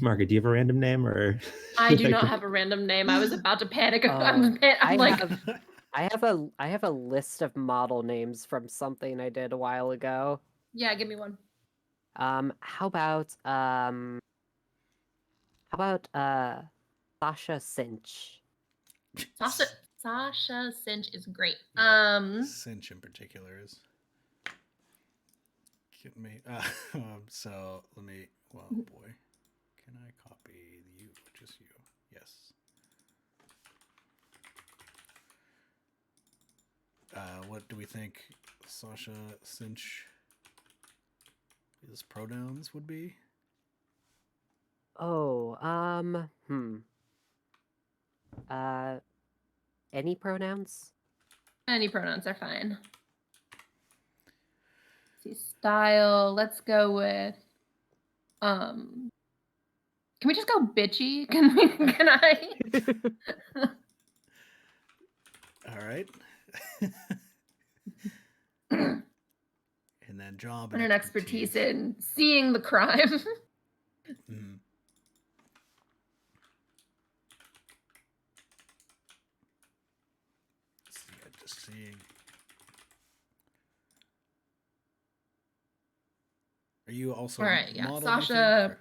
Margaret, do you have a random name or? I do not have a random name. I was about to panic. I'm like, I have a list of model names from something I did a while ago. Yeah, give me one. How about Sasha Cinch? Sasha Cinch is great. Cinch in particular is get me. So let me. Well, boy, can I copy you? Just you. Yes. What do we think Sasha Cinch his pronouns would be? Oh, any pronouns? Any pronouns are fine. Let's see, style. Let's go with can we just go bitchy? Can I? All right. And then job and an expertise in seeing the crime. Mm-hmm. Just seeing. Are you also all right? Yeah, model, Sasha.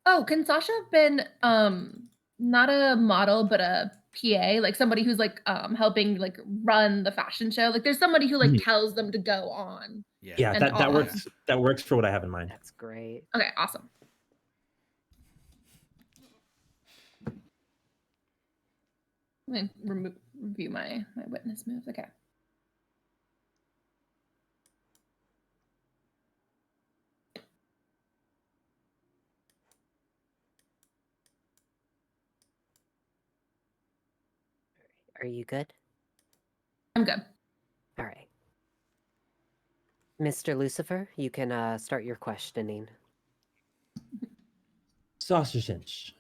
Oh, can Sasha have been not a model but a PA, like somebody who's like helping like run the fashion show? Like there's somebody who like tells them to go on. Yeah, that works. That works for what I have in mind. That's great. Okay, awesome. Let me review my witness moves. Okay. Are you good? I'm good. All right. Mr. Lucifer, you can start your questioning. Sasha Cinch.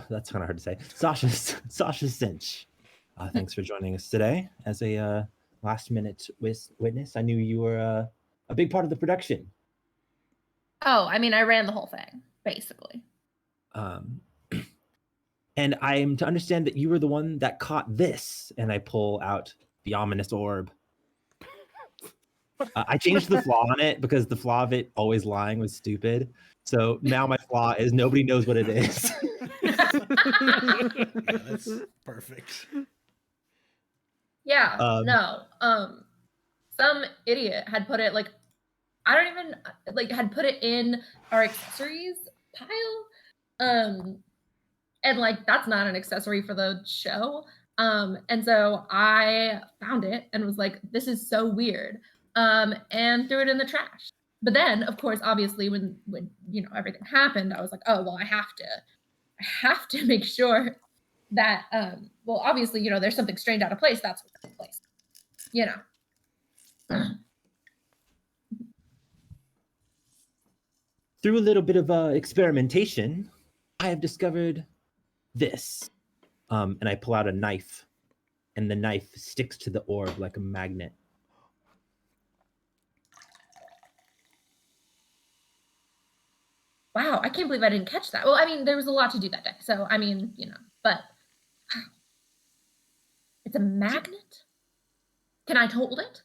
That's kind of hard to say. Sasha Cinch. Thanks for joining us today as a last-minute witness. I knew you were a big part of the production. Oh, I mean, I ran the whole thing, basically. And I am to understand that you were the one that caught this, and I pull out the ominous orb. I changed the flaw on it because the flaw of it always lying was stupid. So now my flaw is nobody knows what it is. Yeah, that's perfect. Yeah, no. Some idiot had put it like, I don't even like had put it in our accessories pile. And like that's not an accessory for the show. And so I found it and was like, this is so weird. And threw it in the trash. But then, of course, obviously when everything happened, I was like, oh well, I have have to make sure that, well, obviously, there's something strange out of place. That's what's out of place. Through a little bit of experimentation, I have discovered this. And I pull out a knife, and the knife sticks to the orb like a magnet. Wow, I can't believe I didn't catch that. Well, I mean, there was a lot to do that day. So, I mean, but it's a magnet? Can I hold it?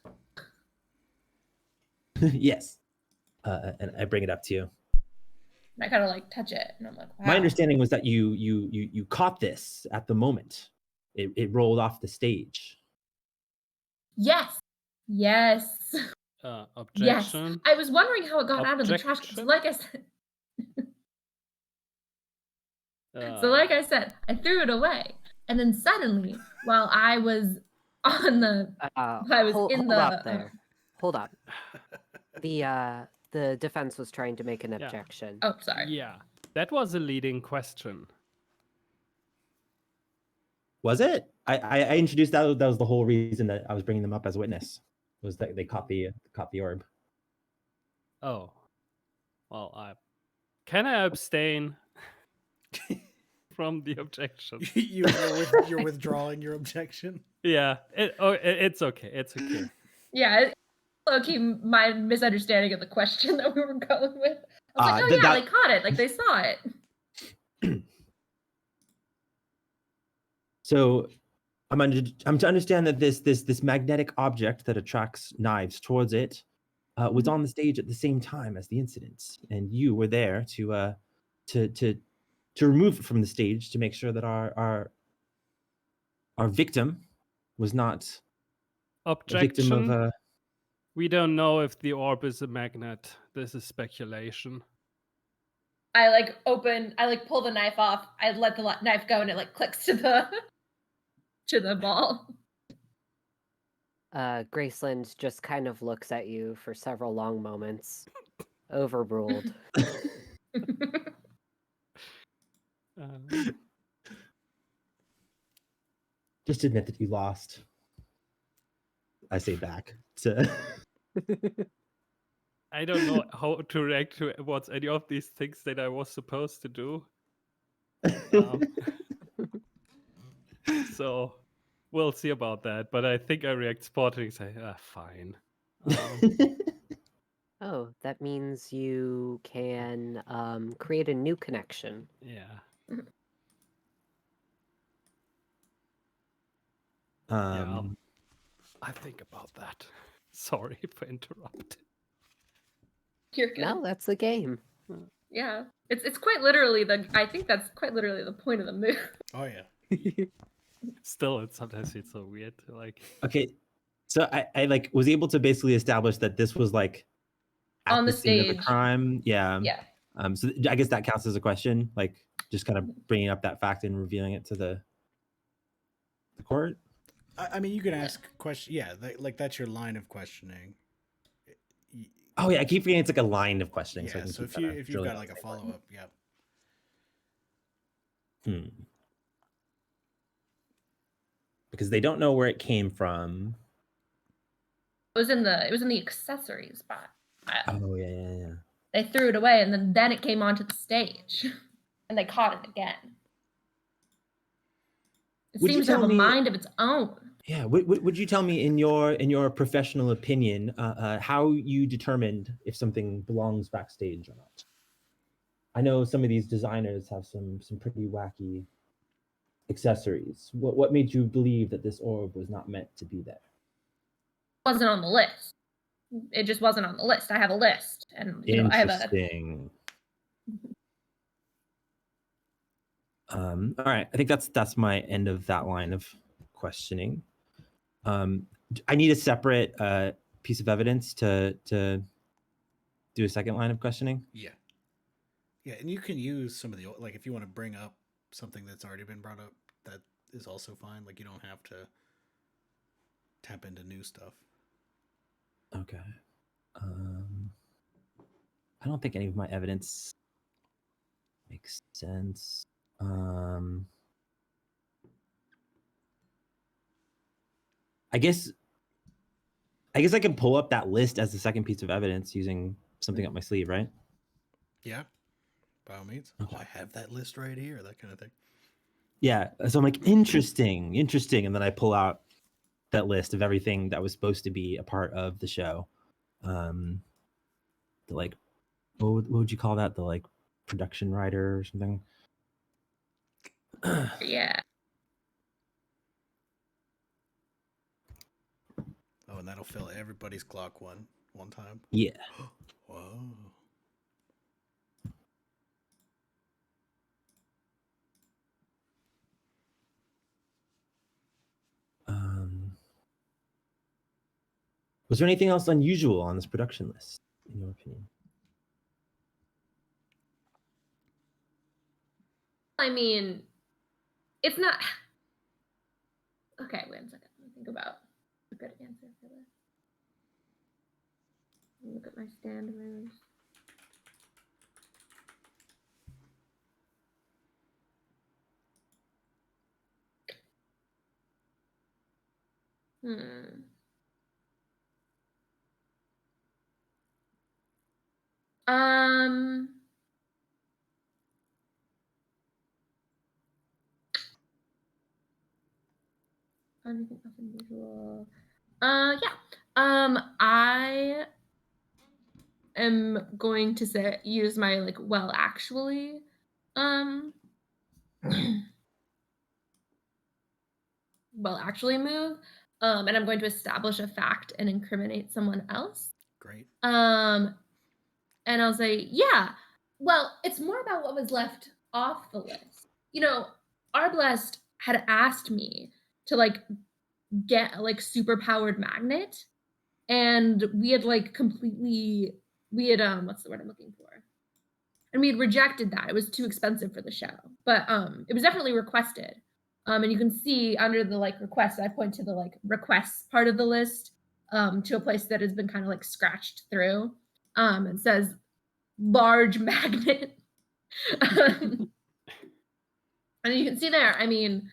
Yes. And I bring it up to you. And I kind of like touch it, and I'm like, wow. My understanding was that you caught this at the moment. It rolled off the stage. Yes. Yes. Yes. Objection. I was wondering how it got out of the trash. So Objection? like I said, I threw it away. And then suddenly, while I was on the hold up there. Hold up. The defense was trying to make an objection. Oh, sorry. Yeah, that was a leading question. Was it? I introduced that. That was the whole reason that I was bringing them up as a witness. Was that they caught the orb. Oh, well, can I abstain from the objection? You're withdrawing your objection. Yeah, it's okay. It's okay. Yeah, okay, my misunderstanding of the question that we were going with. I was like, oh yeah, they caught it. Like they saw it. So I'm to understand that this magnetic object that attracts knives towards it was on the stage at the same time as the incident, and you were there to remove it from the stage to make sure that our victim was not Objection. a victim of a. We don't know if the orb is a magnet. This is speculation. I pull the knife off. I let the knife go, and it like clicks to the ball. Graceland just kind of looks at you for several long moments. Overruled. Just admit that you lost. I say back to. I don't know how to react towards any of these things that I was supposed to do. So we'll see about that. But I think I react sporting and say, fine. Oh, that means you can create a new connection. Yeah. I think about that. Sorry for interrupting. You're good. No, that's the game. Yeah, it's quite literally I think that's quite literally the point of the move. Oh yeah. Still, sometimes it's so weird. Like, okay, so I like was able to basically establish that this was like at on the scene stage of the crime. Yeah. Yeah. So I guess that counts as a question, like just kind of bringing up that fact and revealing it to the court. I mean, you can ask question. Yeah, like that's your line of questioning. Oh yeah, I keep forgetting it's like a line of questioning. Yeah, so if you've got like a follow up, yeah. Because they don't know where it came from. It was in the accessory spot. Oh yeah. They threw it away, and then it came onto the stage, and they caught it again. It seems to have a mind of its own. Yeah. Would you tell me in your professional opinion how you determined if something belongs backstage or not? I know some of these designers have some pretty wacky accessories. What made you believe that this orb was not meant to be there? It wasn't on the list. It just wasn't on the list. I have a list, and I have a. Interesting. All right, I think that's my end of that line of questioning. I need a separate piece of evidence to do a second line of questioning. Yeah, and you can use some of the like if you want to bring up something that's already been brought up, that is also fine. Like you don't have to tap into new stuff. Okay. I don't think any of my evidence makes sense. Um, I guess I can pull up that list as the second piece of evidence using something up my sleeve, right? Yeah, by all means. Okay. Oh, I have that list right here, that kind of thing. Yeah. So I'm like, interesting. And then I pull out that list of everything that was supposed to be a part of the show. The like, what would you call that? The like production writer or something? Yeah. Oh, and that'll fill everybody's clock one time. Yeah. Whoa. Was there anything else unusual on this production list, in your opinion? I mean, it's not. Okay, wait a second. Let me think about a good answer for this. Let me look at my stand moves. Anything else unusual? Yeah. I am going to say use my like well actually well actually move. And I'm going to establish a fact and incriminate someone else. Great. And I'll say, yeah, well, it's more about what was left off the list. You know, Arblest had asked me to like get a like super powered magnet, and we had like what's the word I'm looking for? And we had rejected that. It was too expensive for the show. But it was definitely requested. And you can see under the like request, I point to the like requests part of the list, to a place that has been kind of like scratched through. It says large magnet. And you can see there, I mean,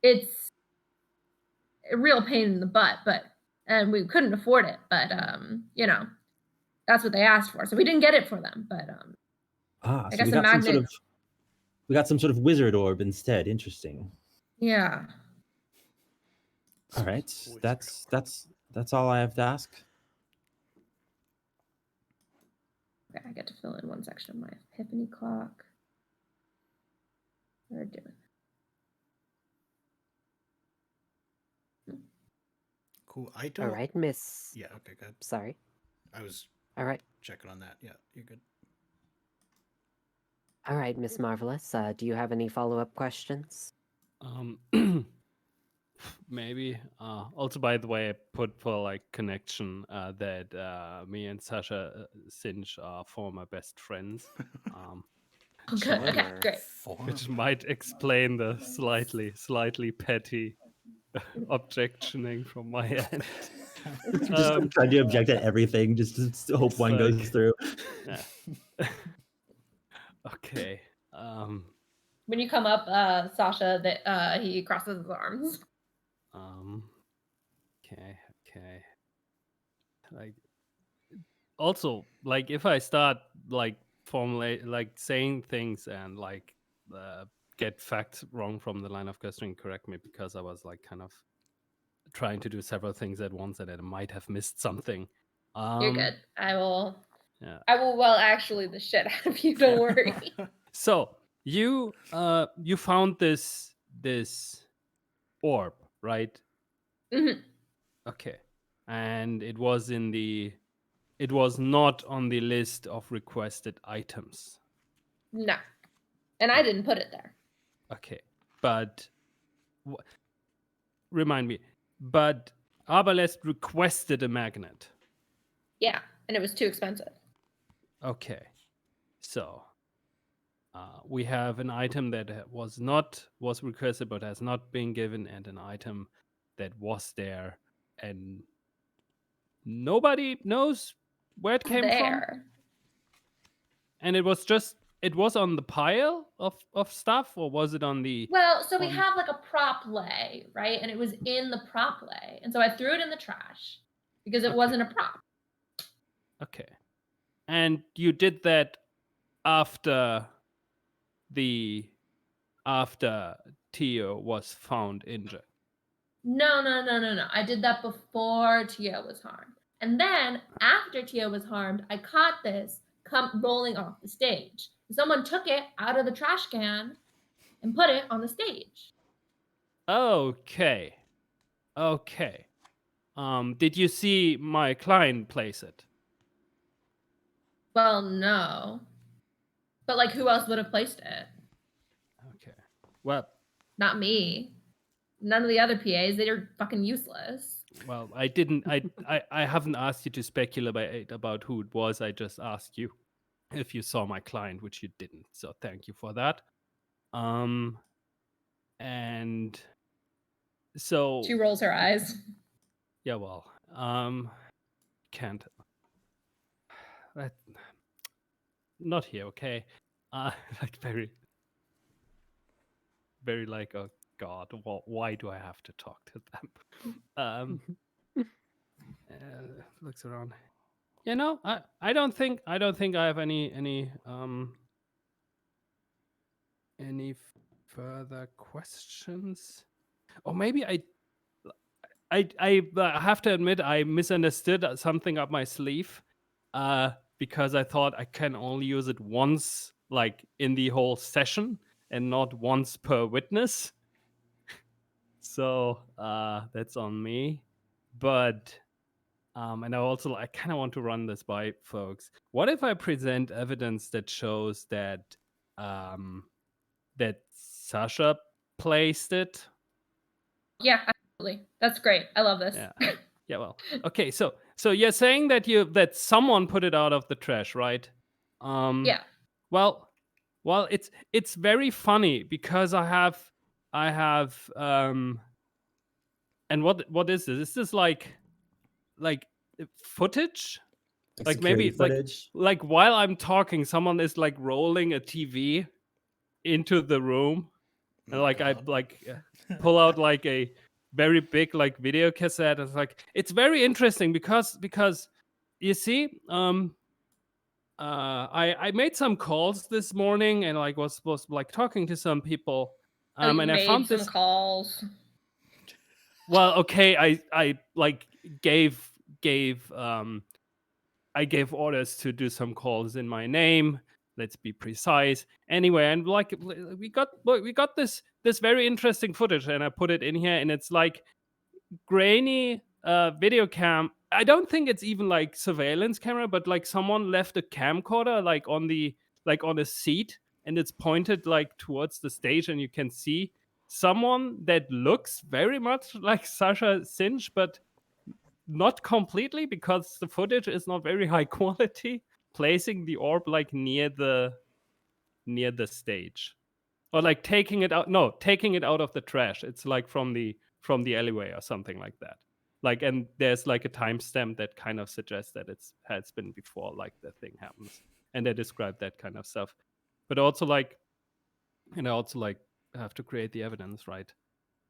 it's a real pain in the butt, and we couldn't afford it, but you know, that's what they asked for. So we didn't get it for them, but I So guess we a got magnet. some sort of wizard orb instead. Interesting. Yeah. All right. That's all I have to ask. Okay, I get to fill in one section of my epiphany clock. We're doing. Cool. I don't. All right, Miss. Yeah. Okay. Good. Sorry. I was. All right. Checking on that. Yeah, you're good. All right, Miss Marvelous. Do you have any follow-up questions? Maybe. Also, by the way, I put for like connection that me and Sasha Sinch are former best friends. Oh, good. Okay, Sure. great. Which might explain the slightly petty objectioning from my end. Just trying to object at everything, just to hope one goes through. Yeah. Okay. When you come up, Sasha, that he crosses his arms. Okay. Like, also, like, if I start like formulate, like saying things and like get facts wrong from the line of questioning, correct me, because I was like kind of trying to do several things at once and I might have missed something. You're good. I will. Yeah. I will well actually the shit out of you. Don't worry. So you found this orb, right? Mm-hmm. Okay, and it was not on the list of requested items. No, and I didn't put it there. Okay, but remind me. But Arbalest requested a magnet. Yeah, and it was too expensive. Okay, so we have an item that was requested but has not been given, and an item that was there and nobody knows where it came from. And it was just it was on the pile of stuff, or was it on the? Well, so we on- have like a prop lay, right? And it was in the prop lay. And so I threw it in the trash because it Okay. wasn't a prop. Okay, and you did that after Tio was found injured. No. I did that before Tio was harmed. And then after Tio was harmed, I caught this come rolling off the stage. Someone took it out of the trash can and put it on the stage. Okay. Did you see my client place it? Well, no. But like, who else would have placed it? Okay. Well, Not me. None of the other PAs. They're fucking useless. well, I didn't. I haven't asked you to speculate about who it was. I just asked you if you saw my client, which you didn't. So thank you for that. And so She rolls her eyes. yeah, well, can't. Not here, okay? Like very like, oh God, why do I have to talk to them? Looks around. You know, I don't think I have any further questions. Or maybe I have to admit I misunderstood something up my sleeve, because I thought I can only use it once, like in the whole session, and not once per witness. So that's on me. But and I kind of want to run this by folks. What if I present evidence that shows that that Sasha placed it? Yeah, absolutely. That's great. I love this. Yeah. Yeah, well. Okay, so you're saying that someone put it out of the trash, right? Yeah. Well, it's very funny because I have and what is this? Is this like footage? Like security maybe footage. like while I'm talking, someone is like rolling a TV into the room, and Oh, like I God. pull out like a very big like video cassette. It's very interesting because you see, I made some calls this morning and like was like talking to some people, You and I made found some this. calls. Well, okay, I like gave I gave orders to do some calls in my name. Let's be precise. Anyway, and like we got this very interesting footage, and I put it in here, and it's like grainy video cam. I don't think it's even like surveillance camera, but like someone left a camcorder like on a seat, and it's pointed like towards the stage, and you can see someone that looks very much like Sasha Sinch, but not completely because the footage is not very high quality, placing the orb like near the stage, or like taking it out of the trash. It's like from the alleyway or something like that. Like, and there's like a timestamp that kind of suggests that has been before like the thing happens, and they describe that kind of stuff. But also like, and I also like have to create the evidence, right?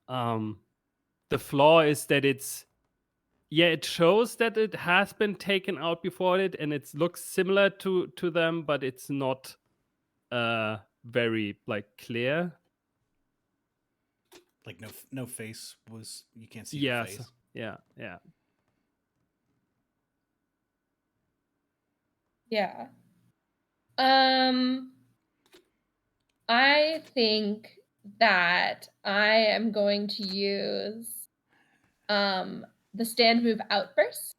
The flaw is that it shows that it has been taken out before it, and it looks similar to them, but it's not very like clear. Like no face was, you can't see Yeah, the face. yeah. Yeah. I think that I am going to use the stand move outburst.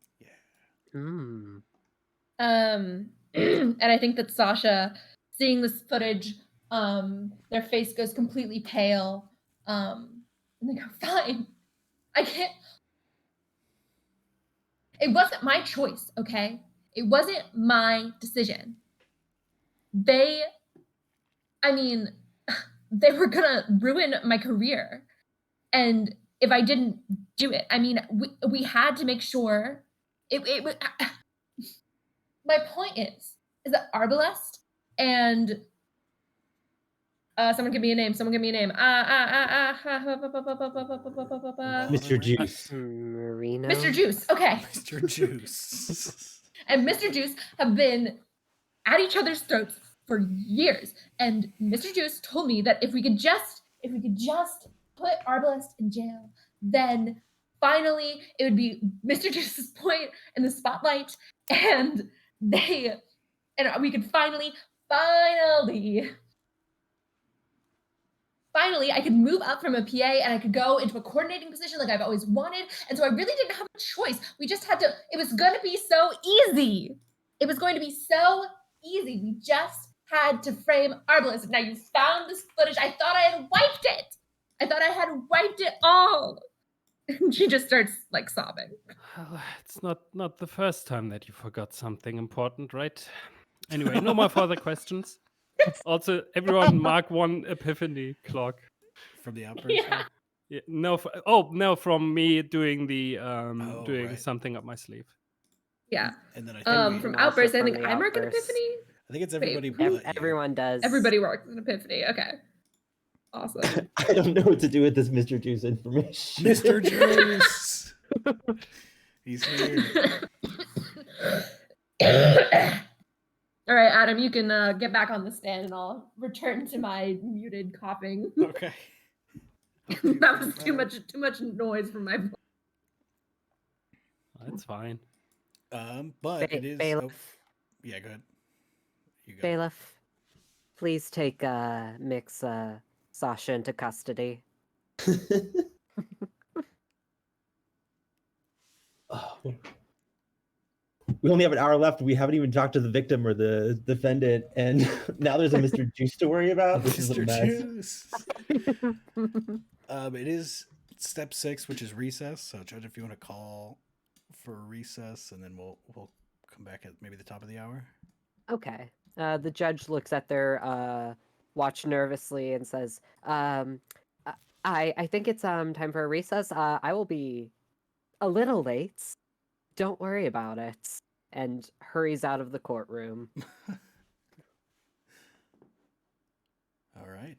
Mm. And I think that Sasha, seeing this footage, their face goes completely pale. And they go, fine. I can't. It wasn't my choice, okay? It wasn't my decision. They were gonna ruin my career. And if I didn't do it, we had to make sure it was. My point is that Arbalest and Someone give me a name. Someone give me a name. Mr. Juice. Marino. Mr. Juice. Okay. Mr. Juice. And Mr. Juice have been at each other's throats for years. And Mr. Juice told me that if we could just put Arbalest in jail, then finally it would be Mr. Juice's point in the spotlight, and we could finally I could move up from a PA and I could go into a coordinating position like I've always wanted. And so I really didn't have a choice. We just had to, it was going to be so easy. It was going to be so easy. We just had to frame Arbalest. Now you found this footage. I thought I had wiped it. I thought I had wiped it all. And she just starts like sobbing. Well, it's not the first time that you forgot something important, right? Anyway, no more further questions. Also, everyone mark one epiphany clock. From the outburst? Yeah. Yeah, no, no, from me doing the right. something up my sleeve. Yeah. And then I think From And also Outburst, I from think the I mark an Outburst. epiphany. I think it's everybody Wait, but you. Everyone does. Everybody marks an epiphany. Okay. Awesome. I don't know what to do with this Mr. Juice information. Mr. Juice. He's here. All right, Adam, you can get back on the stand and I'll return to my muted coughing. Okay. That was too much noise from my voice. That's fine. But it is. Bailiff. Yeah, go ahead. You go. Bailiff, please take Mix Sasha into custody. Oh. We only have an hour left. We haven't even talked to the victim or the defendant, and now there's a Mr. Juice to worry about. This is a Mr. mess. Juice. It is step 6, which is recess. So, Judge, if you want to call for a recess, and then we'll come back at maybe the top of the hour. Okay. The judge looks at their watch nervously and says, I think it's time for a recess. I will be a little late. Don't worry about it. And hurries out of the courtroom. All right.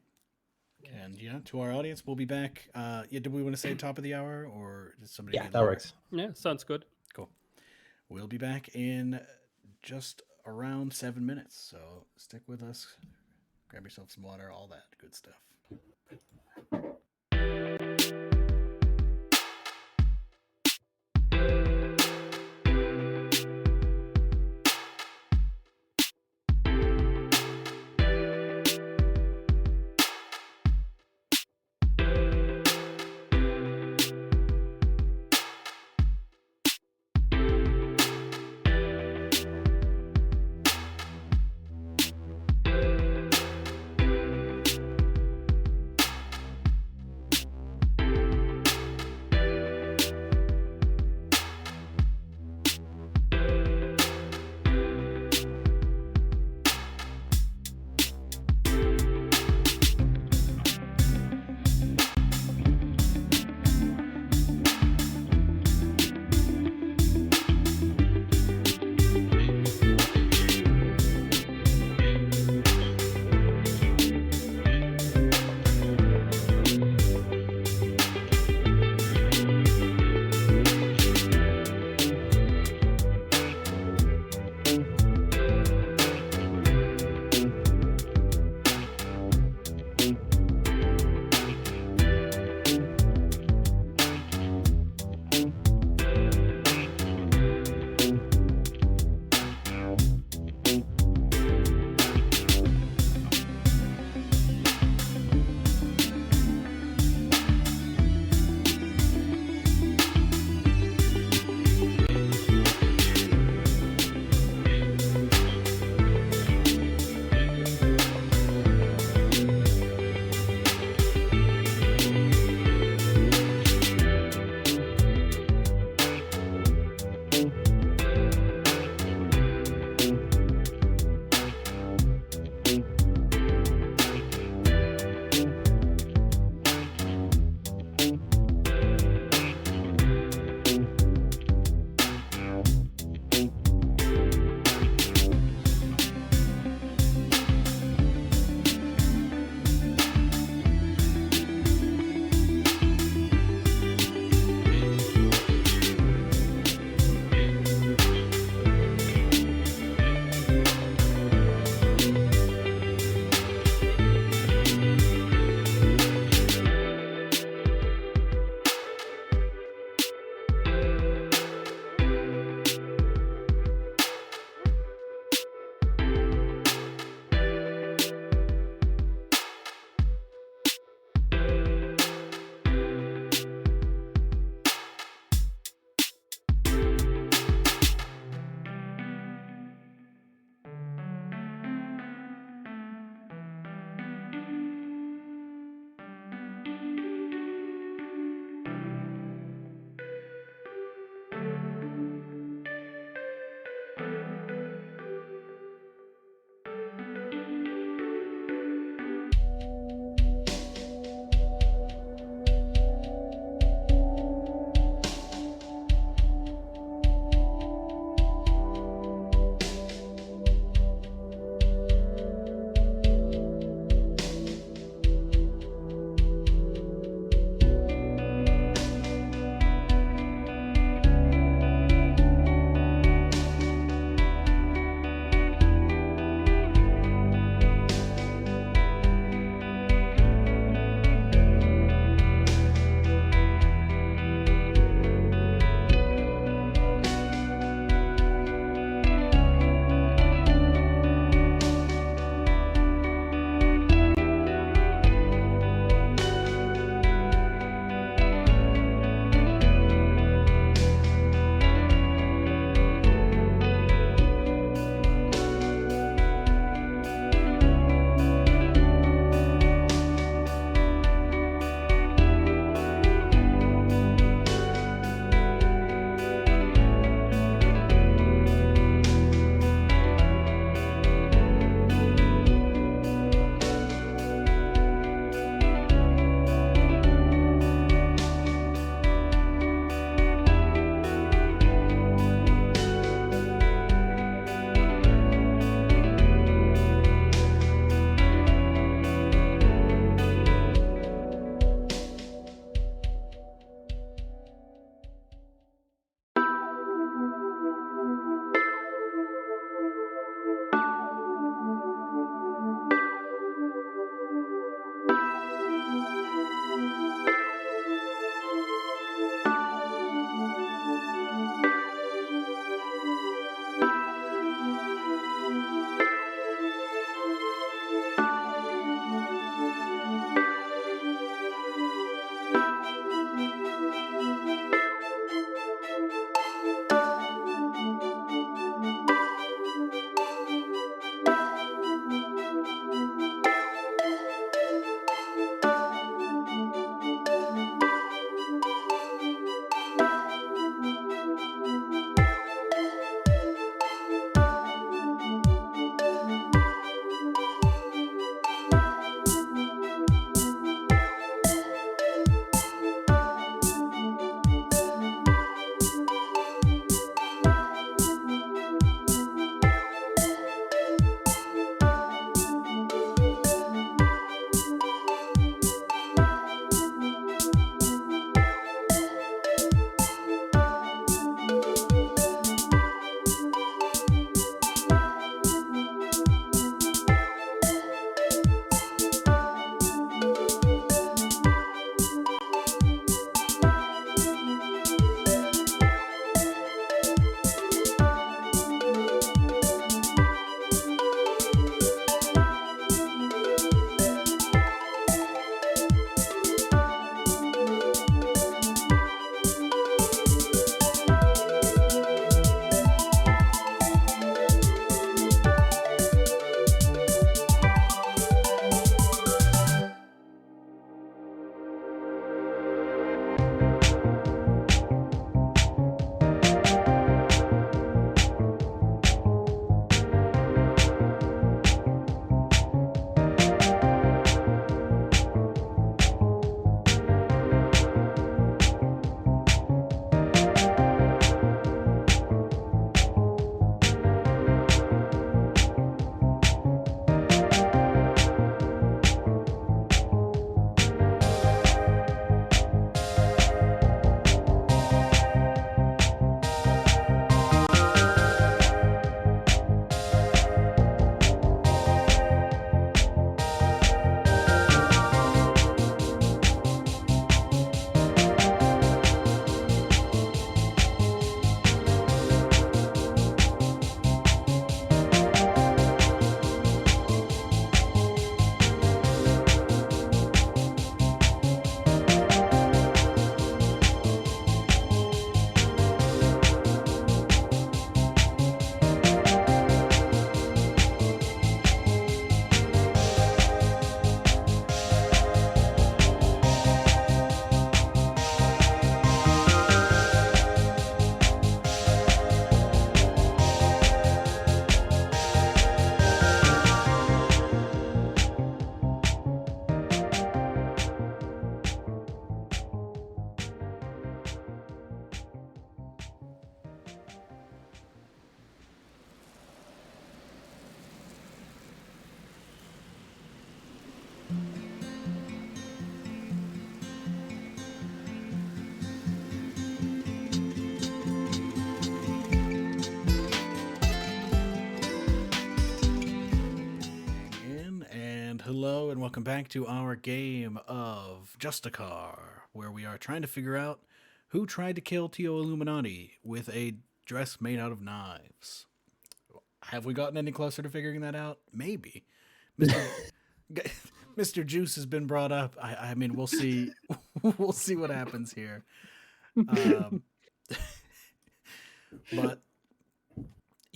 And yeah, to our audience, we'll be back. Yeah, do we want to say top of the hour, or does somebody? Yeah, need that longer? works. Yeah, sounds good. Cool. We'll be back in just around 7 minutes. So stick with us. Grab yourself some water, all that good stuff. hello and welcome back to our game of Justicar, where we are trying to figure out who tried to kill Tio Illuminati with a dress made out of knives. Have we gotten any closer to figuring that out? Maybe. Mr. Juice has been brought up. I mean, we'll see. We'll see what happens here. But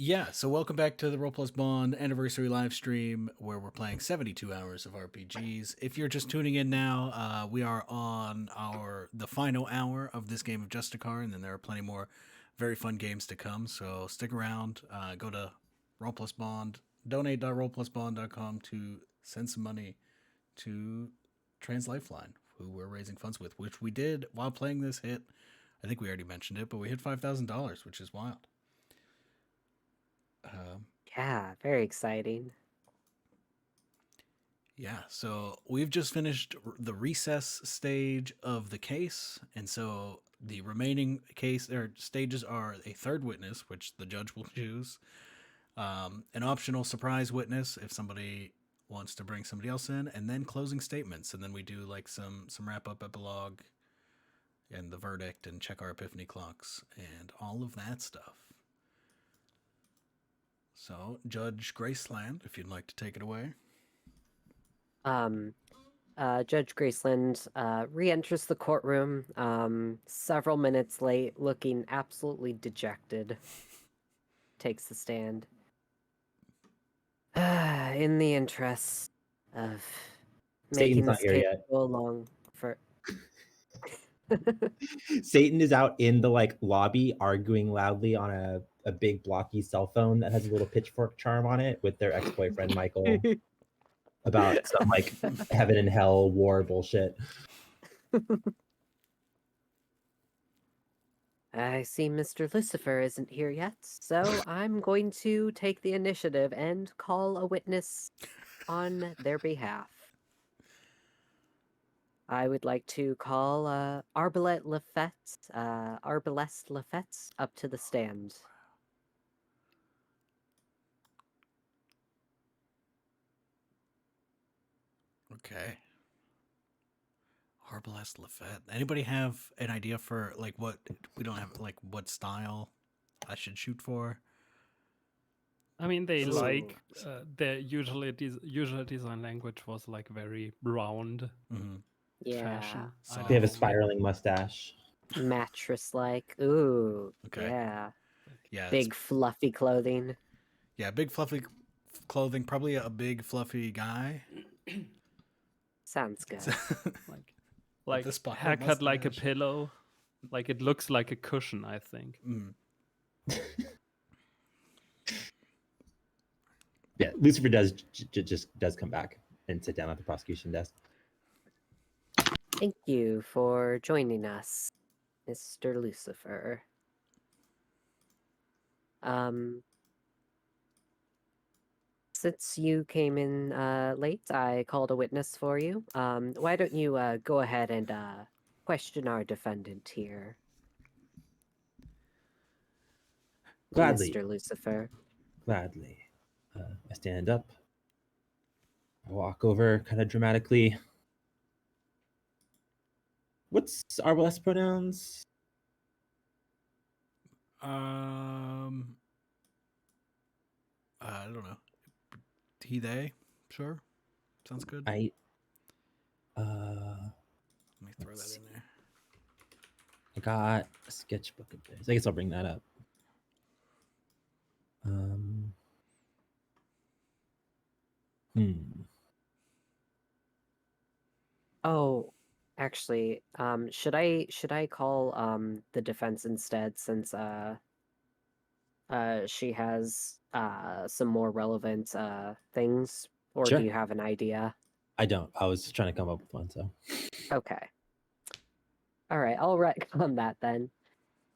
yeah, so welcome back to the Roll Plus Bond anniversary live stream where we're playing 72 hours of RPGs. If you're just tuning in now, we are on the final hour of this game of Justicar, and then there are plenty more very fun games to come. So stick around. Go to Roll Plus Bond, donate.rollplusbond.com to send some money to Trans Lifeline, who we're raising funds with, which we did while playing this hit. I think we already mentioned it, but we hit $5,000, which is wild. Yeah, very exciting. Yeah, so we've just finished the recess stage of the case, and so the remaining stages are a third witness, which the judge will choose, an optional surprise witness if somebody wants to bring somebody else in, and then closing statements, and then we do like some wrap-up epilogue and the verdict and check our epiphany clocks and all of that stuff. So, Judge Graceland, if you'd like to take it away. Judge Graceland re-enters the courtroom several minutes late, looking absolutely dejected. Takes the stand. In the interest of making Satan's not this here case yet. go along for... Satan is out in the lobby arguing loudly on a big blocky cell phone that has a little pitchfork charm on it with their ex-boyfriend Michael about some heaven and hell war bullshit. I see Mr. Lucifer isn't here yet, so I'm going to take the initiative and call a witness on their behalf. I would like to call Arbalest Lafette up to the stand. Okay. Arbalest Lafette. Anybody have an idea for what we don't have what style I should shoot for? I mean, they Ooh. their usual design language was very round Mm-hmm. Yeah. fashion. So They have a know, spiraling mustache. Mattress-like. Ooh. Okay. Yeah. Yeah. Big fluffy clothing. Yeah, big fluffy clothing. Probably a big fluffy guy. Sounds good. like the spiral haircut like a mustache. pillow. Like it looks like a cushion, I think. Mm. Yeah, Lucifer just does come back and sit down at the prosecution desk. Thank you for joining us, Mr. Lucifer. Since you came in late, I called a witness for you. Why don't you go ahead and question our defendant here, Gladly. Mr. Lucifer? Gladly. I stand up. I walk over kind of dramatically. What's Arbalest's pronouns? I don't know. He, they? Sure. Sounds good. Let me throw that in there. I got a sketchbook of this. I guess I'll bring that up. Oh, actually, should I call the defense instead, since she has some more relevant things, or Sure. do you have an idea? I don't. I was trying to come up with one, so. Okay. All right, I'll retcon that then.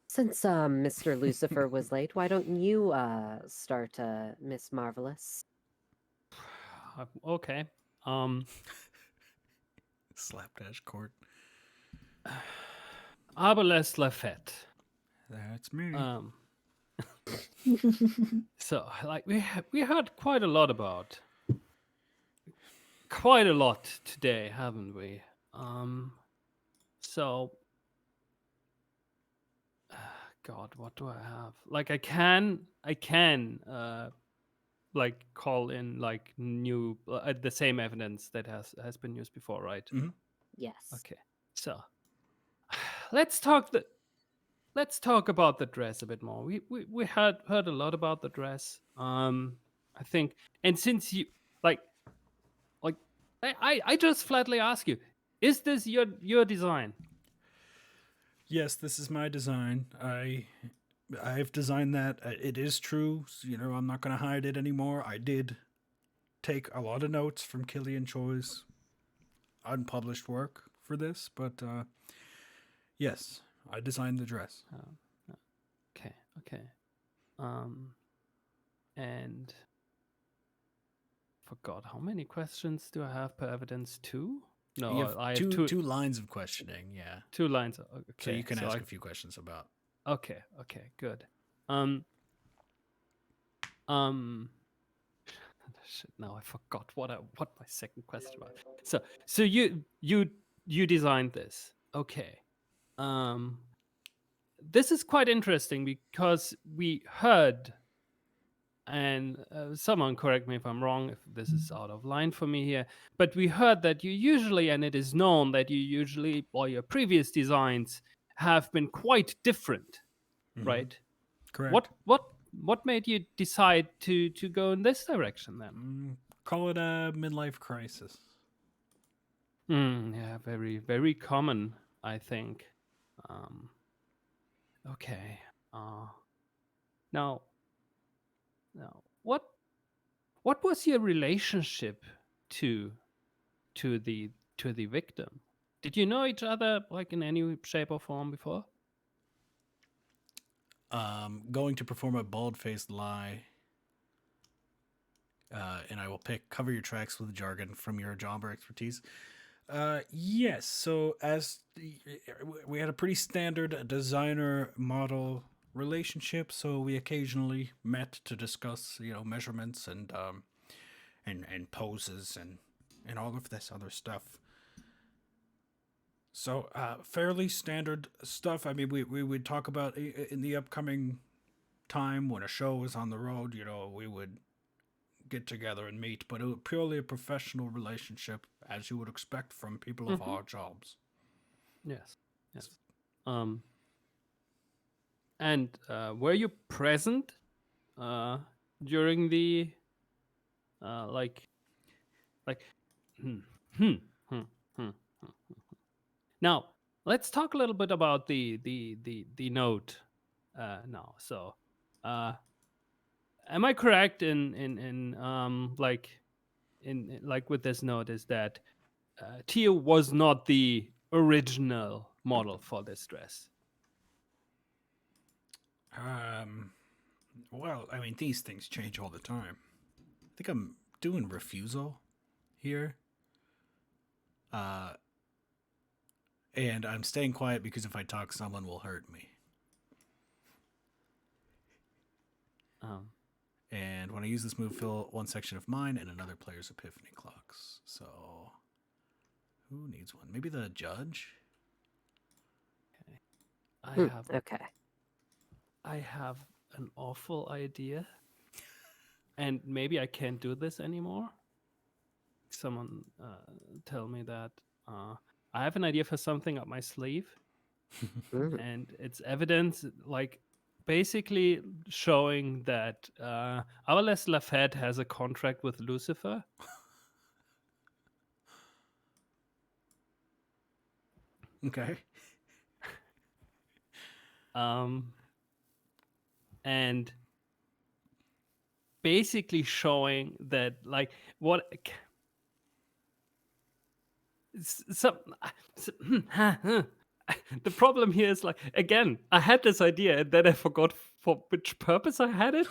Since Mr. Lucifer was late, why don't you start, Miss Marvelous? Okay. Slapdash court. Arbalest Lafette. That's me. So we heard quite a lot about quite a lot today, haven't we? So, God, what do I have? Like, I can, like call in like new the same evidence that has been used before, right? Yes. Okay, so let's talk about the dress a bit more. We heard a lot about the dress. I think, and since you like I just flatly ask you, is this your design? Yes, this is my design. I've designed that. It is true. You know, I'm not going to hide it anymore. I did take a lot of notes from Killian Choi's unpublished work for this, but yes, I designed the dress. Okay. And forgot how many questions do I have per evidence? 2? No, You have I two, have 2 two lines of questioning, yeah. 2 lines. Okay, So you can ask a few questions about. Okay, good. Shit, now I forgot what my second question was. So you designed this. Okay. This is quite interesting because we heard, and someone correct me if I'm wrong, if this is out of line for me here, but we heard that you usually, and it is known that you usually, or your previous designs have been quite different, right? Correct. What made you decide to go in this direction then? Call it a midlife crisis. Yeah, very, very common, I think. Okay. Now, what was your relationship to the victim? Did you know each other like in any shape or form before? Going to perform a bald-faced lie, and I will cover your tracks with jargon from your jobber expertise. Yes. So we had a pretty standard designer model relationship, so we occasionally met to discuss, measurements and poses and all of this other stuff. So fairly standard stuff. I mean, we would talk about in the upcoming time when a show is on the road. We would get together and meet, but it was purely a professional relationship, as you would expect from people of our jobs. Yes. And were you present during the Now, let's talk a little bit about the note now. So, am I correct in with this note is that Tio was not the original model for this dress? Well, I mean, these things change all the time. I think I'm doing refusal here. And I'm staying quiet because if I talk, someone will hurt me. And when I use this move, fill one section of mine and another player's epiphany clocks. So, who needs one? Maybe the judge? Okay. I have an awful idea. And maybe I can't do this anymore. Someone tell me that. I have an idea for something up my sleeve. And it's evidence, like, basically showing that Avalès Lafayette has a contract with Lucifer. Okay. And basically showing that, like, what the problem here is, like, again, I had this idea and then I forgot for which purpose I had it.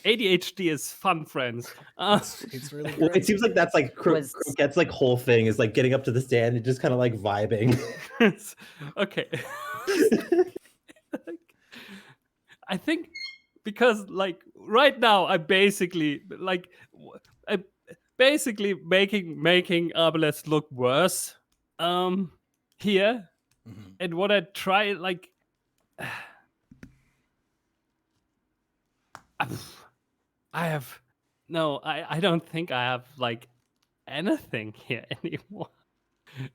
ADHD is fun, friends. It's really Well, great. it seems like that's like Croquette's like whole thing is like getting up to the stand and just kind of like vibing. Okay. I think because like right now I'm basically like I'm basically making Arbalest look worse here. Mhm. And what I try like I don't think I have like anything here anymore.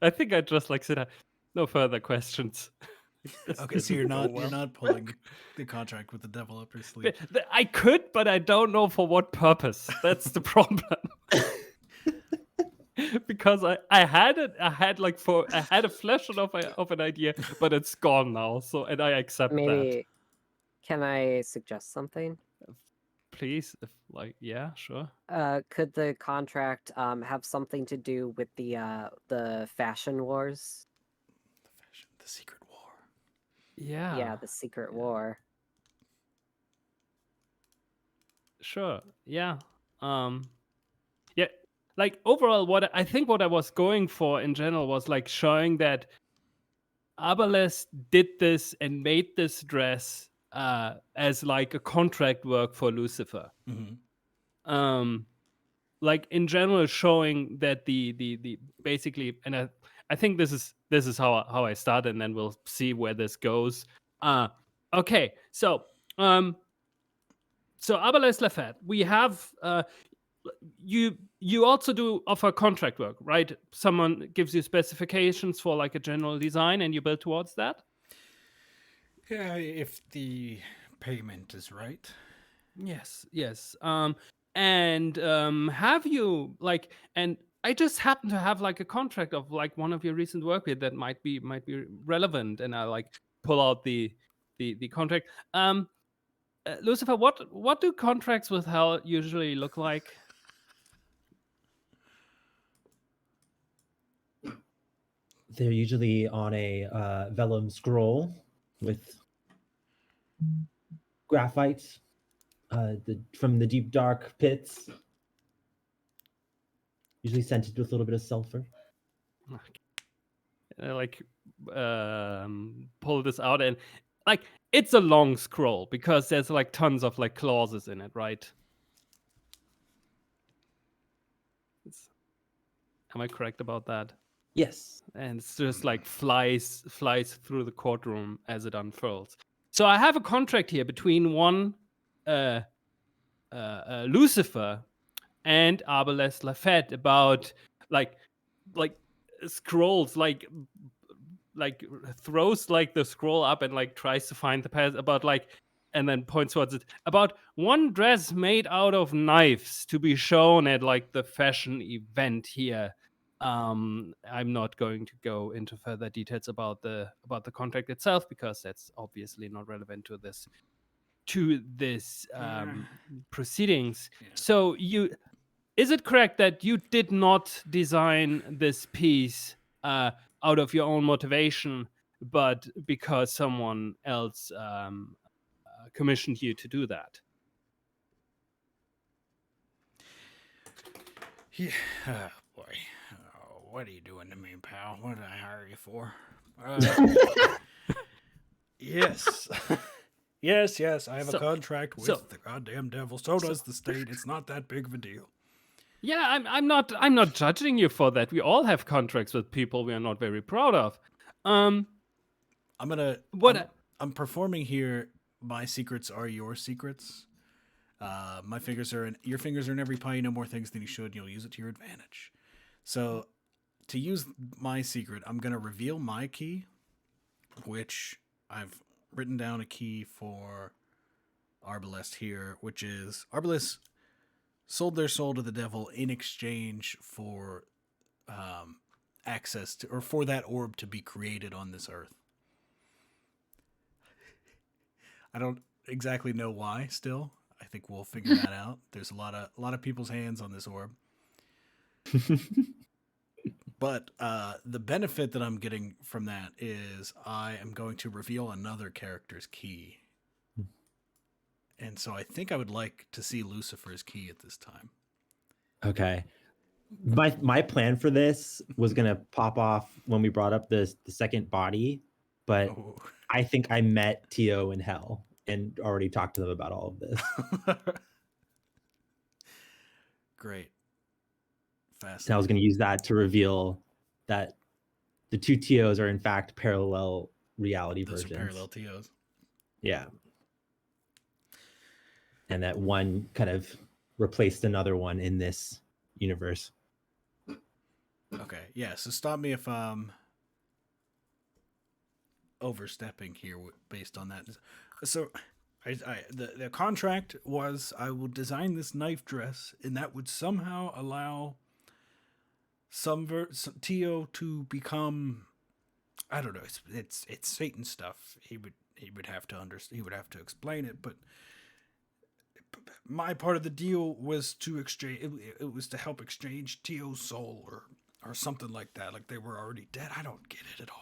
I think I just like said no further questions. This Okay, so didn't go you're well. not pulling the contract with the devil up your sleeve. I could, but I don't know for what purpose. That's the problem. Because I had it, I had a flash of an idea, but it's gone now. So and I accept that. Maybe can I suggest something? Please, if like sure. Could the contract have something to do with the fashion wars? The secret war. Yeah. The secret war. Sure. Yeah. Yeah. Like overall, what I was going for in general was like showing that Arbalest did this and made this dress as like a contract work for Lucifer. Mhm. Like in general, showing that the basically, and I think this is how I started, and then we'll see where this goes. Okay, so Arbalest Lafette, we have you also do offer contract work, right? Someone gives you specifications for like a general design and you build towards that? Yeah, if the payment is right. Yes. And have you like, and I just happen to have like a contract of like one of your recent work here that might be relevant, and I like pull out the contract. Lucifer, what do contracts with hell usually look like? They're usually on a vellum scroll with graphite from the deep dark pits, usually scented with a little bit of sulfur. Like pull this out, and like it's a long scroll because there's like tons of like clauses in it, right? Am I correct about that? Yes. And it's just like flies through the courtroom as it unfurls. So I have a contract here between one Lucifer and Arbalest Lafette about like scrolls, like throws like the scroll up and like tries to find the path about like, and then points towards it, about one dress made out of knives to be shown at like the fashion event here. I'm not going to go into further details about the contract itself because that's obviously not relevant to this proceedings. Yeah. So is it correct that you did not design this piece out of your own motivation, but because someone else commissioned you to do that? Yeah. Oh, boy. Oh, what are you doing to me, pal? What did I hire you for? Yes. yes. I have a contract with the goddamn devil. So does the state. It's not that big of a deal. Yeah, I'm not judging you for that. We all have contracts with people we are not very proud of. I'm performing here. My secrets are your secrets. My fingers are in your fingers are in every pie. You know more things than you should, and you'll use it to your advantage. So, to use my secret, I'm gonna reveal my key, which I've written down a key for Arbalest here, which is Arbalest sold their soul to the devil in exchange for access to, or for that orb to be created on this earth. I don't exactly know why still. I think we'll figure that out. There's a lot of people's hands on this orb. But the benefit that I'm getting from that is I am going to reveal another character's key. And so I think I would like to see Lucifer's key at this time. Okay. My plan for this was gonna pop off when we brought up the second body, but I think I met Tio in hell. and already talked to them about all of this. Great. And I was Fascinating. going to use that to reveal that the two TOs are in fact parallel reality Those versions. are parallel TOs. Yeah. And that one kind of replaced another one in this universe. Okay, yeah, so stop me if I'm overstepping here based on that. So the contract was I will design this knife dress, and that would somehow allow some TO to become, I don't know, it's Satan stuff. He would have to understand. He would have to explain it, but my part of the deal was to exchange. It was to help exchange TO's soul or something like that. Like they were already dead. I don't get it at all.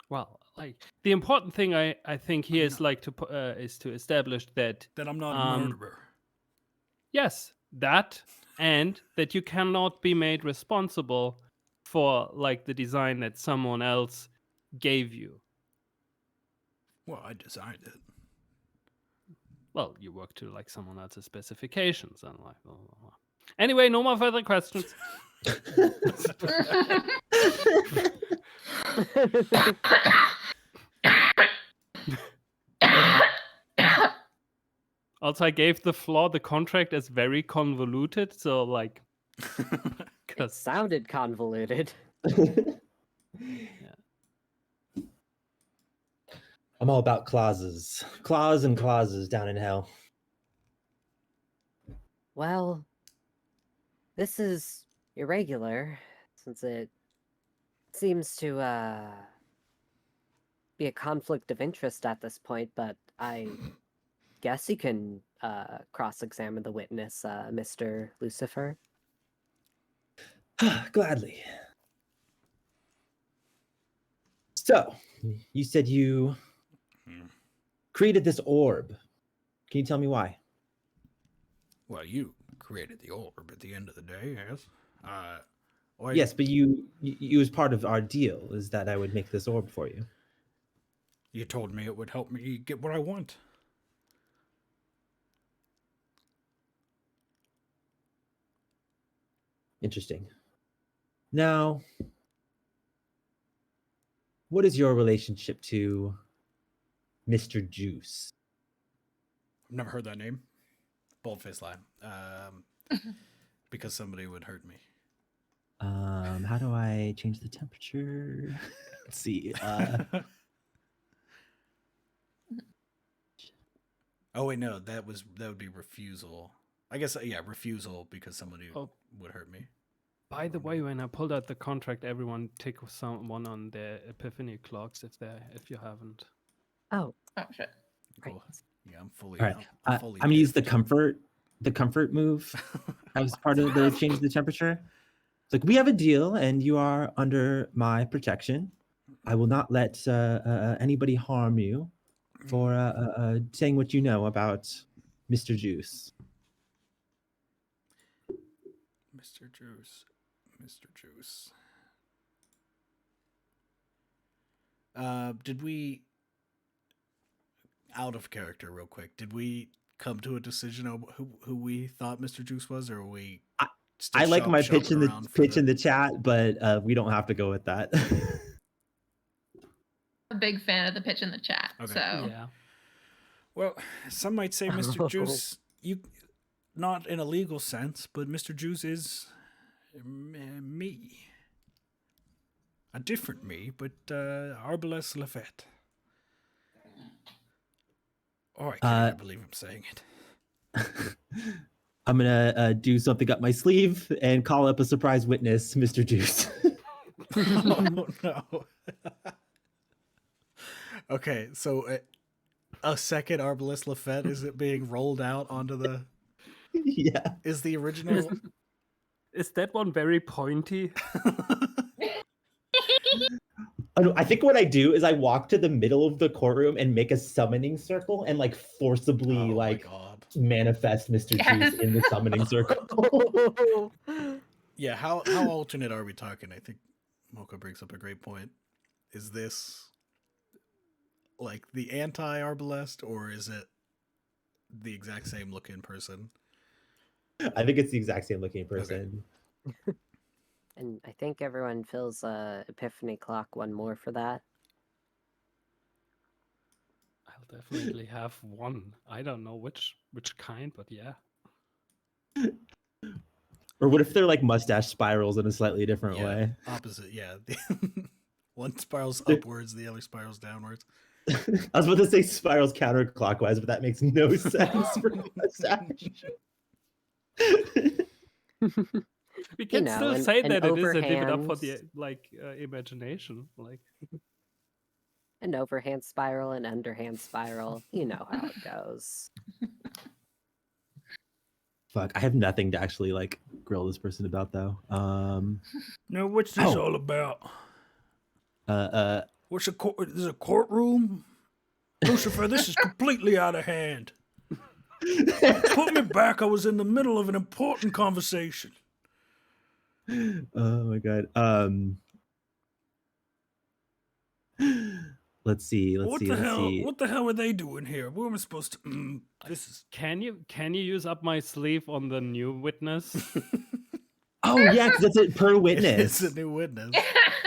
Well, like the important thing I think here is like is to establish that I'm not a murderer. Yes, that, and that you cannot be made responsible for like the design that someone else gave you. Well, I designed it. Well, you work to like someone else's specifications and like. Blah, blah, blah. Anyway, no more further questions. Also, I gave the flaw the contract as very convoluted, so like, It sounded convoluted. I'm all about clauses. Claws and clauses down in hell. Well, this is irregular, since it seems to be a conflict of interest at this point, but I guess you can cross-examine the witness, Mr. Lucifer. Gladly. So, you said you created this orb. Can you tell me why? Well, you created the orb at the end of the day, yes. Yes, but you as part of our deal is that I would make this orb for you. You told me it would help me get what I want. Interesting. Now, what is your relationship to Mr. Juice? I've never heard that name. Boldface lie. Because somebody would hurt me. How do I change the temperature? Let's see. Oh wait, no, that would be refusal. I guess yeah, refusal because somebody would hurt me. By the way, when I pulled out the contract, everyone tick someone on their epiphany clocks if you haven't. Oh shit. Cool. Yeah, I'm fully. All right. I'm fully. I'm gonna use the comfort move as part of the change the temperature. It's like, we have a deal, and you are under my protection. I will not let anybody harm you for saying what you know about Mr. Juice. Mr. Juice. Mr. Juice. Did we, out of character real quick, did we come to a decision on who we thought Mr. Juice was, or are we still I like my pitch in the the chat, but we don't have to go with that. A big fan of the pitch in the chat. Okay. So Yeah. Well, some might say Mr. Juice, you, not in a legal sense, but Mr. Juice is me. A different me, but Arbalest Lafette. Oh, I can't even believe I'm saying it. I'm gonna do something up my sleeve and call up a surprise witness, Mr. Juice. Oh no. Okay, so a second Arbalest Lafette, is it being rolled out onto the? Yeah. Is the original? Is that one very pointy? Oh, no, I think what I do is I walk to the middle of the courtroom and make a summoning circle and like forcibly manifest Mr. Yes. Juice in the summoning circle. Yeah, how alternate are we talking? I think Mocha brings up a great point. Is this like the anti-arbalest, or is it the exact same looking person? I think it's the exact same looking Okay. person. And I think everyone fills Epiphany clock one more for that. I'll definitely have one. I don't know which kind, but yeah. Or what if they're like mustache spirals in a slightly different Yeah, way? opposite. Yeah, one spirals They're- upwards, the other spirals downwards. I was about to say spirals counterclockwise, but that makes no sense for a mustache. We can know, still an- say an that it is and leave it up for overhand- the imagination. Like, An overhand spiral, an underhand spiral. You know how it goes. Fuck, I have nothing to actually like grill this person about though. No, what's this Oh. all about? Uh, What's a court? Is a courtroom? Lucifer, this is completely out of hand. Put me back. I was in the middle of an important conversation. oh my god. Let's see. What the hell are they doing here? We were supposed to. This is. can you use up my sleeve on the new witness? Oh yeah, because that's it per witness. It's a new witness.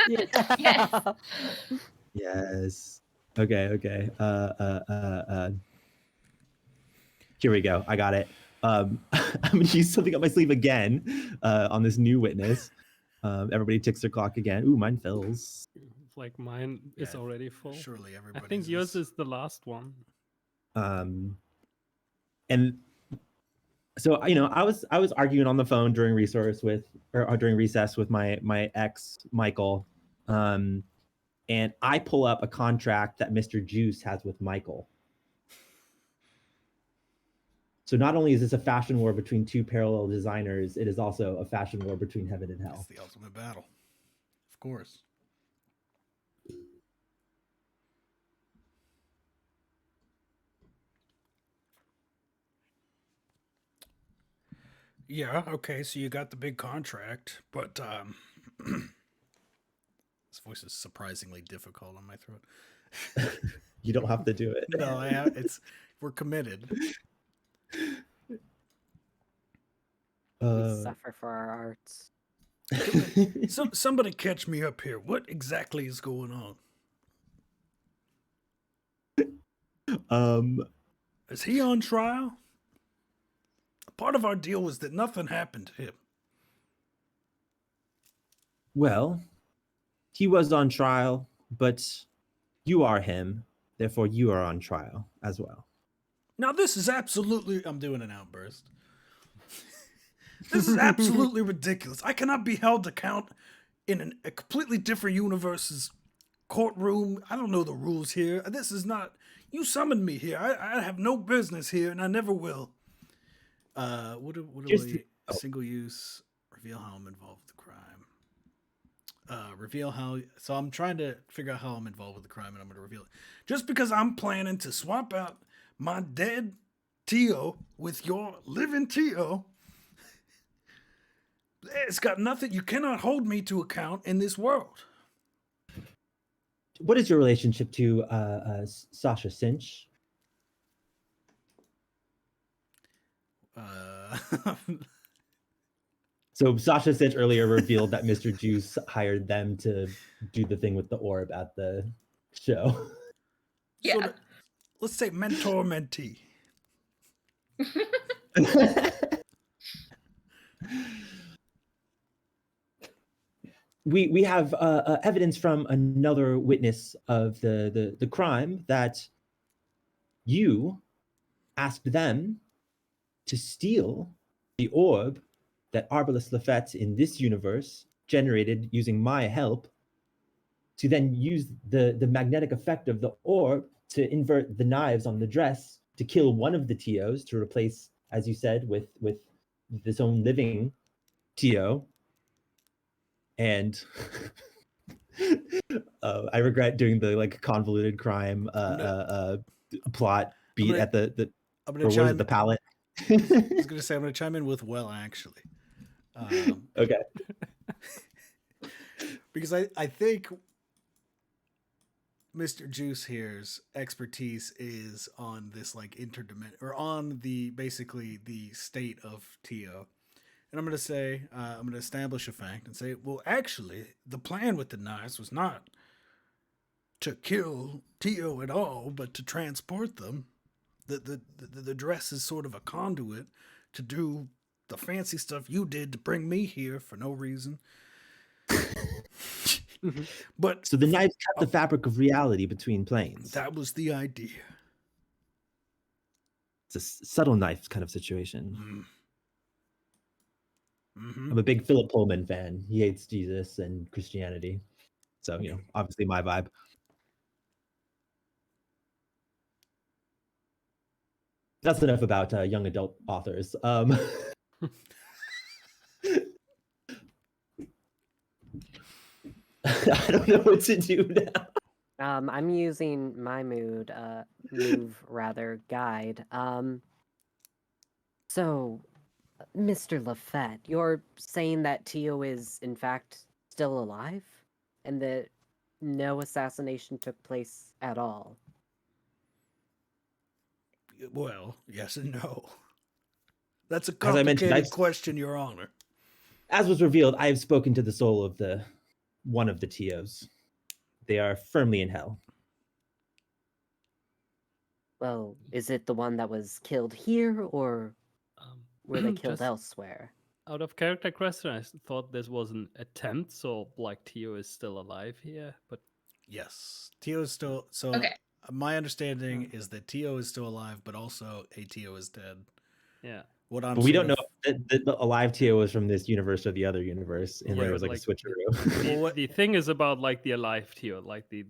Yes. Yes. Okay. Here we go. I got it. I'm gonna use something up my sleeve again on this new witness. Everybody ticks their clock again. Ooh, mine fills. Like mine is Yeah, already full. Surely I everybody. think yours is the last one. And so I was arguing on the phone during recess with my ex Michael, and I pull up a contract that Mr. Juice has with Michael. So not only is this a fashion war between two parallel designers, it is also a fashion war between heaven and It's hell. the ultimate battle, of course. Yeah, okay, so you got the big contract, but this voice is surprisingly difficult on my throat. You don't have to do it. No, we're committed. We suffer for our arts. So somebody catch me up here. What exactly is going on? Is he on trial? Part of our deal was that nothing happened to him. Well, he was on trial, but you are him. Therefore, you are on trial as well. Now, this is absolutely... I'm doing an outburst. This is absolutely ridiculous. I cannot be held to account in a completely different universe's courtroom. I don't know the rules here. This is not... You summoned me here. I have no business here, and I never will. What do we... Single use. Reveal how I'm involved with the crime. Reveal how... So I'm trying to figure out how I'm involved with the crime, and I'm going to reveal it. Just because I'm planning to swap out my dead Tio with your living Tio... It's got nothing. You cannot hold me to account in this world. What is your relationship to Sasha Cinch? So Sasha Cinch earlier revealed that Mr. Juice hired them to do the thing with the orb at the show. Yeah. So let's say mentor-mentee. We have evidence from another witness of the crime that you asked them to steal the orb that Arbalest Lafette in this universe generated using my help, to then use the magnetic effect of the orb to invert the knives on the dress to kill one of the TOs to replace, as you said, with this own living TO. And I regret doing the like convoluted crime plot beat at the I'm or gonna was chime it the palette? I was gonna say I'm gonna chime in with well, actually, Okay. because I think Mr. Juice here's expertise is on this like interdimension or on the basically the state of Tio. And I'm going to say, I'm going to establish a fact and say, well, actually, the plan with the knives was not to kill Tio at all, but to transport them. The dress is sort of a conduit to do the fancy stuff you did to bring me here for no reason. But So the knives cut the fabric of reality between planes. that was the idea. It's a subtle knife kind of situation. Mm-hmm. I'm a big Philip Pullman fan. He hates Jesus and Christianity. So, obviously my vibe. That's enough about young adult authors. I don't know what to do now. I'm using my move guide. So, Mr. Lafette, you're saying that Tio is in fact still alive, and that no assassination took place at all. Well, yes and no. That's a As I mentioned, complicated question, Your Honor. As was revealed, I have spoken to the soul of one of the Tios. They are firmly in hell. Well, is it the one that was killed here, or were they killed Just elsewhere? out of character question, I thought this was an attempt, so like Tio is still alive here, but Yes, Tio is still. So Okay. my understanding is that Tio is still alive, but also a Tio is dead. yeah. What I'm But we sort don't of- know if the alive Tio was from this universe or the other universe, and there Right, was like like, a switcheroo. The, Well, what- the thing is about like the alive Tio, like the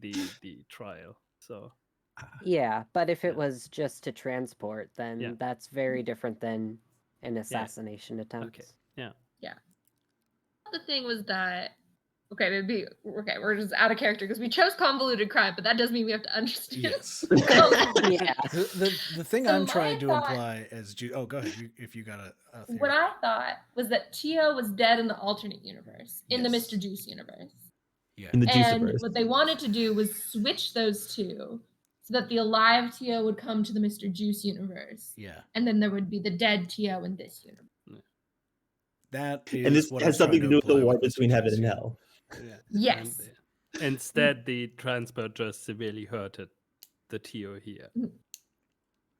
trial. So Yeah, but if it Yeah. was just to transport, then Yeah. that's very different than an assassination attempt. okay, yeah. The thing was that we're just out of character because we chose convoluted crime, but that does mean we have to understand. Yes. Yeah. The thing So I'm my trying to thought- imply as oh, go ahead. If you got a theory. What I thought was that Tio was dead in the alternate universe, in the Yes. Mr. Juice universe. Yeah. In the And Juiciverse. what they wanted to do was switch those two so that the alive Tio would come to the Mr. Juice universe. Yeah. And then there would be the dead Tio in this universe. That is And this what I has was trying something to do with the imply war Mr. between heaven Juice and here. hell. Yeah. Yes. And, instead, the transport just severely hurted the Tio here.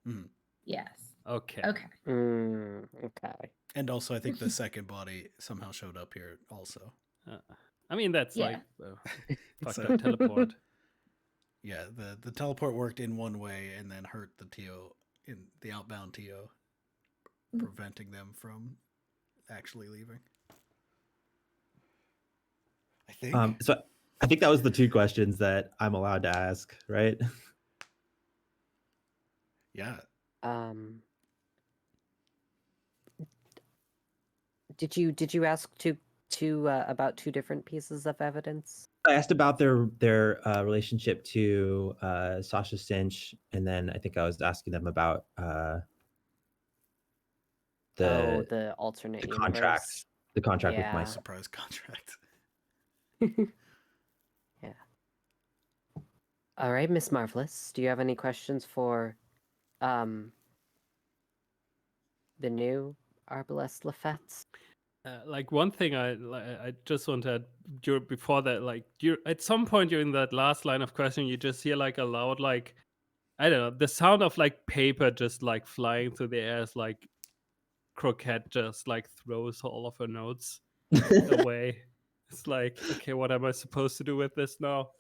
Mhm. Yes. Okay. Okay. Okay. And also, I think the second body somehow showed up here also. I mean, that's Yeah. like fucked So- up teleport. Yeah, the teleport worked in one way and then hurt the Tio in the outbound Tio, preventing them from actually leaving. I think. So I think that was the two questions that I'm allowed to ask, right? Yeah. Did you ask about two different pieces of evidence? I asked about their relationship to Sasha Cinch, and then I think I was asking them about The alternate the universe. contract, the contract with my Yeah. Surprise contract. Yeah. All right, Miss Marvelous, do you have any questions for the new Arbalest Lafettes? Like one thing I just want to add before that, like at some point during that last line of questioning, you just hear like a loud, like, I don't know, the sound of like paper just like flying through the air as like Croquette just like throws all of her notes away. It's like, okay, what am I supposed to do with this now?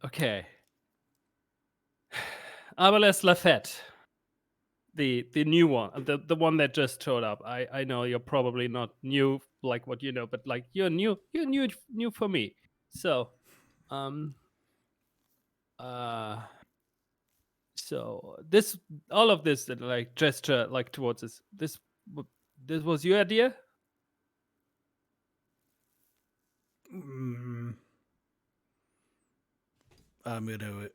Okay. Arbalest Lafette. The new one, the one that just showed up. I know you're probably not new like what you know, but like you're new for me. So so this all of this that like gesture like towards this was your idea? I'm gonna.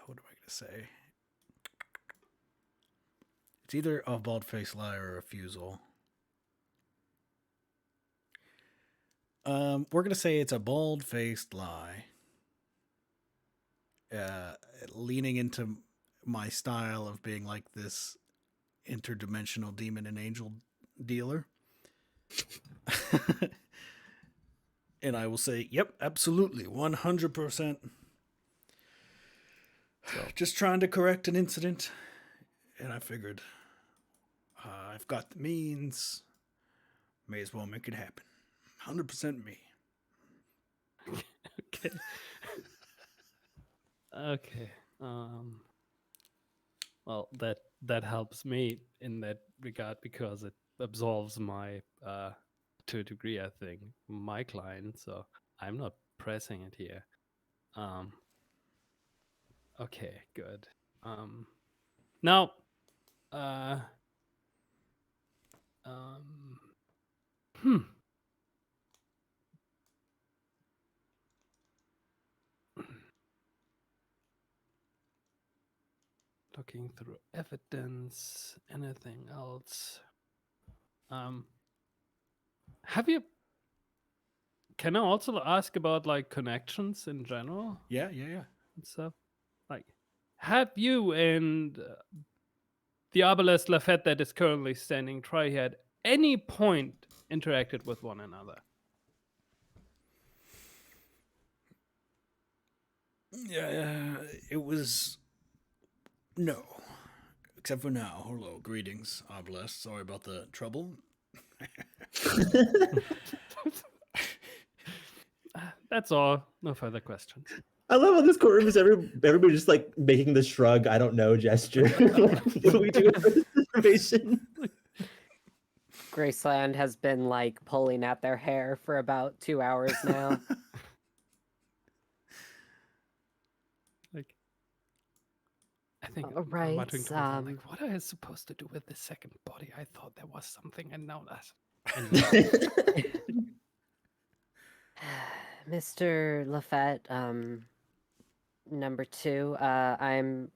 What am I gonna say? It's either a bald-faced lie or a refusal. We're gonna say it's a bald-faced lie. Leaning into my style of being like this interdimensional demon and angel dealer. And I will say, yep, absolutely, 100%. Just trying to correct an incident, and I figured I've got the means. May as well make it happen. 100% me. Okay. Okay. Well, that helps me in that regard because it absolves my to a degree, I think, my client. So I'm not pressing it here. Okay, good. Now, hmm. Looking through evidence, anything else? Have you? Can I also ask about like connections in general Yeah. and stuff? Like, have you and the Arbalest Lafette that is currently standing try at any point interacted with one another? Yeah, it was no. Except for now. Hello, greetings, Obelisk. Sorry about the trouble. That's all. No further questions. I love how this courtroom is everybody just like making the shrug, I don't know gesture. Like, what do we do with this information? Graceland has been like pulling at their hair for about 2 hours now. Like, I think All I'm muttering right, to myself, like, what am I supposed to do with the second body? I thought there was something, and now that. Mr. Lafette, number 2, I'm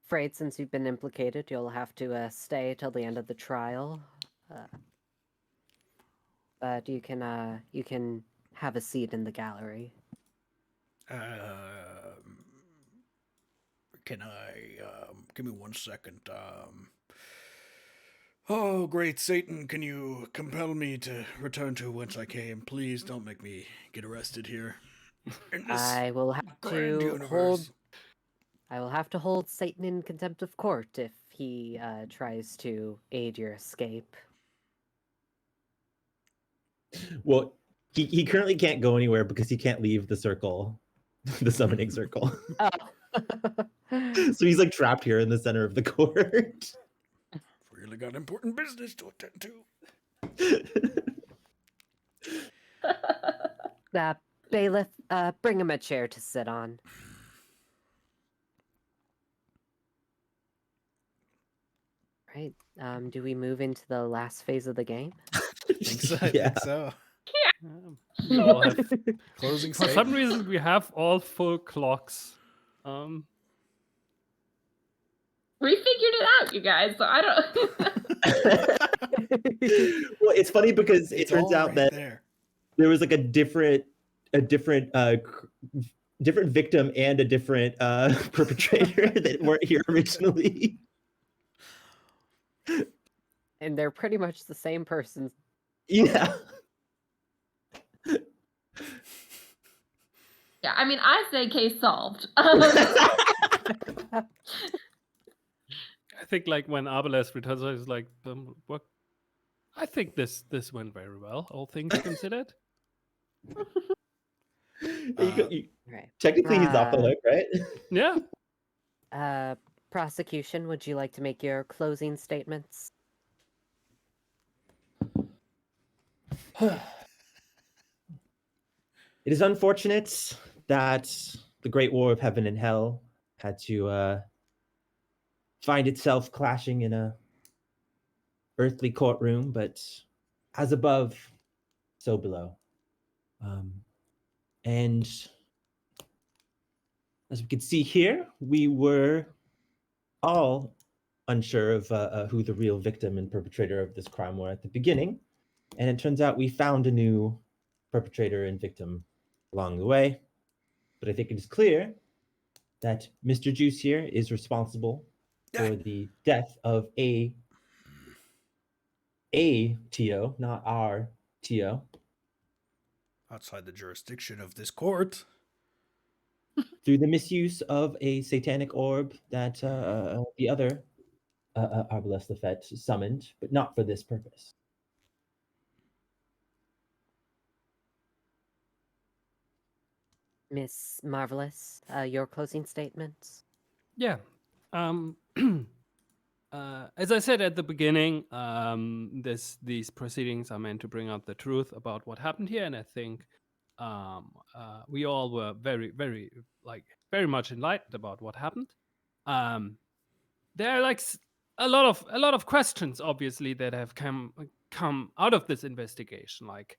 afraid since you've been implicated, you'll have to stay till the end of the trial. But you can have a seat in the gallery. Can I give me 1 second? Oh, great Satan, can you compel me to return to whence I came? Please don't make me get arrested here. I will have to hold Satan in contempt of court if he tries to aid your escape. Well, he currently can't go anywhere because he can't leave the circle, the summoning circle. Oh. So he's like trapped here in the center of the court. Really got important business to attend to. Bailiff, bring him a chair to sit on. Right. Do we move into the last phase of the game? I think so. We all have, Closing for some reason, we have all full clocks. We figured it out, you guys. So I don't. Well, it's funny because it turns out that there was like a different victim and a different perpetrator that weren't here originally. And they're pretty much the same person. Yeah. Yeah, I mean, I say case solved. I think like when Arbalest returns, I was like, what? I think this went very well, all things considered. Right. Technically, he's off the hook, right? Yeah. Prosecution, would you like to make your closing statements? It is unfortunate that the Great War of Heaven and Hell had to find itself clashing in a earthly courtroom, but as above, so below. And as we can see here, we were all unsure of who the real victim and perpetrator of this crime were at the beginning. And it turns out we found a new perpetrator and victim along the way. But I think it is clear that Mr. Juice here is responsible for the death of a TO, not our TO. Outside the jurisdiction of this court. Through the misuse of a satanic orb that the other Arbalest Lafette summoned, but not for this purpose. Miss Marvelous, your closing statements? Yeah. As I said at the beginning, these proceedings are meant to bring out the truth about what happened here, and I think we all were very much enlightened about what happened. There are a lot of questions, obviously, that have come out of this investigation. Like,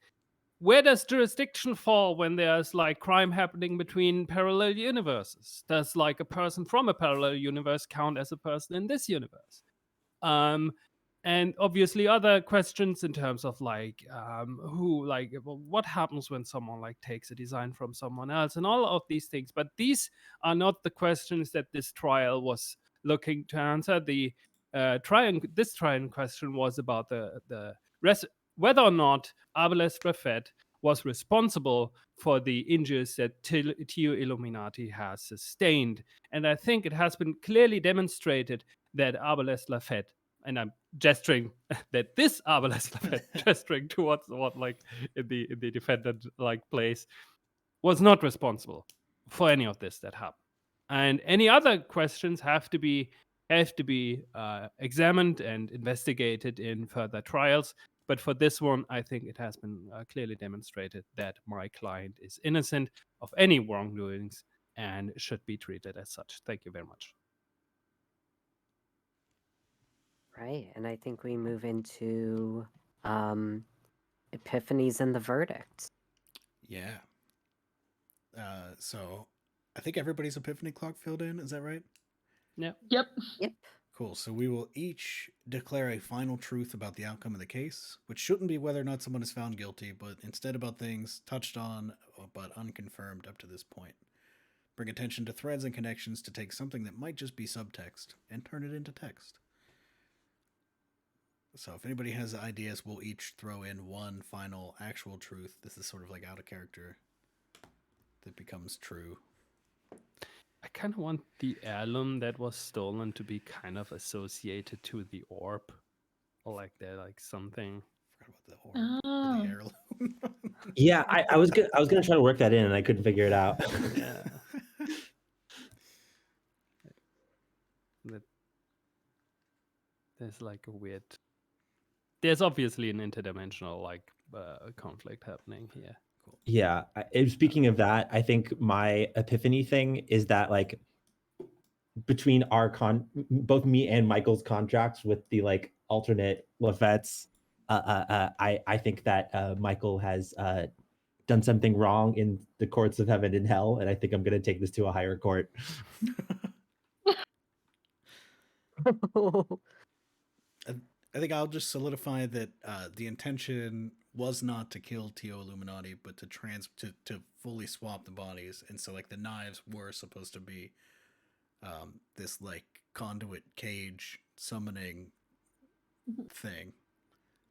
where does jurisdiction fall when there's like crime happening between parallel universes? Does like a person from a parallel universe count as a person in this universe? And obviously other questions in terms of what happens when someone like takes a design from someone else and all of these things. But these are not the questions that this trial was looking to answer. The this trial in question was about whether or not Arbalest Raffet was responsible for the injuries that Tio Illuminati has sustained. And I think it has been clearly demonstrated that Arbalest Lafette, and I'm gesturing that this Arbalest Lafette, gesturing towards what like in the defendant like place, was not responsible for any of this that happened. And any other questions have to be examined and investigated in further trials. But for this one, I think it has been clearly demonstrated that my client is innocent of any wrongdoings and should be treated as such. Thank you very much. Right, and I think we move into epiphanies and the verdicts. Yeah. So I think everybody's epiphany clock filled in. Is that right? Yeah. Yep. Yep. Cool. So we will each declare a final truth about the outcome of the case, which shouldn't be whether or not someone is found guilty, but instead about things touched on but unconfirmed up to this point. Bring attention to threads and connections to take something that might just be subtext and turn it into text. So if anybody has ideas, we'll each throw in one final actual truth. This is sort of like out of character that becomes true. I kind of want the heirloom that was stolen to be kind of associated to the orb, or like they're like something. Forgot about the orb. Or the heirloom. Yeah, I was gonna try to work that in, and I couldn't figure it out. Yeah. There's like a weird. There's obviously an interdimensional like conflict happening here. Cool. Yeah. Speaking of that, I think my epiphany thing is that like between our both me and Michael's contracts with the like alternate Lafettes, I think that Michael has done something wrong in the courts of heaven and hell, and I think I'm going to take this to a higher court. I think I'll just solidify that the intention was not to kill Tio Illuminati, but to fully swap the bodies, and so like the knives were supposed to be this like conduit cage summoning thing.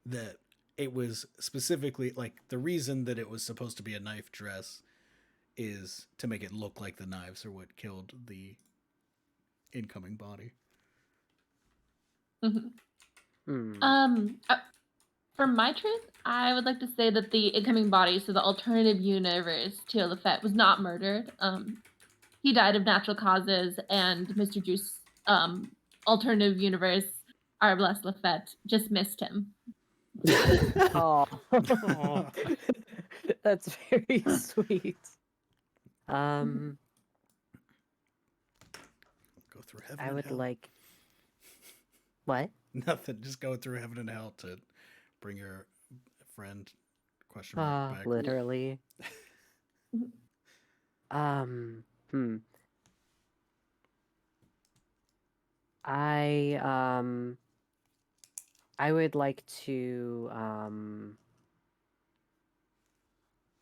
That it was specifically like the reason that it was supposed to be a knife dress is to make it look like the knives are what killed the incoming body. For my truth, I would like to say that the incoming body, so the alternative universe Tio Lafette, was not murdered. He died of natural causes, and Mr. Juice, alternative universe Arbalest Lafette, just missed him. Oh, that's very sweet. Go through heaven. I and would hell. like. What? Nothing. Just go through heaven and hell to bring your friend question mark back. Literally. I would like to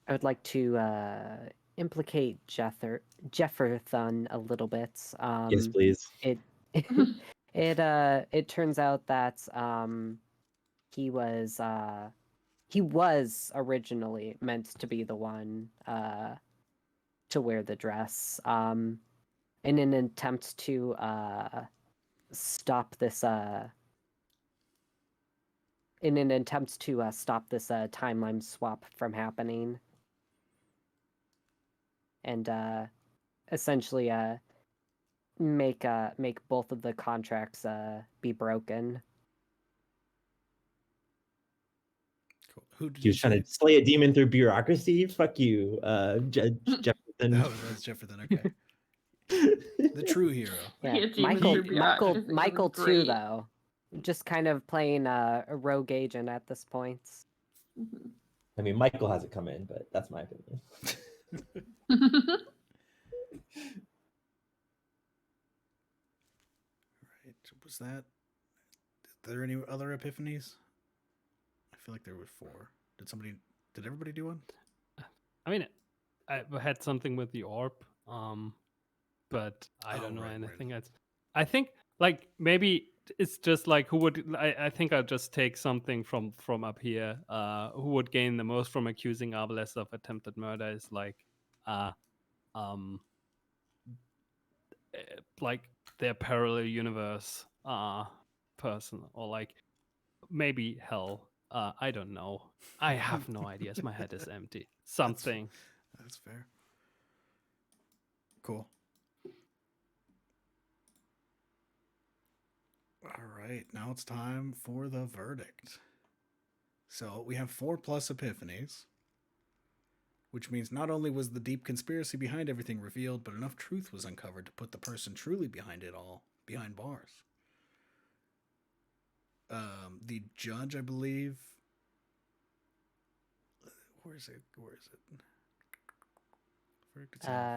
I would like to implicate Jefferson a little bit. Yes, please. It it turns out that he was originally meant to be the one to wear the dress. In an attempt to stop this timeline swap from happening, and essentially make both of the contracts be broken. Cool. Who did He you was trying say? to slay a demon through bureaucracy. Fuck you, Jefferson. Oh, that's Jefferson. Okay. The true hero. Yeah, Yeah, demon through bureaucracy was Michael too, great. though. Just kind of playing a rogue agent at this point. Mhm. I mean, Michael hasn't come in, but that's my opinion. Right. Was that? Are there any other epiphanies? I feel like there were 4. Did everybody do one? I mean, I had something with the orb, but I Oh, don't know right, anything else. I think like maybe it's just like who would I think I'll just take something from up here. Who would gain the most from accusing Arbalest of attempted murder is um like their parallel universe person, or like maybe hell. I don't know. I have no ideas. My head is empty. Something. That's fair. Cool. All right, now it's time for the verdict. So we have 4 plus epiphanies, which means not only was the deep conspiracy behind everything revealed, but enough truth was uncovered to put the person truly behind it all behind bars. The judge, I believe. Where is it?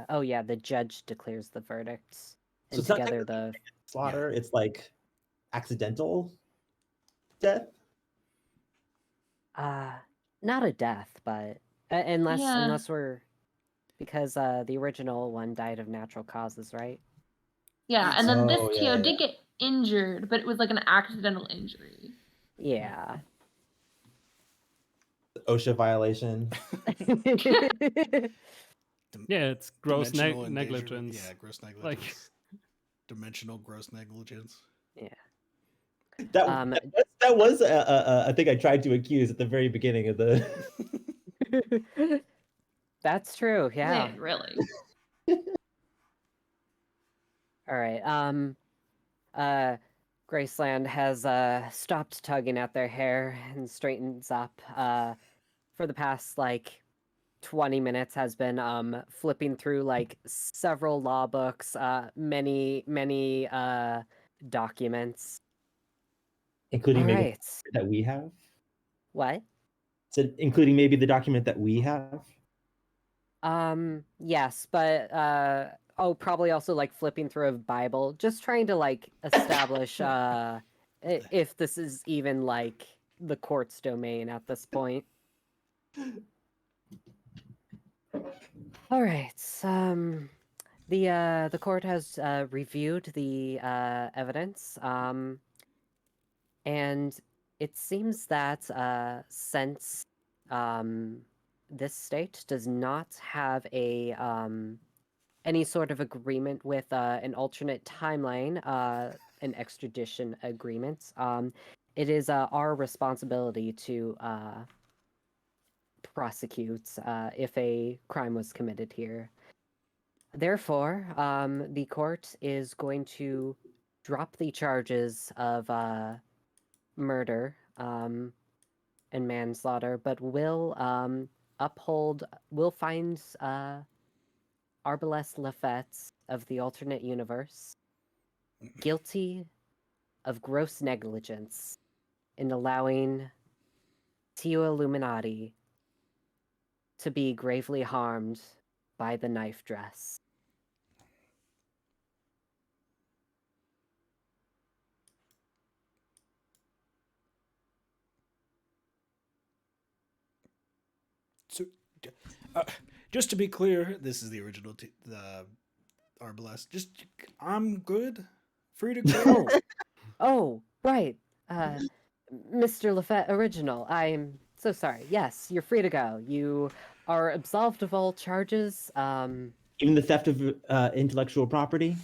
Oh yeah, the judge declares the verdicts, So and it's not together technically slaughter. It's like accidental death. not a death, but unless Yeah. we're, because the original one died of natural causes, right? Yeah, and then this Oh, TO yeah. did get injured, but it was like an accidental injury. Yeah. OSHA violation. Yeah, it's gross Dimensional negligence. Yeah, gross negligence. Like Dimensional gross negligence. Yeah. That was I think I tried to accuse at the very beginning of the. That's true. Yeah. Wait, really? All right. Graceland has stopped tugging at their hair and straightens up. For the past like 20 minutes has been flipping through like several law books, many documents. Including All maybe right. that we have. What? So including maybe the document that we have. Yes, but probably also like flipping through a Bible, just trying to like establish if this is even like the court's domain at this point. All right. The court has reviewed the evidence, and it seems that since this state does not have a any sort of agreement with an alternate timeline, an extradition agreement, it is our responsibility to prosecute if a crime was committed here. Therefore, the court is going to drop the charges of murder and manslaughter, but will will find Arbalest Lafette of the alternate universe guilty of gross negligence in allowing Tio Illuminati to be gravely harmed by the knife dress. So, Just to be clear, this is the original Arbalest. I'm good. Free to go. Oh, right. Mr. Lafette Original, I'm so sorry. Yes, you're free to go. You are absolved of all charges. Even the theft of intellectual property.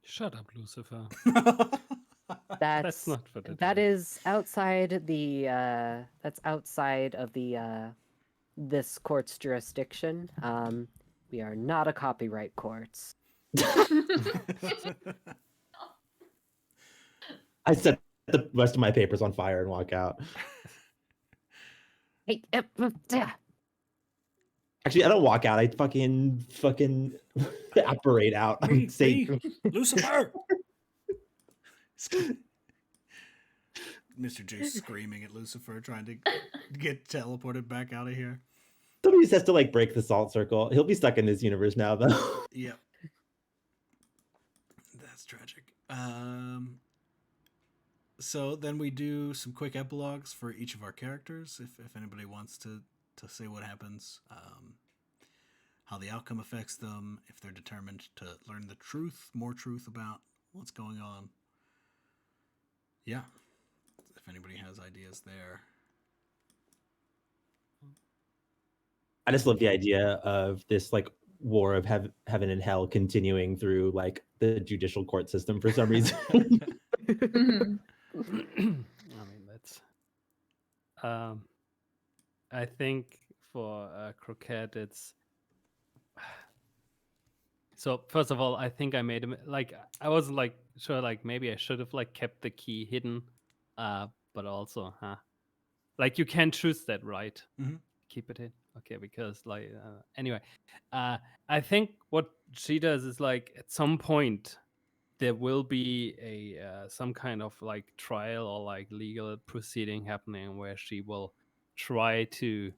Shut up, Lucifer. That's not for today. that is outside of the this court's jurisdiction. We are not a copyright court. I set the rest of my papers on fire and walk out. Hey, Actually, I don't walk out. I fucking apparate out. I'm safe. Lucifer. Mr. Juice screaming at Lucifer, trying to get teleported back out of here. Somebody just has to like break the salt circle. He'll be stuck in this universe now, though. Yep. That's tragic. So then we do some quick epilogues for each of our characters, if anybody wants to say what happens, how the outcome affects them, if they're determined to learn the truth, more truth about what's going on. Yeah. If anybody has ideas there. I just love the idea of this like war of heaven and hell continuing through like the judicial court system for some reason. Mhm. I mean, that's. I think for Croquette, it's. So first of all, I think I made him like I wasn't like sure like maybe I should have like kept the key hidden, but also, like you can choose that, right? Mhm. Keep it hidden, okay? Because like anyway, I think what she does is like at some point there will be a some kind of like trial or like legal proceeding happening where she will try to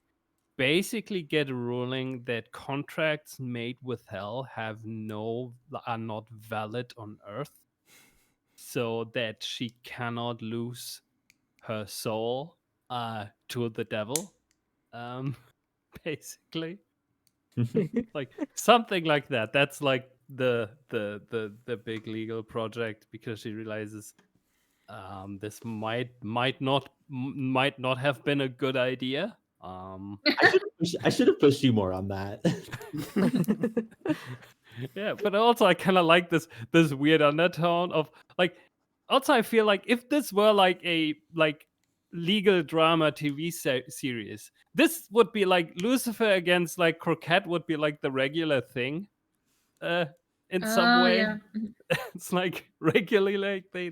basically get a ruling that contracts made with hell are not valid on earth, so that she cannot lose her soul to the devil, basically. Like something like that. That's like the big legal project, because she realizes this might not have been a good idea. I should have pushed you more on that. Yeah, but also I kind of like this weird undertone of like. Also, I feel like if this were like a legal drama TV series, this would be like Lucifer against like Croquette would be like the regular thing, in some Oh way. yeah. Mhm. It's like regularly like they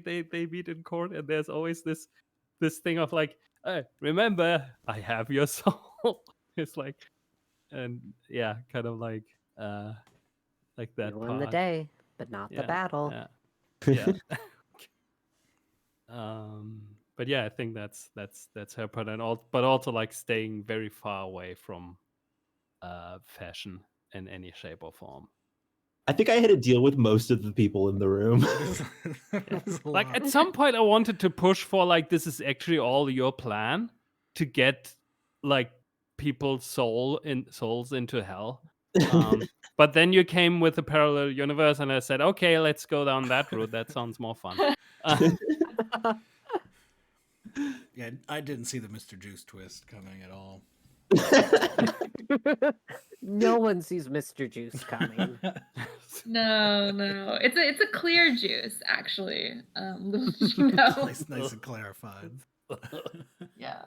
meet in court, and there's always this thing of like, remember, I have your soul. It's like, and yeah, kind of like that You won the part. day, but not the Yeah, battle. yeah. But yeah, I think that's her part, and but also like staying very far away from fashion in any shape or form. I think I had to deal with most of the people in the room. Like at some point I wanted to push for like, this is actually all your plan to get like people's souls into hell. But then you came with a parallel universe, and I said, okay, let's go down that route. That sounds more fun. Yeah, I didn't see the Mr. Juice twist coming at all. No one sees Mr. Juice coming. No. It's a clear juice, actually. Little did you know. nice and clarified. Yeah.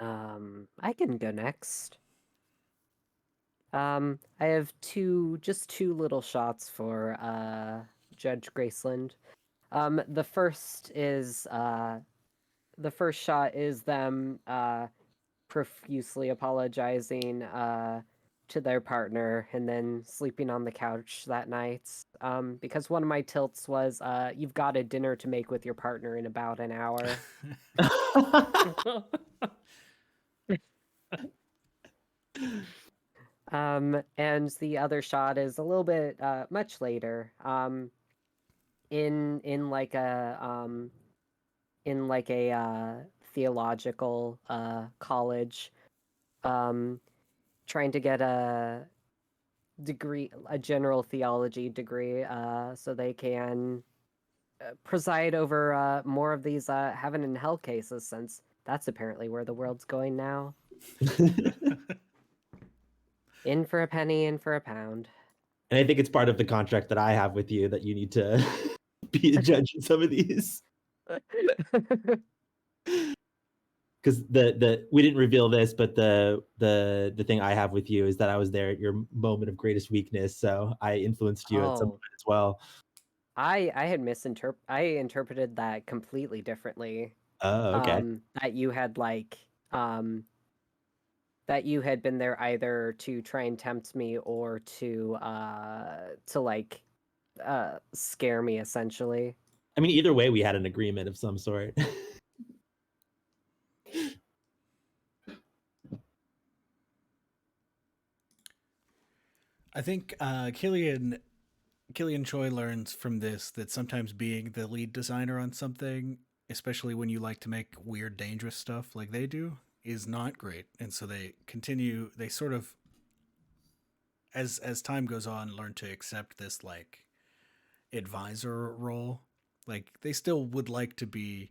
I can go next. I have just two little shots for Judge Graceland. The first shot is them profusely apologizing to their partner and then sleeping on the couch that night. Because one of my tilts was you've got a dinner to make with your partner in about an hour. And the other shot is a little bit much later. In like a in like a theological college, trying to get a degree, a general theology degree, so they can preside over more of these heaven and hell cases, since that's apparently where the world's going now. In for a penny, in for a pound. And I think it's part of the contract that I have with you that you need to be a judge in some of these. Because we didn't reveal this, but the thing I have with you is that I was there at your moment of greatest weakness, so I influenced you at some Oh. point as well. I had I interpreted that completely differently. Oh, okay. That you had like that you had been there either to try and tempt me or to like scare me, essentially. I mean, either way, we had an agreement of some sort. I think Killian Choi learns from this that sometimes being the lead designer on something, especially when you like to make weird, dangerous stuff like they do, is not great. And so they continue. They sort of, as time goes on, learn to accept this like advisor role. Like they still would like to be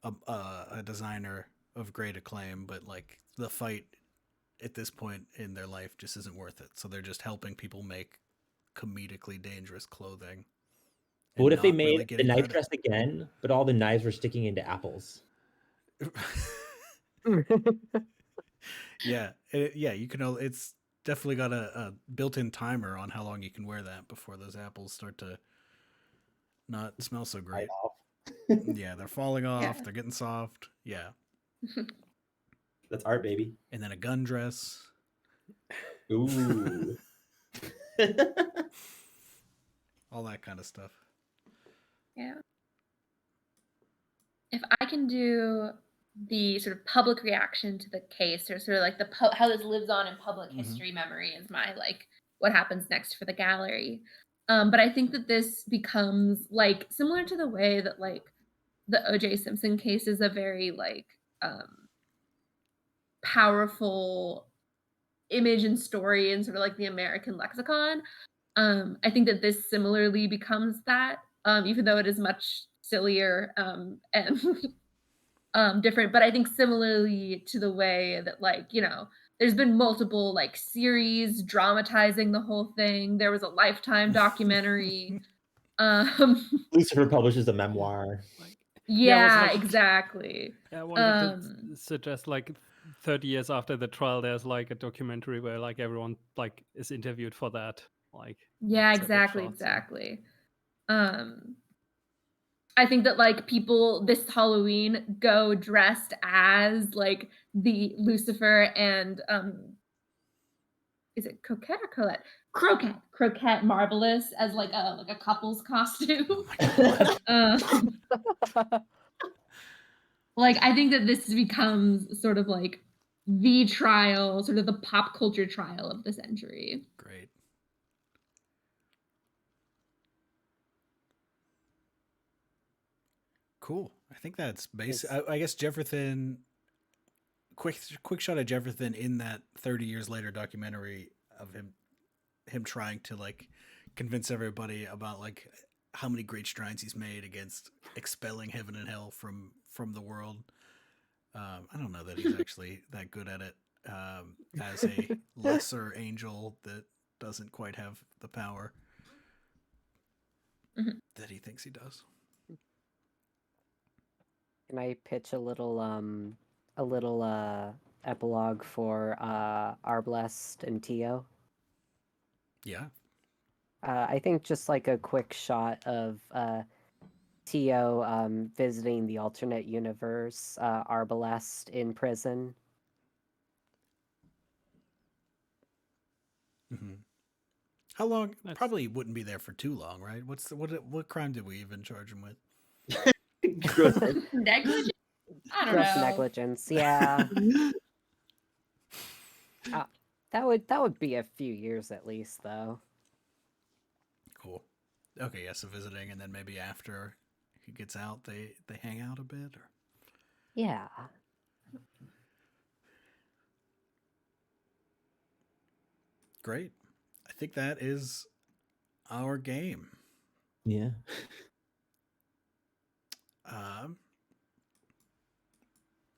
a designer of great acclaim, but like the fight at this point in their life just isn't worth it. So they're just helping people make comedically dangerous clothing. But what if they not made really the getting knife credit. dress again, but all the knives were sticking into apples? Yeah, you can. It's definitely got a built-in timer on how long you can wear that before those apples start to not smell so great. Yeah, they're falling off. Yeah. They're getting soft. Yeah, That's art, baby. and then a gun dress. Ooh. All that kind of stuff. Yeah. If I can do the sort of public reaction to the case, or sort of like how this lives on in public history memory, is my like what happens next for the gallery. But I think that this becomes like similar to the way that like the O.J. Simpson case is a very like powerful image and story in sort of like the American lexicon. I think that this similarly becomes that, even though it is much sillier and different. But I think similarly to the way that, like, you know, there's been multiple like series dramatizing the whole thing. There was a Lifetime documentary. Lucifer publishes a memoir. Yeah, exactly. I wanted to suggest like 30 years after the trial, there's like a documentary where like everyone like is interviewed for that. Like Yeah, exactly. I think that like people this Halloween go dressed as like the Lucifer and is it Coquette or Colette? Croquette Marvelous as like a couple's costume. Like I think that this becomes sort of like the trial, sort of the pop culture trial of the century. Great. Cool. I think that's basic. I guess Jefferson. Quick shot of Jefferson in that 30 years later documentary of him trying to like convince everybody about like how many great strides he's made against expelling heaven and hell from the world. I don't know that he's actually that good at it as a lesser angel that doesn't quite have the power that he thinks he does. Can I pitch a little epilogue for Arblest and Tio? Yeah. I think just like a quick shot of Tio visiting the alternate universe, Arbalest in prison. Mm-hmm. How long? Probably wouldn't be there for too long, right? What crime did we even charge him with? Negligence? I don't Gross know. negligence, yeah. That would be a few years at least, though. Cool. Okay, yeah, so visiting, and then maybe after he gets out, they hang out a bit? Or... Yeah. Great. I think that is our game. Yeah.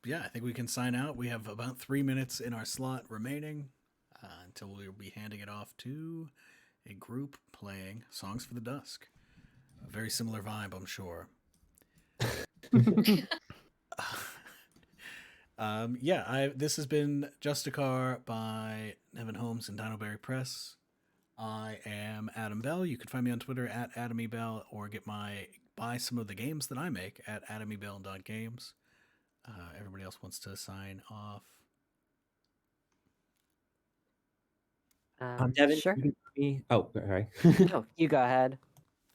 Yeah, I think we can sign out. We have about 3 minutes in our slot remaining until we'll be handing it off to a group playing Songs for the Dusk. A very similar vibe, I'm sure. This has been Justicar by Nevin Holmes and Dinoberry Press. I am Adam Bell. You can find me on Twitter at AdamyBell or buy some of the games that I make at adamybell.games. Everybody else wants to sign off. I'm Devin. Sure. You can find me. Oh, sorry. No, you go ahead.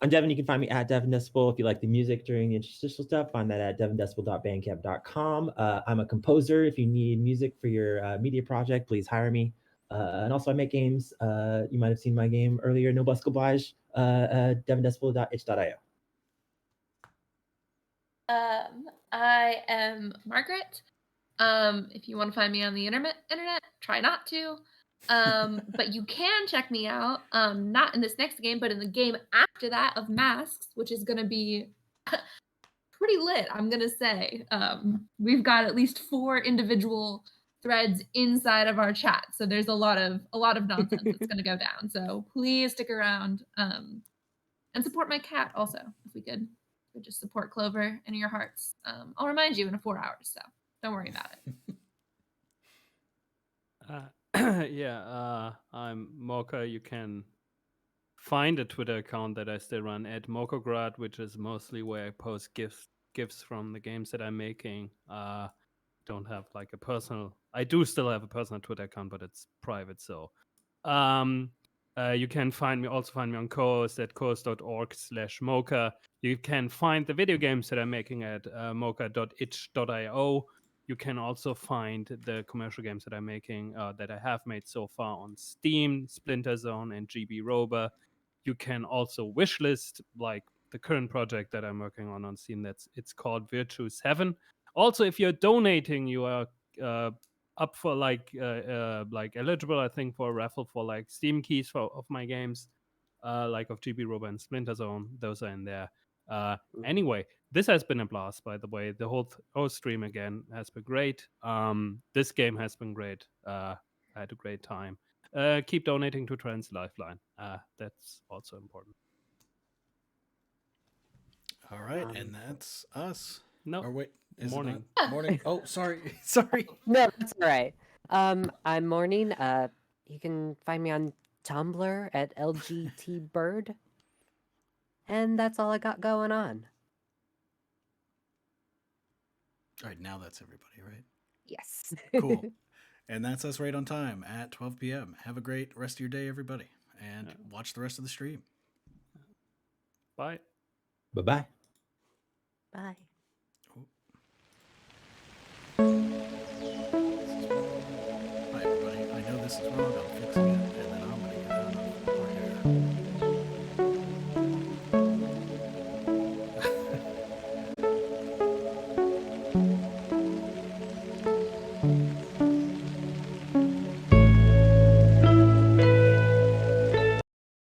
I'm Devin. You can find me at Devin Decibel. If you like the music during the interstitial stuff, find that at devindecibel.bandcamp.com. I'm a composer. If you need music for your media project, please hire me. And also, I make games. You might have seen my game earlier, No Busk Oblige, devindecibel.itch.io. I am Margaret. If you want to find me on the internet, try not to. But you can check me out, not in this next game, but in the game after that of Masks, which is going to be pretty lit, I'm going to say. We've got at least 4 individual threads inside of our chat, so there's a lot of nonsense that's going to go down. So please stick around, and support my cat also, if we could. Just support Clover in your hearts. I'll remind you in 4 hours, so don't worry about it. I'm Mocha. You can find a Twitter account that I still run at Mokograd, which is mostly where I post gifs from the games that I'm making. Don't have like a personal. I do still have a personal Twitter account, but it's private. So, you can find me on Coast at coast.org/Mocha. You can find the video games that I'm making at mocha.itch.io. You can also find the commercial games that I'm making, that I have made so far on Steam, Splinter Zone, and GB Rover. You can also wishlist like the current project that I'm working on Steam. It's called Virtue 7. Also, if you're donating, you are up for like eligible, I think, for a raffle for like Steam keys of my games, like of GB Rover and Splinter Zone. Those are in there. Anyway, this has been a blast, by the way. The whole stream again has been great. This game has been great. I had a great time. Keep donating to Trans Lifeline. That's also important. All right, and that's us. No. Or wait, is Morning. it not? Morning. Oh, sorry. Sorry. No, that's all right. I'm Morning. You can find me on Tumblr at LGTBird. And that's all I got going on. All right, now that's everybody, right? Yes. Cool. And that's us right on time at 12 p.m. Have a great rest of your day, everybody. And watch the rest of the stream. Bye. Bye-bye. Bye. Hi, everybody. I know this is wrong.